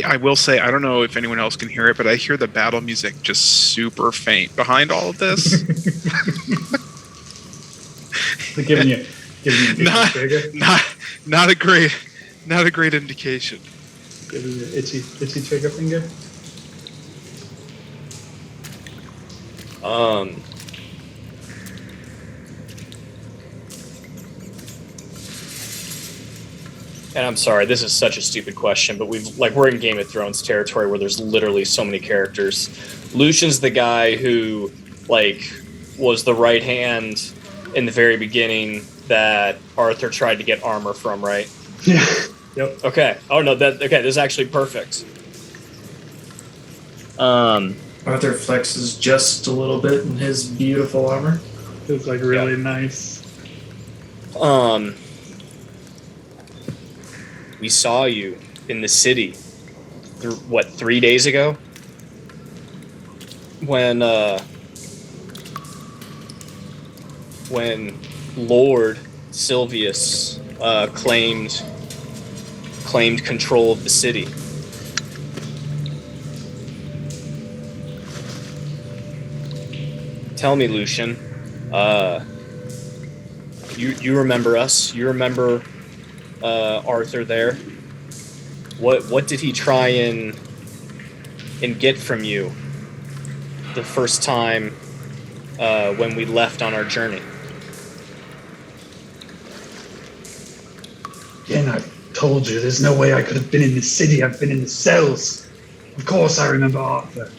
I will say, I don't know if anyone else can hear it, but I hear the battle music just super faint behind all of this. giving you not a great indication. Giving you itchy trigger finger. And I'm sorry, this is such a stupid question, but we're in Game of Thrones territory where there's literally so many characters. Lucian's the guy who was the right hand in the very beginning that Arthur tried to get armor from, right? Yeah. Yep. Okay. Oh no, this is actually perfect. Arthur flexes just a little bit in his beautiful armor. It's really nice. We saw you in the city 3 days ago? When Lord Silvius claimed control of the city. Tell me, Lucian, you remember us? You remember Arthur there? What did he try and get from you the first time when we left on our journey? Again, I told you, there's no way I could have been in the city. I've been in the cells. Of course I remember Arthur.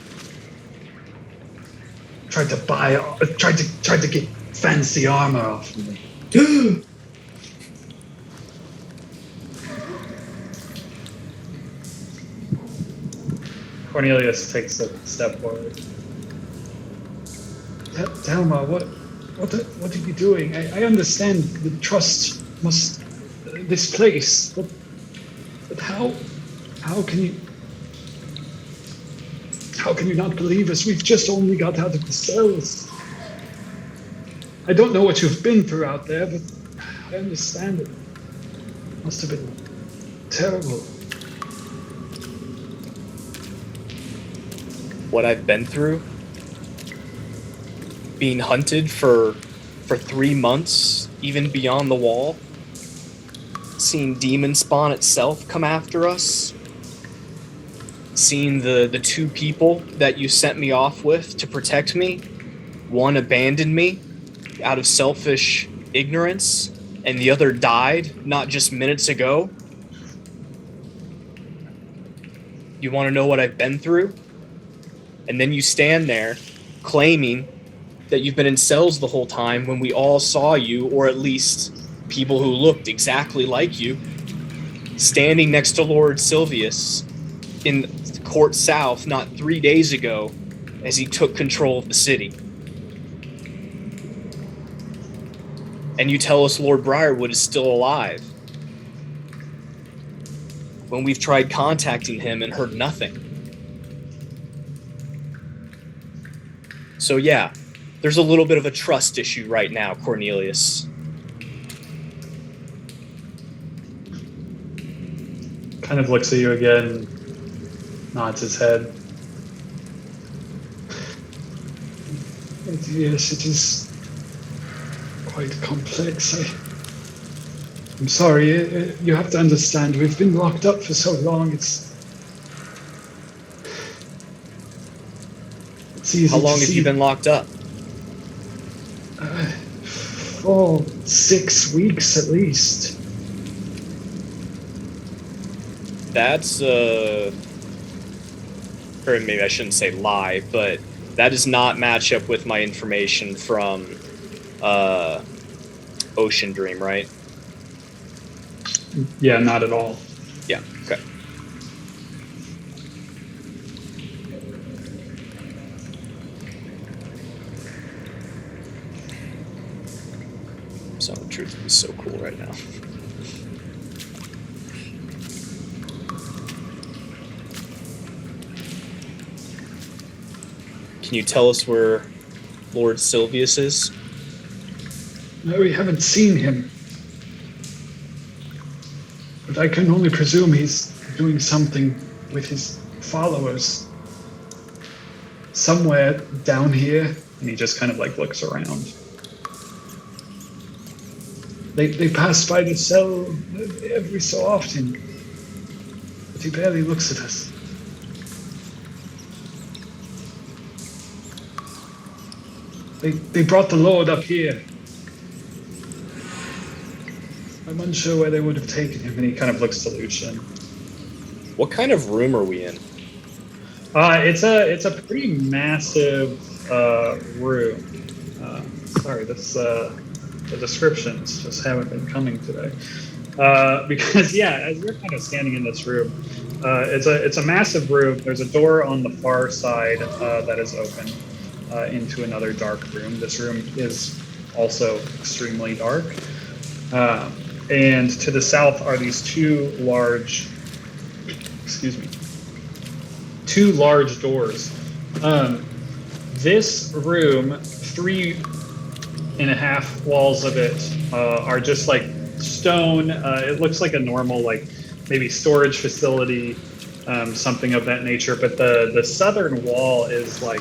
Tried to get fancy armor off of me. Cornelius takes a step forward. Thelma, what are you doing? I understand the trust must this place, but how can you not believe us? We've just only got out of the cells. I don't know what you've been through out there, but I understand it. Must have been terrible. What I've been through? Being hunted for 3 months, even beyond the wall? Seeing Demon Spawn itself come after us? Seeing the 2 people that you sent me off with to protect me? One abandoned me out of selfish ignorance, and the other died not just minutes ago? You want to know what I've been through? And then you stand there claiming that you've been in cells the whole time when we all saw you, or at least people who looked exactly like you, standing next to Lord Silvius in Court South not 3 days ago as he took control of the city. And you tell us Lord Briarwood is still alive when we've tried contacting him and heard nothing. So yeah, there's a little bit of a trust issue right now, Cornelius. Kind of looks at you again, nods his head. Yes, it is quite complex. I'm sorry, you have to understand, we've been locked up for so long, it's easy. How long have you been locked up? For 6 weeks at least. That's or maybe I shouldn't say lie, but that does not match up with my information from Ocean Dream, right? Yeah, not at all. Yeah, okay. Sound of Truth is so cool right now. Can you tell us where Lord Sylvius is? No, we haven't seen him. But I can only presume he's doing something with his followers. Somewhere down here. And he just kind of like looks around. They pass by the cell every so often. But he barely looks at us. They brought the Lord up here. I'm unsure where they would have taken him. And he kind of looks to Lucian. What kind of room are we in? It's a pretty massive room. Sorry, the descriptions just haven't been coming today. Because as you're kind of standing in this room, it's a massive room. There's a door on the far side that is open into another dark room. This room is also extremely dark. And to the south are these two large doors. This room, 3.5 walls of it are just like stone. It looks like a normal, like maybe storage facility, something of that nature. But the southern wall is like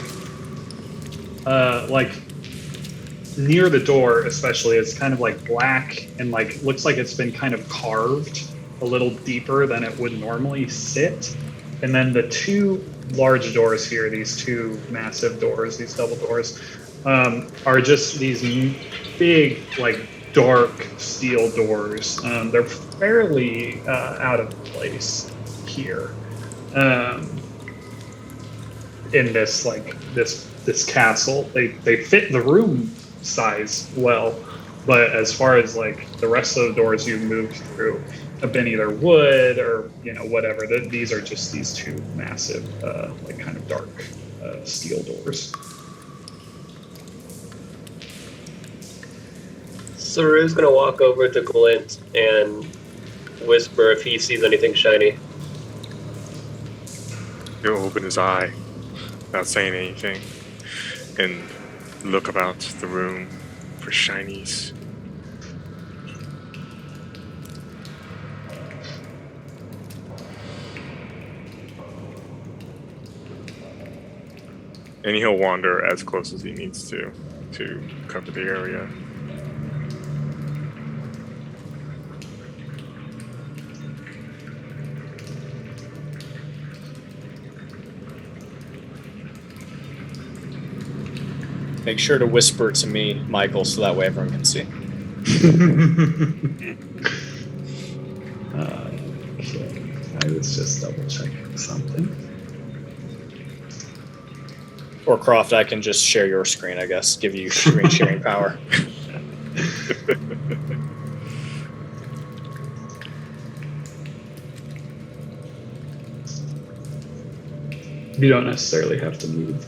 near the door, especially, it's kind of like black and like looks like it's been kind of carved a little deeper than it would normally sit. And then the two large doors here, these two massive doors, these double doors, are just these big, like dark steel doors. They're fairly out of place here in this this castle. They fit the room size well, but as far as like the rest of the doors you've moved through have been either wood or whatever. These are just these two massive like kind of dark steel doors. Saru's gonna walk over to Glint and whisper if he sees anything shiny. He'll open his eye without saying anything and look about the room for shinies. And he'll wander as close as he needs to cover the area. Make sure to whisper to me, Michael, so that way everyone can see. Okay. I was just double checking something. Or Croft, I can just share your screen, I guess. Give you screen sharing power. You don't necessarily have to move.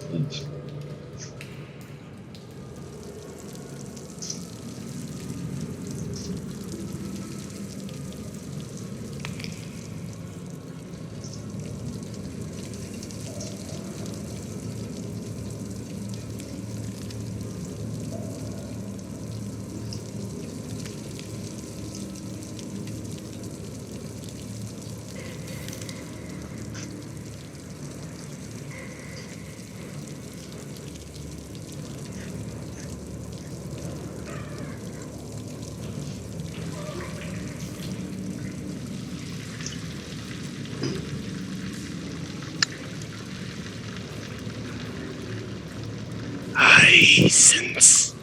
I sense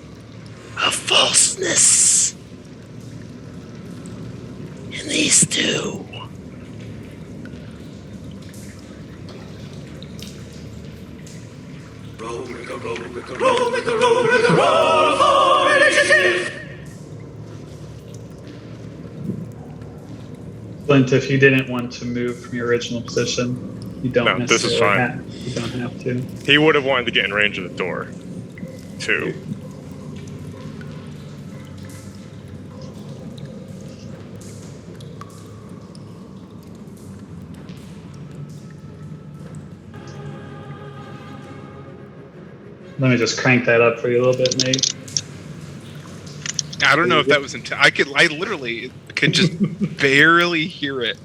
a falseness in these two. Clint, if you didn't want to move from your original position, you don't No, this is fine. You don't have to. He would have wanted to get in range of the door, too. Let me just crank that up for you a little bit, Nate. I don't know if that was I literally could just barely hear it.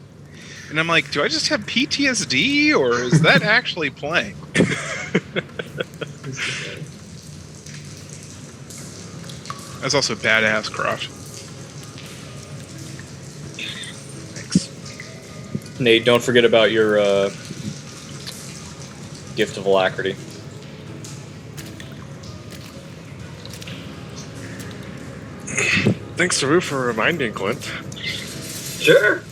And I'm like, do I just have PTSD or is that actually playing? That's also badass, Croft. Thanks. Nate, don't forget about your gift of alacrity. Thanks to Rue for reminding Clint. Sure.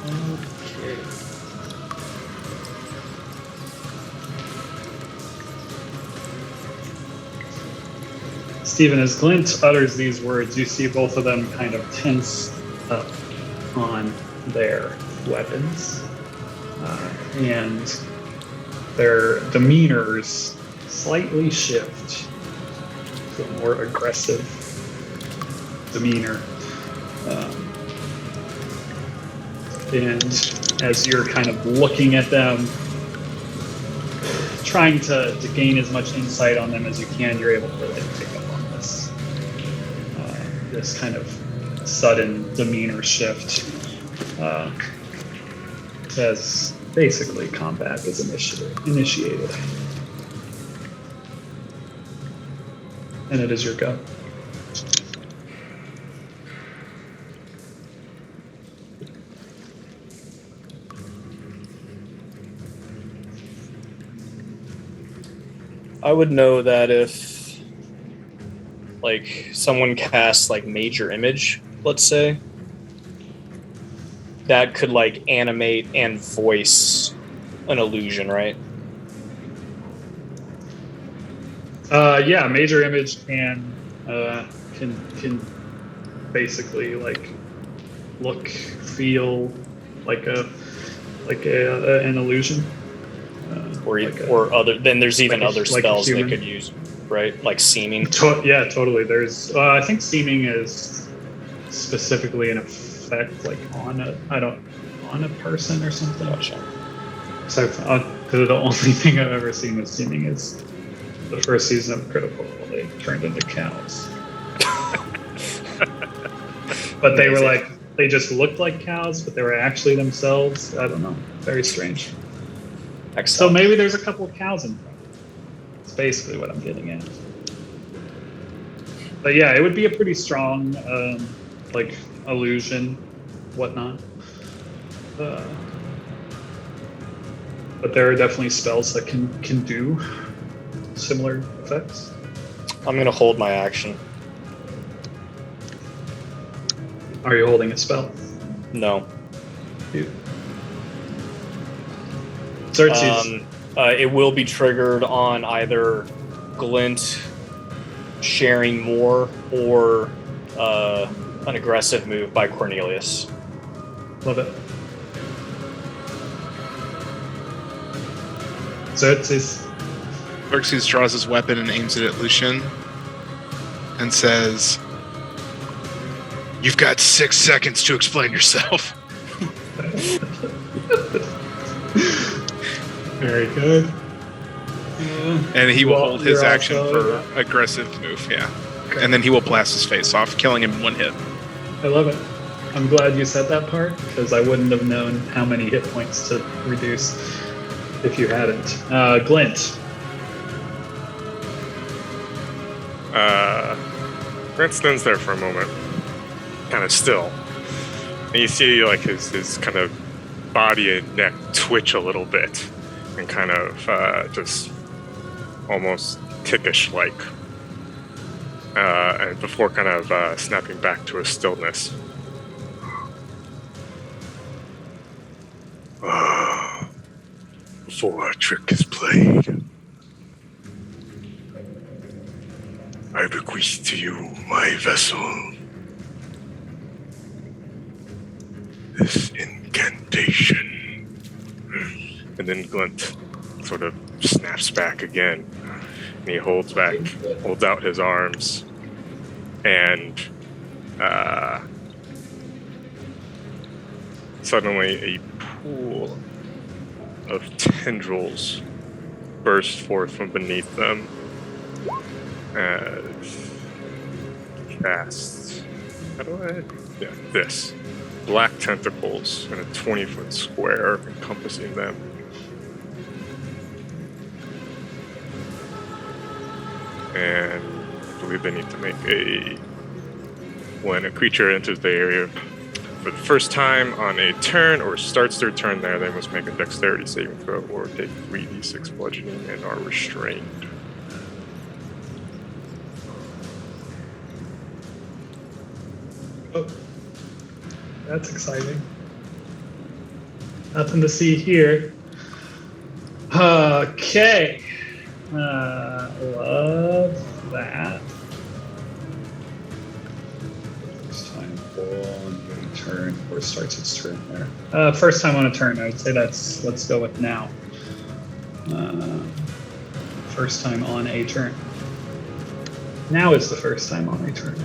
Okay. Stephen, as Glint utters these words, you see both of them kind of tense up on their weapons. And their demeanors slightly shift to a more aggressive demeanor. And as you're kind of looking at them, trying to gain as much insight on them as you can, you're able to really pick up on this this kind of sudden demeanor shift as basically combat is initiated. And it is your go. I would know that if, like, someone casts, like, Major Image, let's say, that could, like, animate and voice an illusion, right? Yeah, Major Image can basically, like, look, feel like an illusion. Then there's even like a- other like a spells they human. could use, right? Like seeming. Yeah, totally. There's, I think seeming is specifically an effect, like on a person or something. Gotcha. So the only thing I've ever seen with seeming is the first season of Critical Role. They turned into cows, but they were like they just looked like cows, but they were actually themselves. I don't know. Very strange. So maybe there's a couple of cows in front. It's basically what I'm getting at. But yeah, it would be a pretty strong, like, illusion, whatnot. But there are definitely spells that can do similar effects. I'm gonna hold my action. Are you holding a spell? No. Xerxes. It will be triggered on either Glint sharing more or an aggressive move by Cornelius. Love it. Xerxes. Xerxes draws his weapon and aims it at Lucian and says, "You've got 6 seconds to explain yourself." Very good. And he will hold his you're action also- for aggressive move, yeah. And then he will blast his face off, killing him in 1 hit. I love it. I'm glad you said that part, because I wouldn't have known how many hit points to reduce if you hadn't. Glint. Grant stands there for a moment, kind of still. And you see, like, his kind of body and neck twitch a little bit, and kind of just almost tickish-like. and before kind of snapping back to a stillness. Before our trick is played, I bequeath to you my vessel. This incantation. And then Glint sort of snaps back again. And he holds out his arms. And suddenly a pool of tendrils burst forth from beneath them. Casts. How do I? Yeah, this. Black tentacles in a 20-foot square encompassing them. And I believe they need to make when a creature enters the area for the first time on a turn or starts their turn there, they must make a dexterity saving throw or take 3d6 bludgeoning and are restrained. Oh, that's exciting. Nothing to see here. Okay. Love that. First time on a turn, or starts its turn there. First time on a turn, I'd say let's go with now. First time on a turn. Now is the first time on a turn.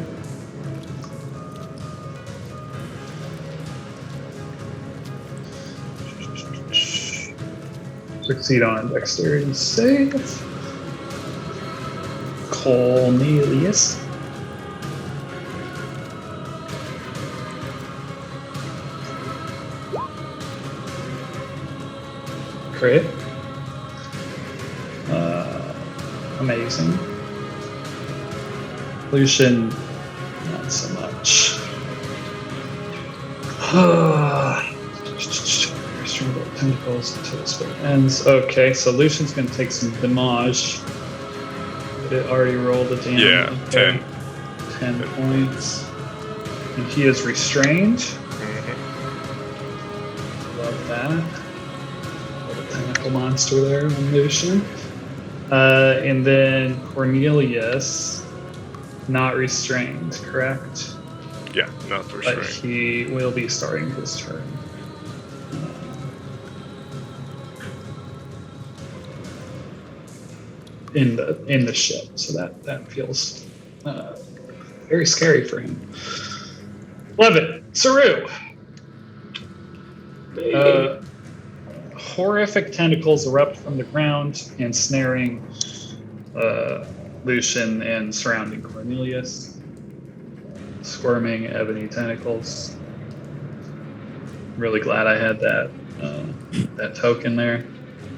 Succeed on a dexterity save. Cornelius. Crit. Amazing. Lucian, not so much. Tentacles until the spell ends. Okay, so Lucian's gonna take some damage. It already rolled a damage. Yeah, 10. 10 points. And he is restrained. Love that. Little tentacle monster there on Lucian. And then Cornelius, not restrained, correct? Yeah, not But restrained. he will be starting his turn. In the ship, so that feels very scary for him. Love it, Saru. Horrific tentacles erupt from the ground, ensnaring Lucian and surrounding Cornelius. Squirming ebony tentacles. Really glad I had that token there.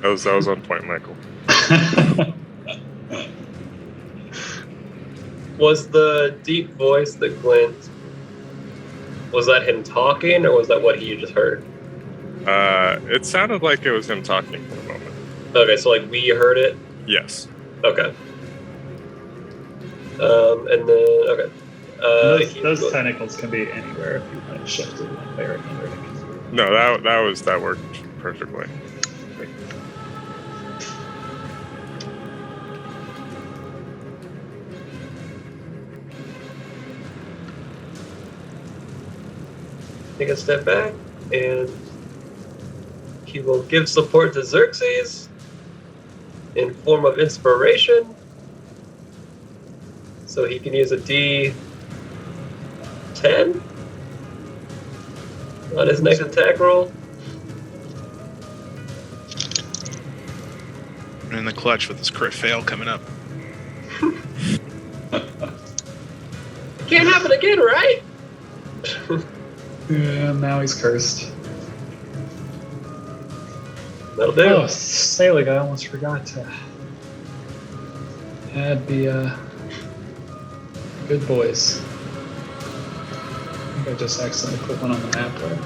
That was on point, Michael. Was the deep voice that Glint, was that him talking, or was that what he just heard? It sounded like it was him talking for a moment. Okay, so like we heard it? Yes. Okay. And then, okay. Those tentacles can be anywhere if you want to shift it one way or another. No, that worked perfectly. Take a step back, and he will give support to Xerxes in form of inspiration. So he can use a D10 on his next attack roll. I'm in the clutch with this crit fail coming up. Can't happen again, right? Yeah, now he's cursed. That'll do. Oh, Selig, I almost forgot to add the good boys. I think I just accidentally put one on the map there.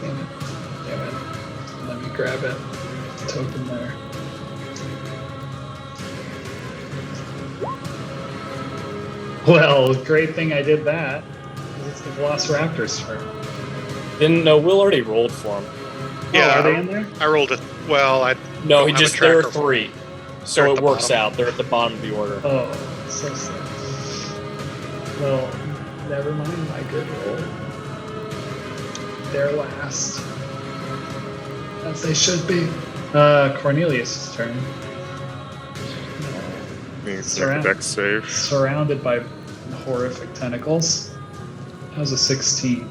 Damn it. Let me grab it. Token there. Well, great thing I did that. 'Cause it's the Velociraptor's turn. Didn't know. Will already rolled for him. Yeah, Oh, are they in there? I rolled it. Well, I No, don't he have a just there are tracker for 3, so They're at it the works bottom. out. They're at the bottom of the order. Oh, so sad. Well, never mind my good roll. They're last. As they should be. Cornelius' turn. Needs to Surround- make a dex save. Surrounded by horrific tentacles. That was a 16.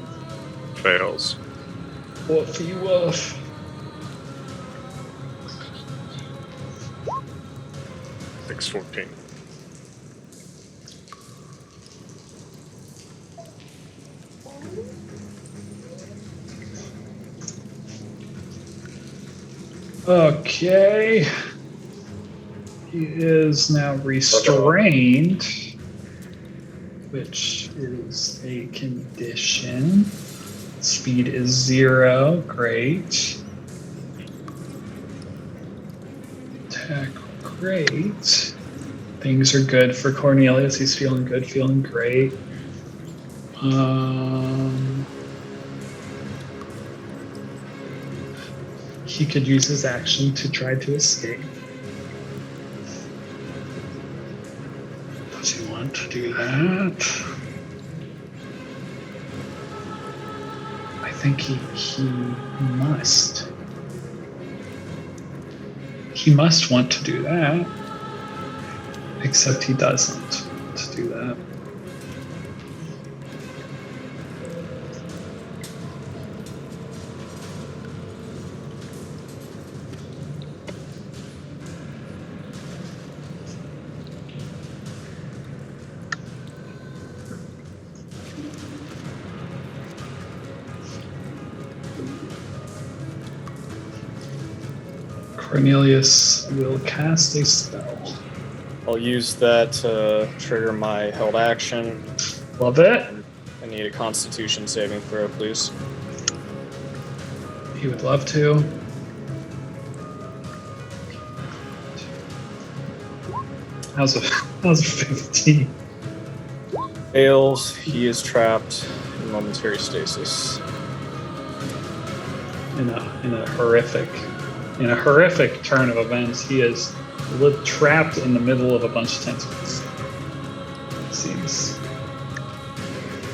Fails. Woofy woof. Takes 14. Okay. He is now restrained, which is a condition. Speed is 0. Great. Attack, great. Things are good for Cornelius. He's feeling good, feeling great. He could use his action to try to escape. Does he want to do that? I think he must. He must want to do that. Except he doesn't want to do that. Cornelius will cast a spell. I'll use that to trigger my held action. Love it. I need a Constitution saving throw, please. He would love to. How's a 15? Fails. He is trapped in momentary stasis. In a horrific turn of events, he is trapped in the middle of a bunch of tentacles.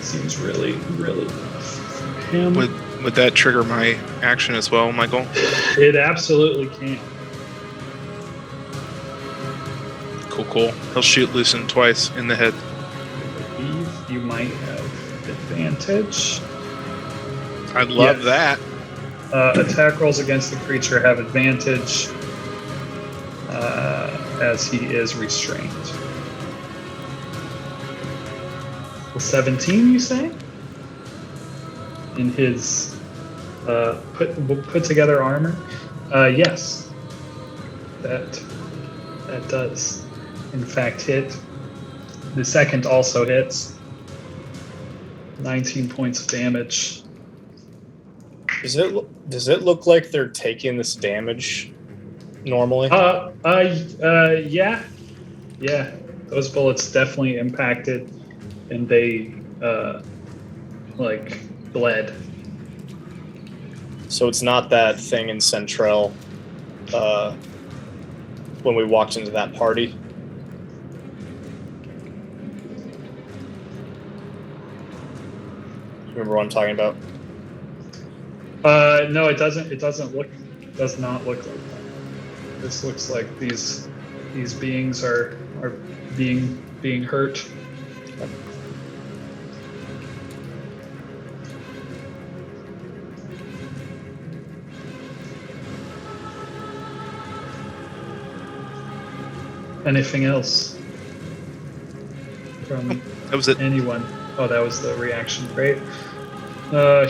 Seems really rough for him. Would that trigger my action as well, Michael? It absolutely can. Cool. He'll shoot Lucen twice in the head. I believe you might have advantage. I'd love Yes. that. Attack rolls against the creature have advantage as he is restrained. 17, you say? In his put together armor? Yes. That does, in fact, hit. The second also hits. 19 points of damage. Does it look like they're taking this damage normally? Yeah. Those bullets definitely impacted, and they bled. So it's not that thing in Centrel when we walked into that party. Remember what I'm talking about? No, it doesn't. It does not look like that. This looks like these beings are being hurt. Anything else from That was it. anyone? Oh, that was the reaction. Great.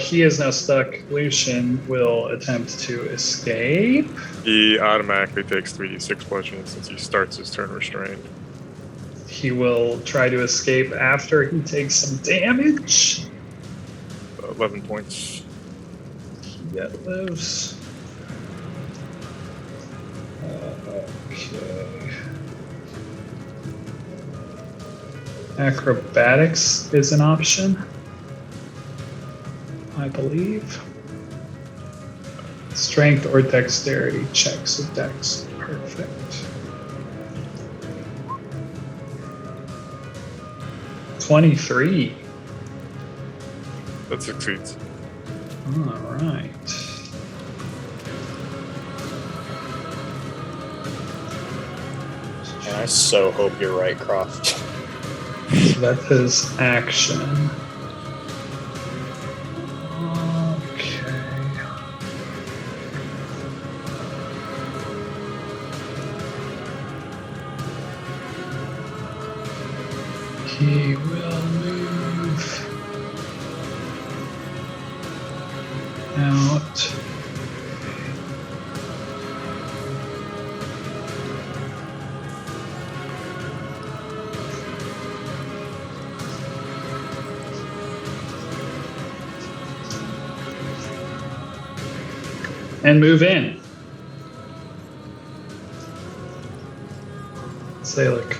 He is now stuck. Lucian will attempt to escape. He automatically takes 3d6 bludgeoning since he starts his turn restrained. He will try to escape after he takes some damage. 11 points. He yet lives. Okay. Acrobatics is an option, I believe. Strength or dexterity checks of dex. Perfect. $23. That succeeds. All right. And I so hope you're right, Croft. So that's his action. Okay. He will move out. And move in. Salic.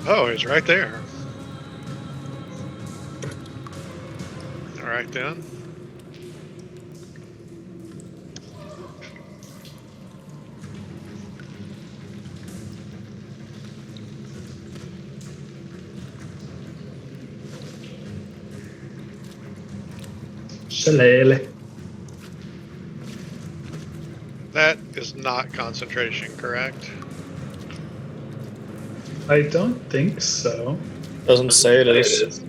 Oh, he's right there. All right then. Shillelagh. That is not concentration, correct? I don't think so. Doesn't say it is.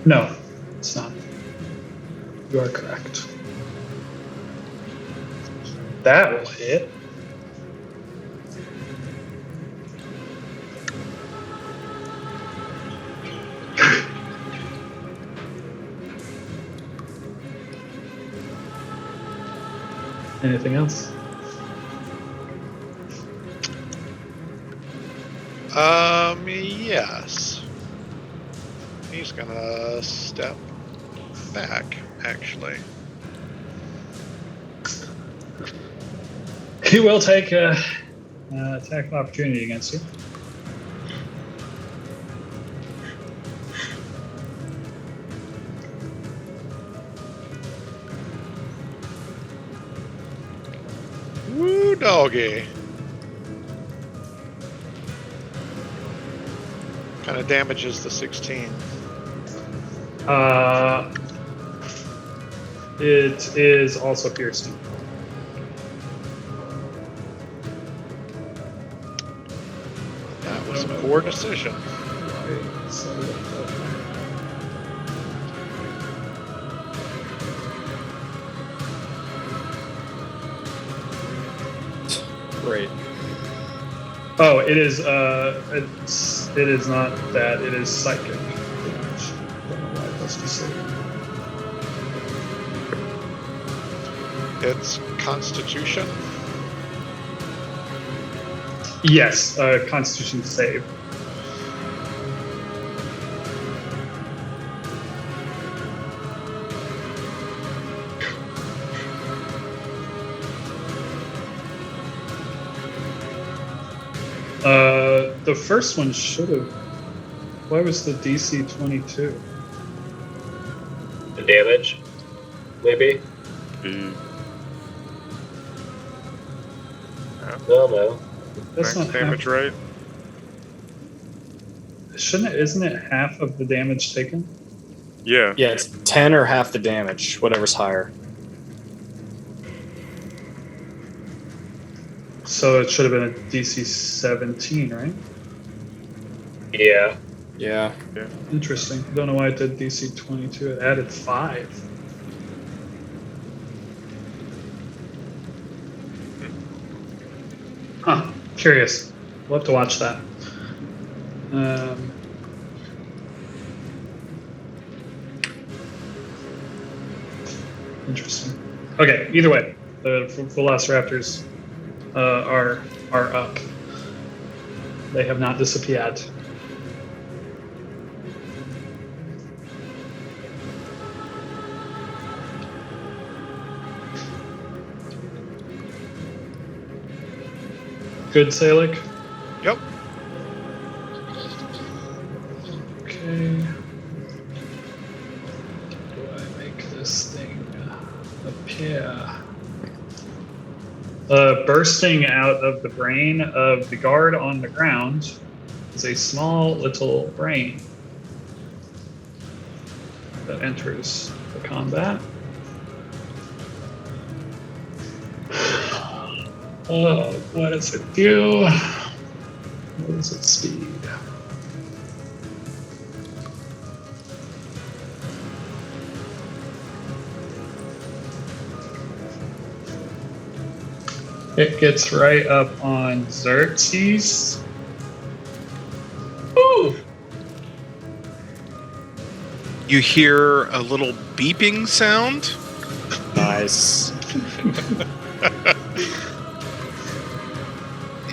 No, it's not. You are correct. That will hit. Anything else? Yes. He's gonna step back, actually. He will take a attack of opportunity against you. Woo, doggy. Kind of damages the 16. It is also piercing. That was a poor decision. Great. Oh, it is. It is not that. It is psychic damage. Don't know why it was disabled. It's Constitution. Yes, Constitution save. The first one should have. Why was the DC 22? The damage, maybe. No. That's Max not damage, half. right? Shouldn't it? Isn't it half of the damage taken? Yeah. Yeah, it's 10 or half the damage, whatever's higher. So it should have been a DC 17, right? Yeah. Yeah. Interesting. Don't know why it did DC 22. It added 5. Huh. Curious. We'll have to watch that. Interesting. Okay. Either way, the Velociraptors are up. They have not disappeared. Good, Salic? Yep. Okay. Do I make this thing appear? Bursting out of the brain of the guard on the ground is a small little brain that enters the combat. Oh, what does it do? What is its speed? It gets right up on Xerxes. Ooh! You hear a little beeping sound. Nice.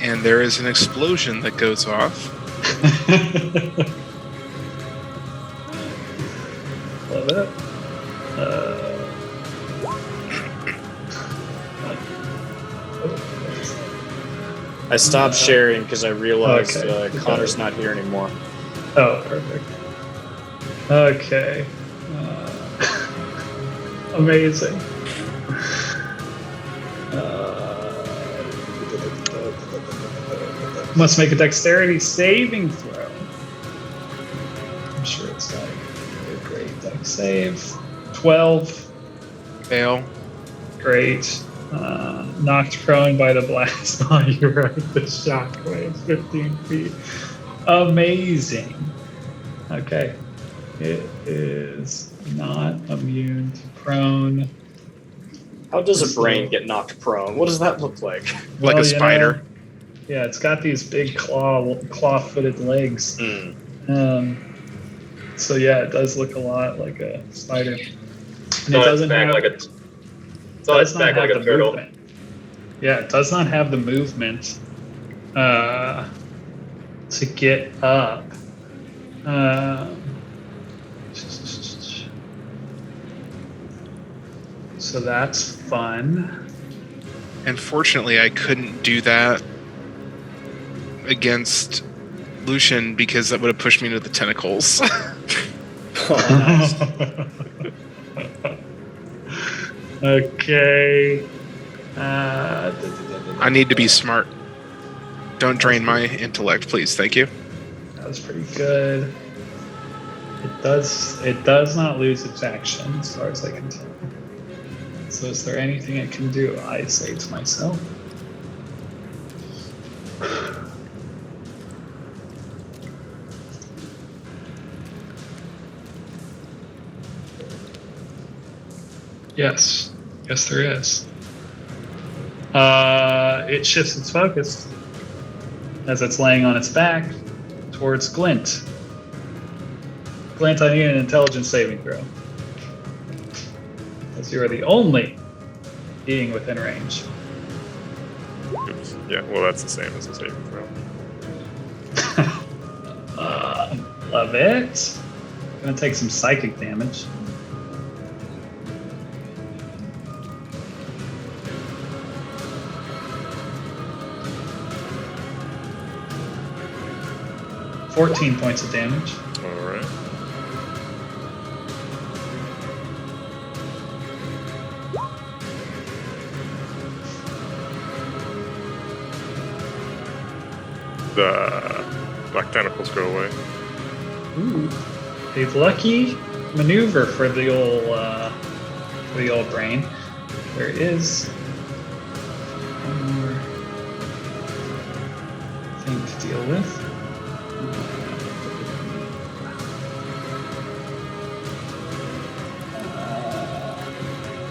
And there is an explosion that goes off. Love it. I stopped sharing because I realized Okay. Connor's not here anymore. Oh, perfect. Okay. Amazing. Must make a dexterity saving throw. I'm sure it's got a great dex save. 12. Fail. Great. Knocked prone by the blast. Oh, you're right. The shockwave, 15 feet. Amazing. Okay. It is not immune to prone. How does a brain get knocked prone? What does that look like? Like a spider. Yeah, it's got these big claw-footed legs. So yeah, it does look a lot like a spider. And it doesn't have it's on its back like a turtle. movement. Yeah, it does not have the movement to get up. So that's fun. And fortunately, I couldn't do that against Lucian because that would have pushed me into the tentacles. Okay. I need to be smart. Don't drain my intellect, please. Thank you. That was pretty good. It does not lose its action as far as I can tell. So is there anything it can do? I say to myself. Yes. Yes, there is. It shifts its focus as it's laying on its back towards Glint. Glint, I need an intelligence saving throw. As you are the only being within range. Oops. Yeah, well, that's the same as a saving throw. Love it. Gonna take some psychic damage. $14 points of damage. All right. The black tentacles go away. Ooh, a lucky maneuver for the old brain. There is one more thing to deal with.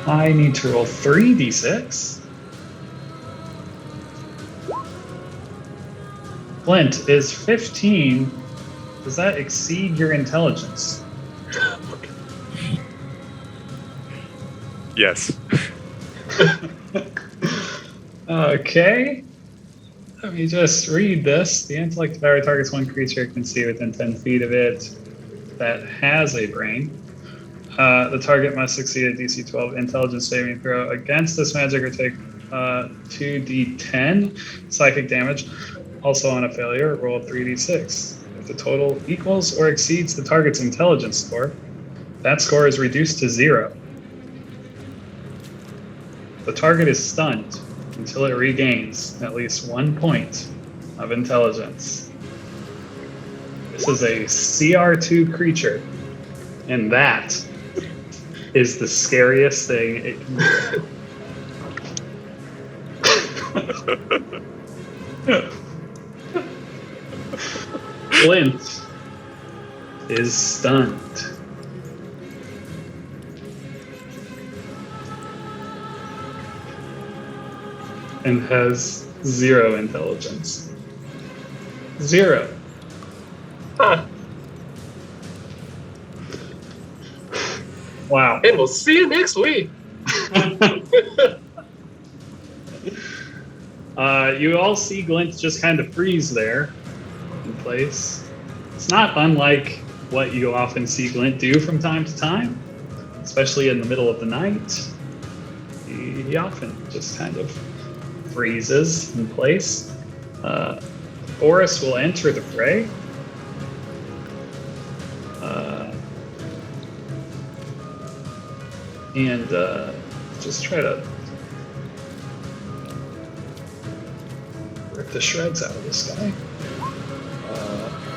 I need to roll 3d6. Flint, is 15. Does that exceed your intelligence? Yes. Okay. Let me just read this. The intellect devourer targets one creature it can see within 10 feet of it that has a brain. The target must succeed a DC 12 intelligence saving throw against this magic or take 2d10 psychic damage. Also on a failure, roll 3d6. If the total equals or exceeds the target's intelligence score, that score is reduced to 0. The target is stunned until it regains at least 1 point of intelligence. This is a CR2 creature, and that is the scariest thing it can do. Glint is stunned. And has 0 intelligence. 0. Huh. Wow. And we'll see you next week. You all see Glint just kind of freeze there in place. It's not unlike what you often see Glint do from time to time, especially in the middle of the night. He often just kind of freezes in place. Boris will enter the fray. And just try to rip the shreds out of this guy.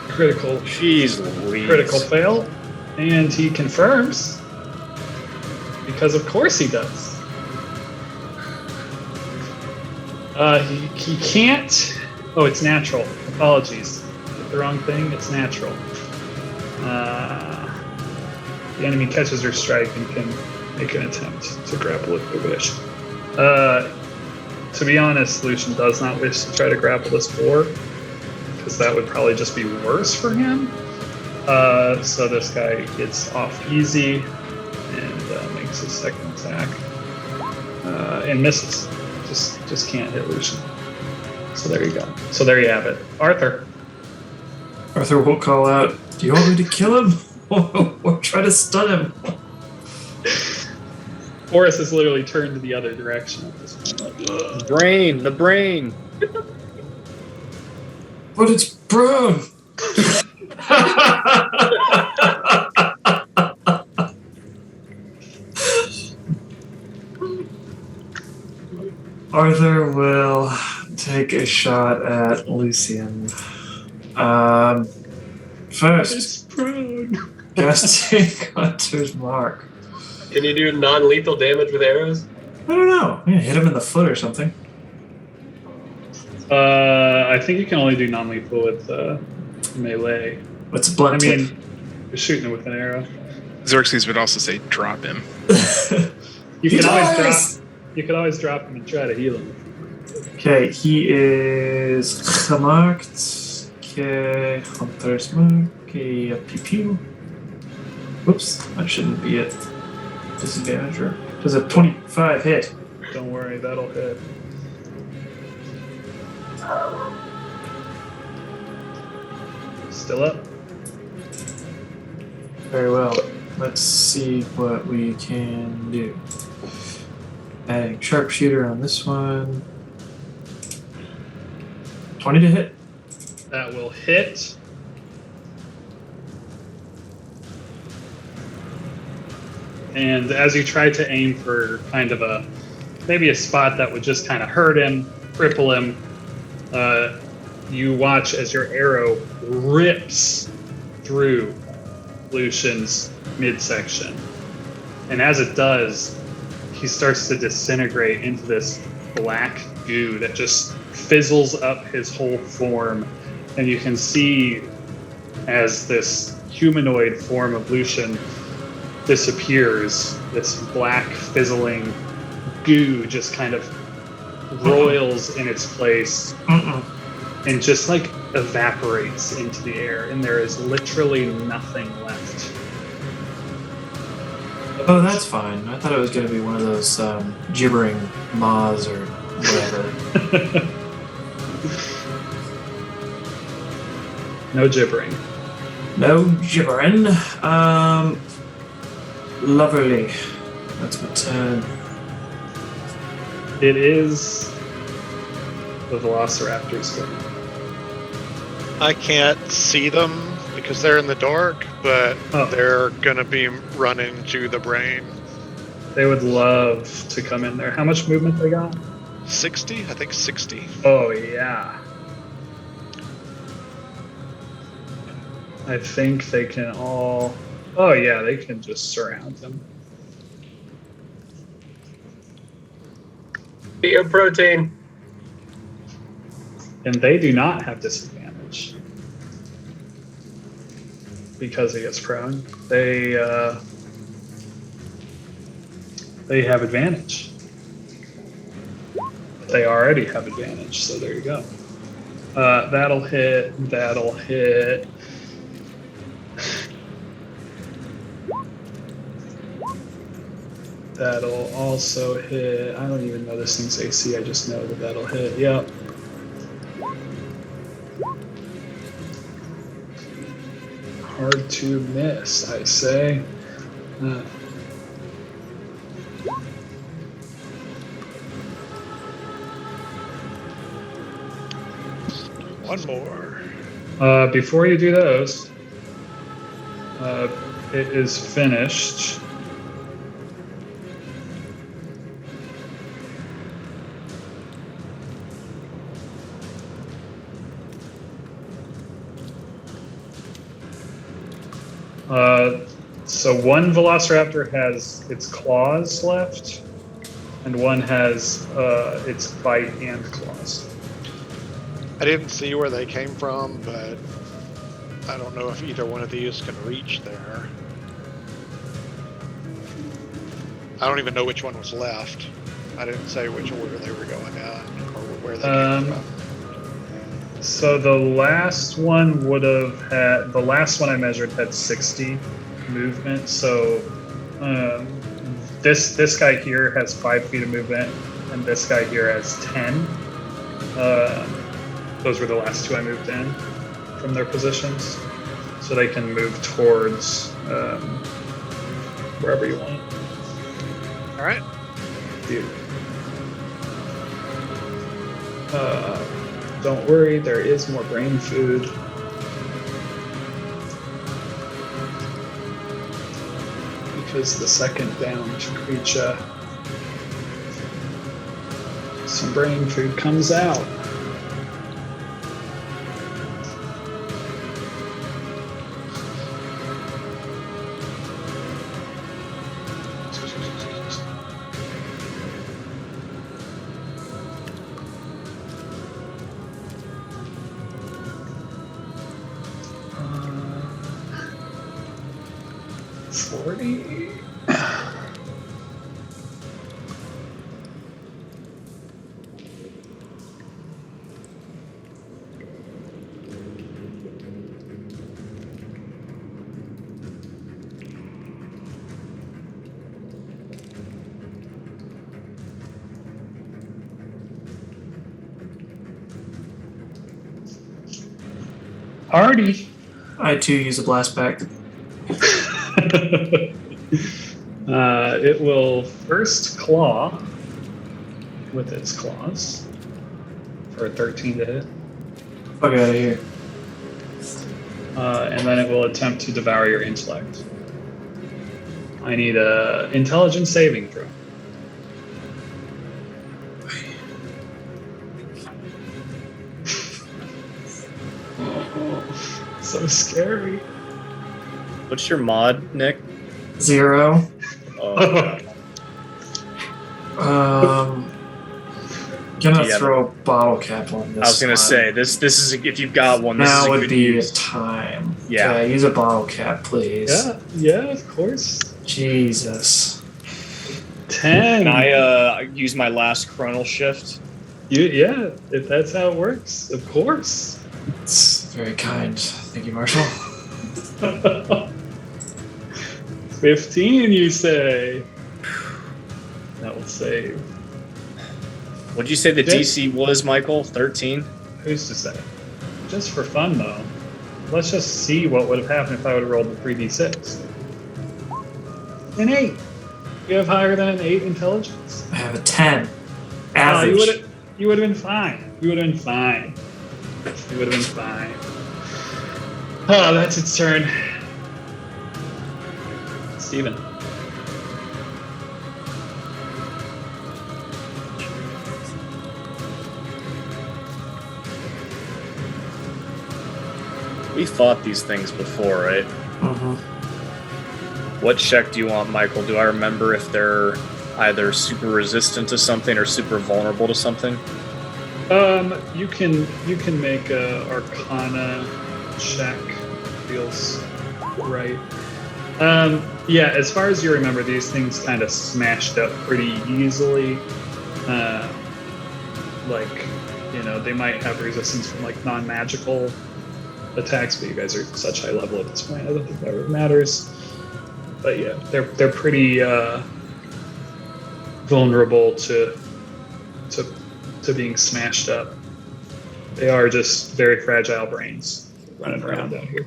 Critical. Jeez Louise. Critical fail. And he confirms. Because of course he does. He can't. Oh, it's natural. Apologies. Did the wrong thing. It's natural. The enemy catches her strike and can make an attempt to grapple if they wish. To be honest, Lucian does not wish to try to grapple this boar, because that would probably just be worse for him. So this guy gets off easy and makes his second attack and misses. Just can't hit Lucian. So there you go. So there you have it. Arthur. Arthur will call out, "Do you want me to kill him? Or try to stun him?" Boris has literally turned to the other direction at this point. Like, ugh. The brain. But it's brown. Arthur will take a shot at Lucian. First, It's prone. casting Hunter's Mark. Can you do non-lethal damage with arrows? I don't know. Yeah, hit him in the foot or something. I think you can only do non-lethal with melee. What's a blunt I tip? mean, you're shooting it with an arrow. Xerxes would also say drop him. You He can always dies! drop. You can always drop him and try to heal him. Okay, he is gemaakt. Okay, Hunter's Mark. Okay, pew pew. Whoops, that shouldn't be it. Disadvantage or does a 25 hit? Don't worry, that'll hit. Still up. Very well. Let's see what we can do. Adding sharpshooter on this one. 20 to hit. That will hit. And as you try to aim for kind of maybe a spot that would just kind of hurt him, cripple him, you watch as your arrow rips through Lucian's midsection. And as it does, he starts to disintegrate into this black goo that just fizzles up his whole form. And you can see as this humanoid form of Lucian disappears, this black fizzling goo just kind of roils in its place and just like evaporates into the air, and there is literally nothing left. Oh, that's fine. I thought it was going to be one of those gibbering maws or whatever. No gibbering. No gibbering. Lovely. That's my turn. It is the Velociraptors going. I can't see them because they're in the dark, but Oh. they're gonna be running to the brain. They would love to come in there. How much movement they got? 60? I think 60. Oh, yeah. I think they can all... Oh, yeah, they can just surround them. Eat your protein. And they do not have disadvantage. Because he gets prone. They have advantage. They already have advantage, so there you go. That'll hit, that'll hit. That'll also hit. I don't even know this thing's AC, I just know that that'll hit. Yep. Hard to miss, I say. One more. Before you do those, it is finished. So one Velociraptor has its claws left, and one has its bite and claws. I didn't see where they came from, but I don't know if either one of these can reach there. I don't even know which one was left. I didn't say which order they were going in or where they came from. So the last one would have had, the last one I measured had 60 movement. So this guy here has 5 feet of movement, and this guy here has 10. Those were the last two I moved in from their positions, so they can move towards wherever you want. All right. Dude. Don't worry, there is more brain food. Because the second downed creature, some brain food comes out. Hardy. I too use a blast back. It will first claw with its claws for a 13 to hit. Fuck out of here. And then it will attempt to devour your intellect. I need a intelligence saving throw. So scary. What's your mod, Nick? 0. Oh, Gonna Yeah. throw a bottle cap on this. I was gonna one. say this is if you've got one. This Now is a would good be use. time. Yeah. Okay, use a bottle cap, please. Yeah, of course. Jesus. 10. Can I use my last chronal shift? Yeah, if that's how it works, of course. It's very kind. Thank you, Marshall. 15, you say? That will save. What'd you say the Did- DC was, Michael? 13? Who's to say? Just for fun, though. Let's just see what would have happened if I would have rolled the 3d6. An 8. You have higher than an 8 intelligence. I have a 10. Average. You would have been fine. You would have been fine. You would have been fine. Oh, that's its turn. Steven. We fought these things before, right? Uh-huh. What check do you want, Michael? Do I remember if they're either super resistant to something or super vulnerable to something? You can make a Arcana check. Feels right. Yeah, as far as you remember, these things kind of smashed up pretty easily. Like, you know, they might have resistance from like non-magical attacks, but you guys are such high level at this point, I don't think that really matters. But yeah, they're pretty vulnerable to being smashed up. They are just very fragile brains running around out here.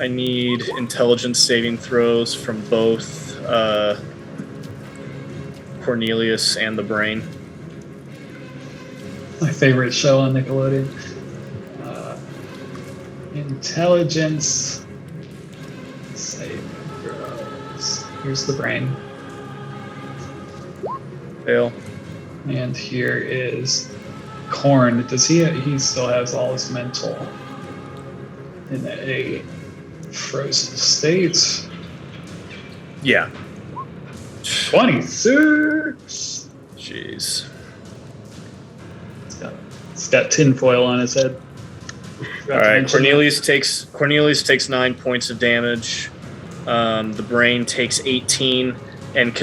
I need intelligence saving throws from both Cornelius and the Brain. My favorite show on Nickelodeon. Intelligence saving throws. Here's the Brain. Fail. And here is Korn. Does he still has all his mental in a frozen state? Yeah. 26. Jeez. It's got tinfoil on his head. All right. Cornelius takes 9 points of damage. The Brain takes 18 and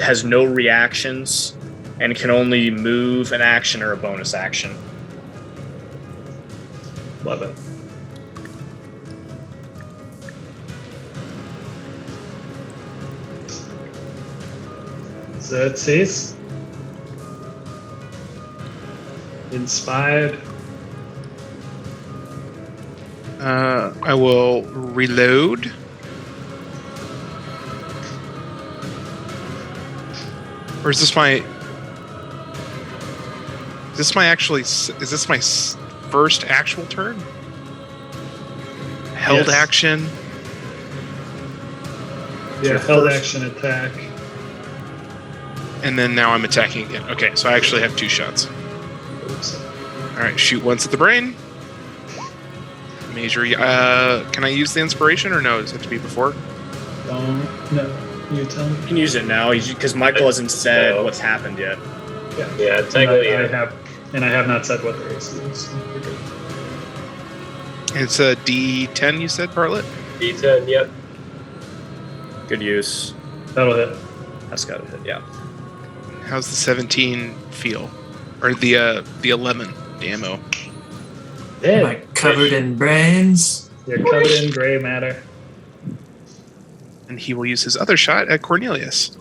has no reactions and can only move an action or a bonus action. Love it. Xerxes. Inspired. I will reload. Or is this my? Is this my first actual turn? Held Yes. action. Yeah, Your held first- action attack. And then now I'm attacking again. Okay, so I actually have 2 shots. Oops. All right, shoot once at the Brain. Major. Can I use the inspiration or no? Does it have to be before? Don't. No. You tell me. You can use it now because Michael hasn't said what's happened yet. Yeah, technically. I have not said what the AC is. You're good. It's a D10. You said, Bartlett. D10, yep. Good use. That'll hit. That's got to hit. Yeah. How's the 17 feel? Or the 11 the ammo? Am I covered in brains? You're covered in gray matter. And he will use his other shot at Cornelius.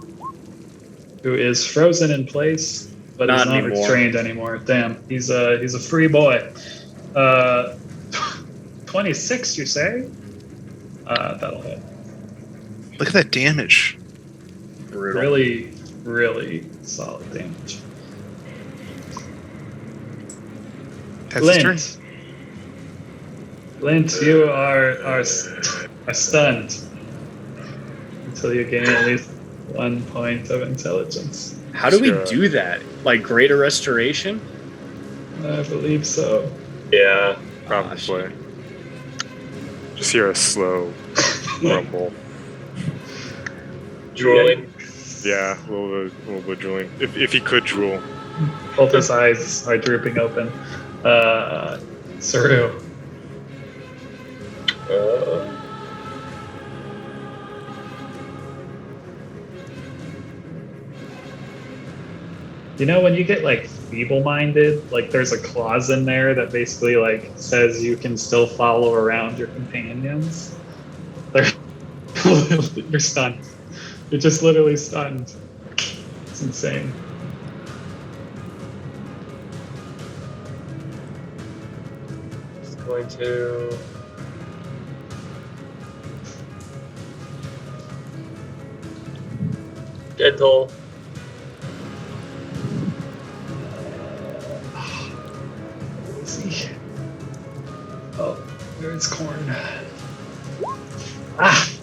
Who is frozen in place, but Not is not anymore. restrained anymore. Damn, he's a free boy. 26, you say? That'll hit. Look at that damage. Brutal. Really, really solid damage. That's his turn. Lint, you are stunned until you gain at least 1 point of intelligence. How do we Sure. do that? Like greater restoration? I believe so. Yeah. Probably. Just hear a slow rumble. Drooling. Yeah, a little bit drooling. If he could drool. Both his eyes are drooping open. Saru. You know, when you get like feeble-minded, like there's a clause in there that basically like says you can still follow around your companions. You're stunned. You're just literally stunned. It's insane. Just going to. Gentle. Where is he? Oh, there's Corn. Ah!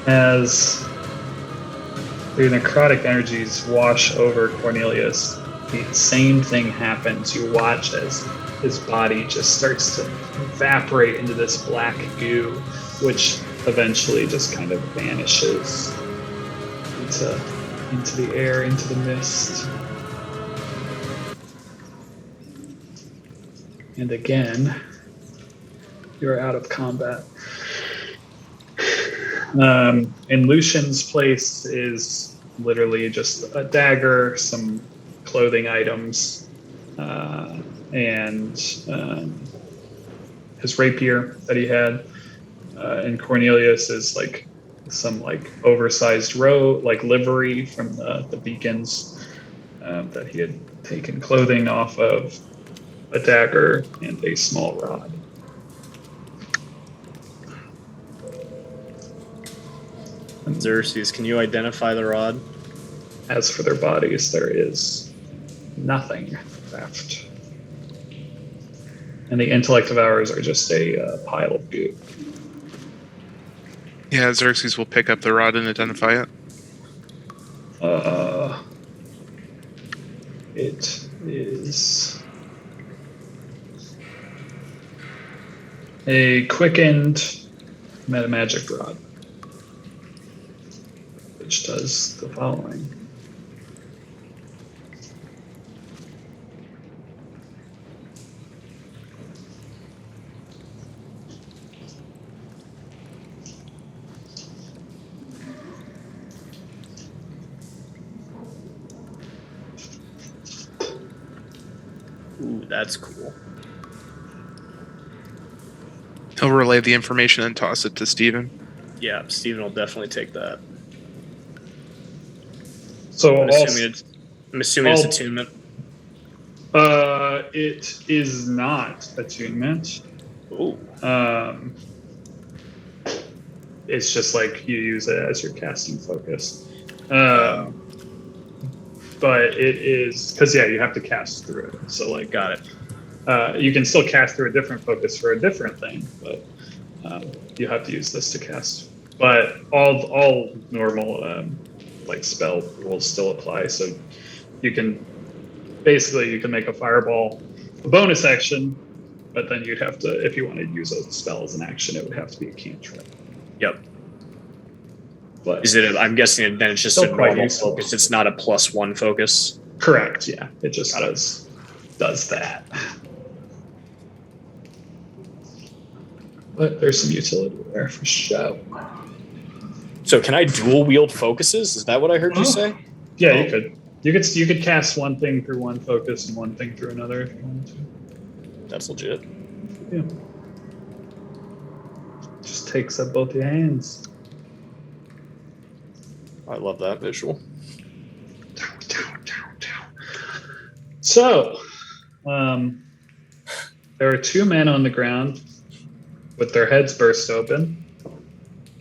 As the necrotic energies wash over Cornelius, the same thing happens. You watch as his body just starts to evaporate into this black goo, which eventually just kind of vanishes into the air, into the mist. And again, you're out of combat. And Lucian's place is literally just a dagger, some clothing items, and his rapier that he had. And Cornelius is like some like oversized livery from the beacons that he had taken clothing off of, a dagger, and a small rod. Xerxes, can you identify the rod? As for their bodies, there is nothing left. And the intellect of ours are just a pile of goo. Yeah, Xerxes will pick up the rod and identify it. It is a quickened metamagic rod, which does the following. Ooh, that's cool. He'll relay the information and toss it to Steven. Yeah, Steven will definitely take that. So I'm assuming it's attunement. It is not attunement. Ooh. It's just like you use it as your casting focus. But it is because you have to cast through it. So like, got it. You can still cast through a different focus for a different thing, but you have to use this to cast. But all normal like spell rules still apply. So you can make a fireball a bonus action, but then you'd have to, if you wanted to use a spell as an action, it would have to be a cantrip. Yep. But is it? I'm guessing then it's just still a quite normal useful. focus. It's not a +1 focus. Correct. Yeah, it just does that. But there's some utility there for sure. So can I dual wield focuses? Is that what I heard you say? Yeah, you could. You could cast one thing through one focus and one thing through another if you wanted to. That's legit. Yeah. Just takes up both your hands. I love that visual. So, there are two men on the ground with their heads burst open.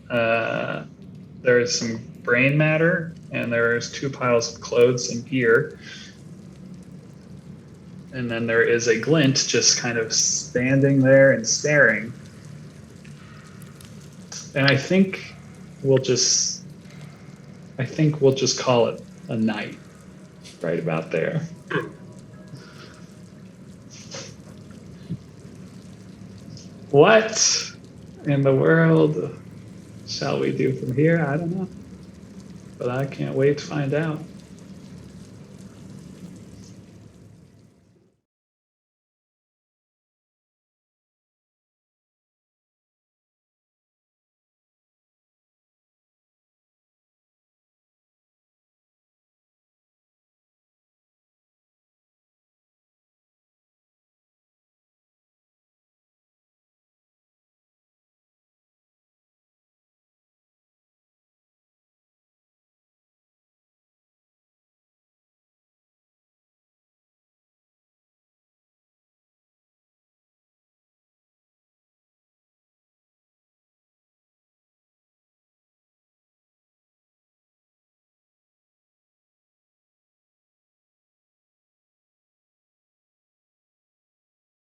There's some brain matter, and there's two piles of clothes and gear. And then there is a glint just kind of standing there and staring. And I think we'll just call it a night right about there. What in the world shall we do from here? I don't know. But I can't wait to find out.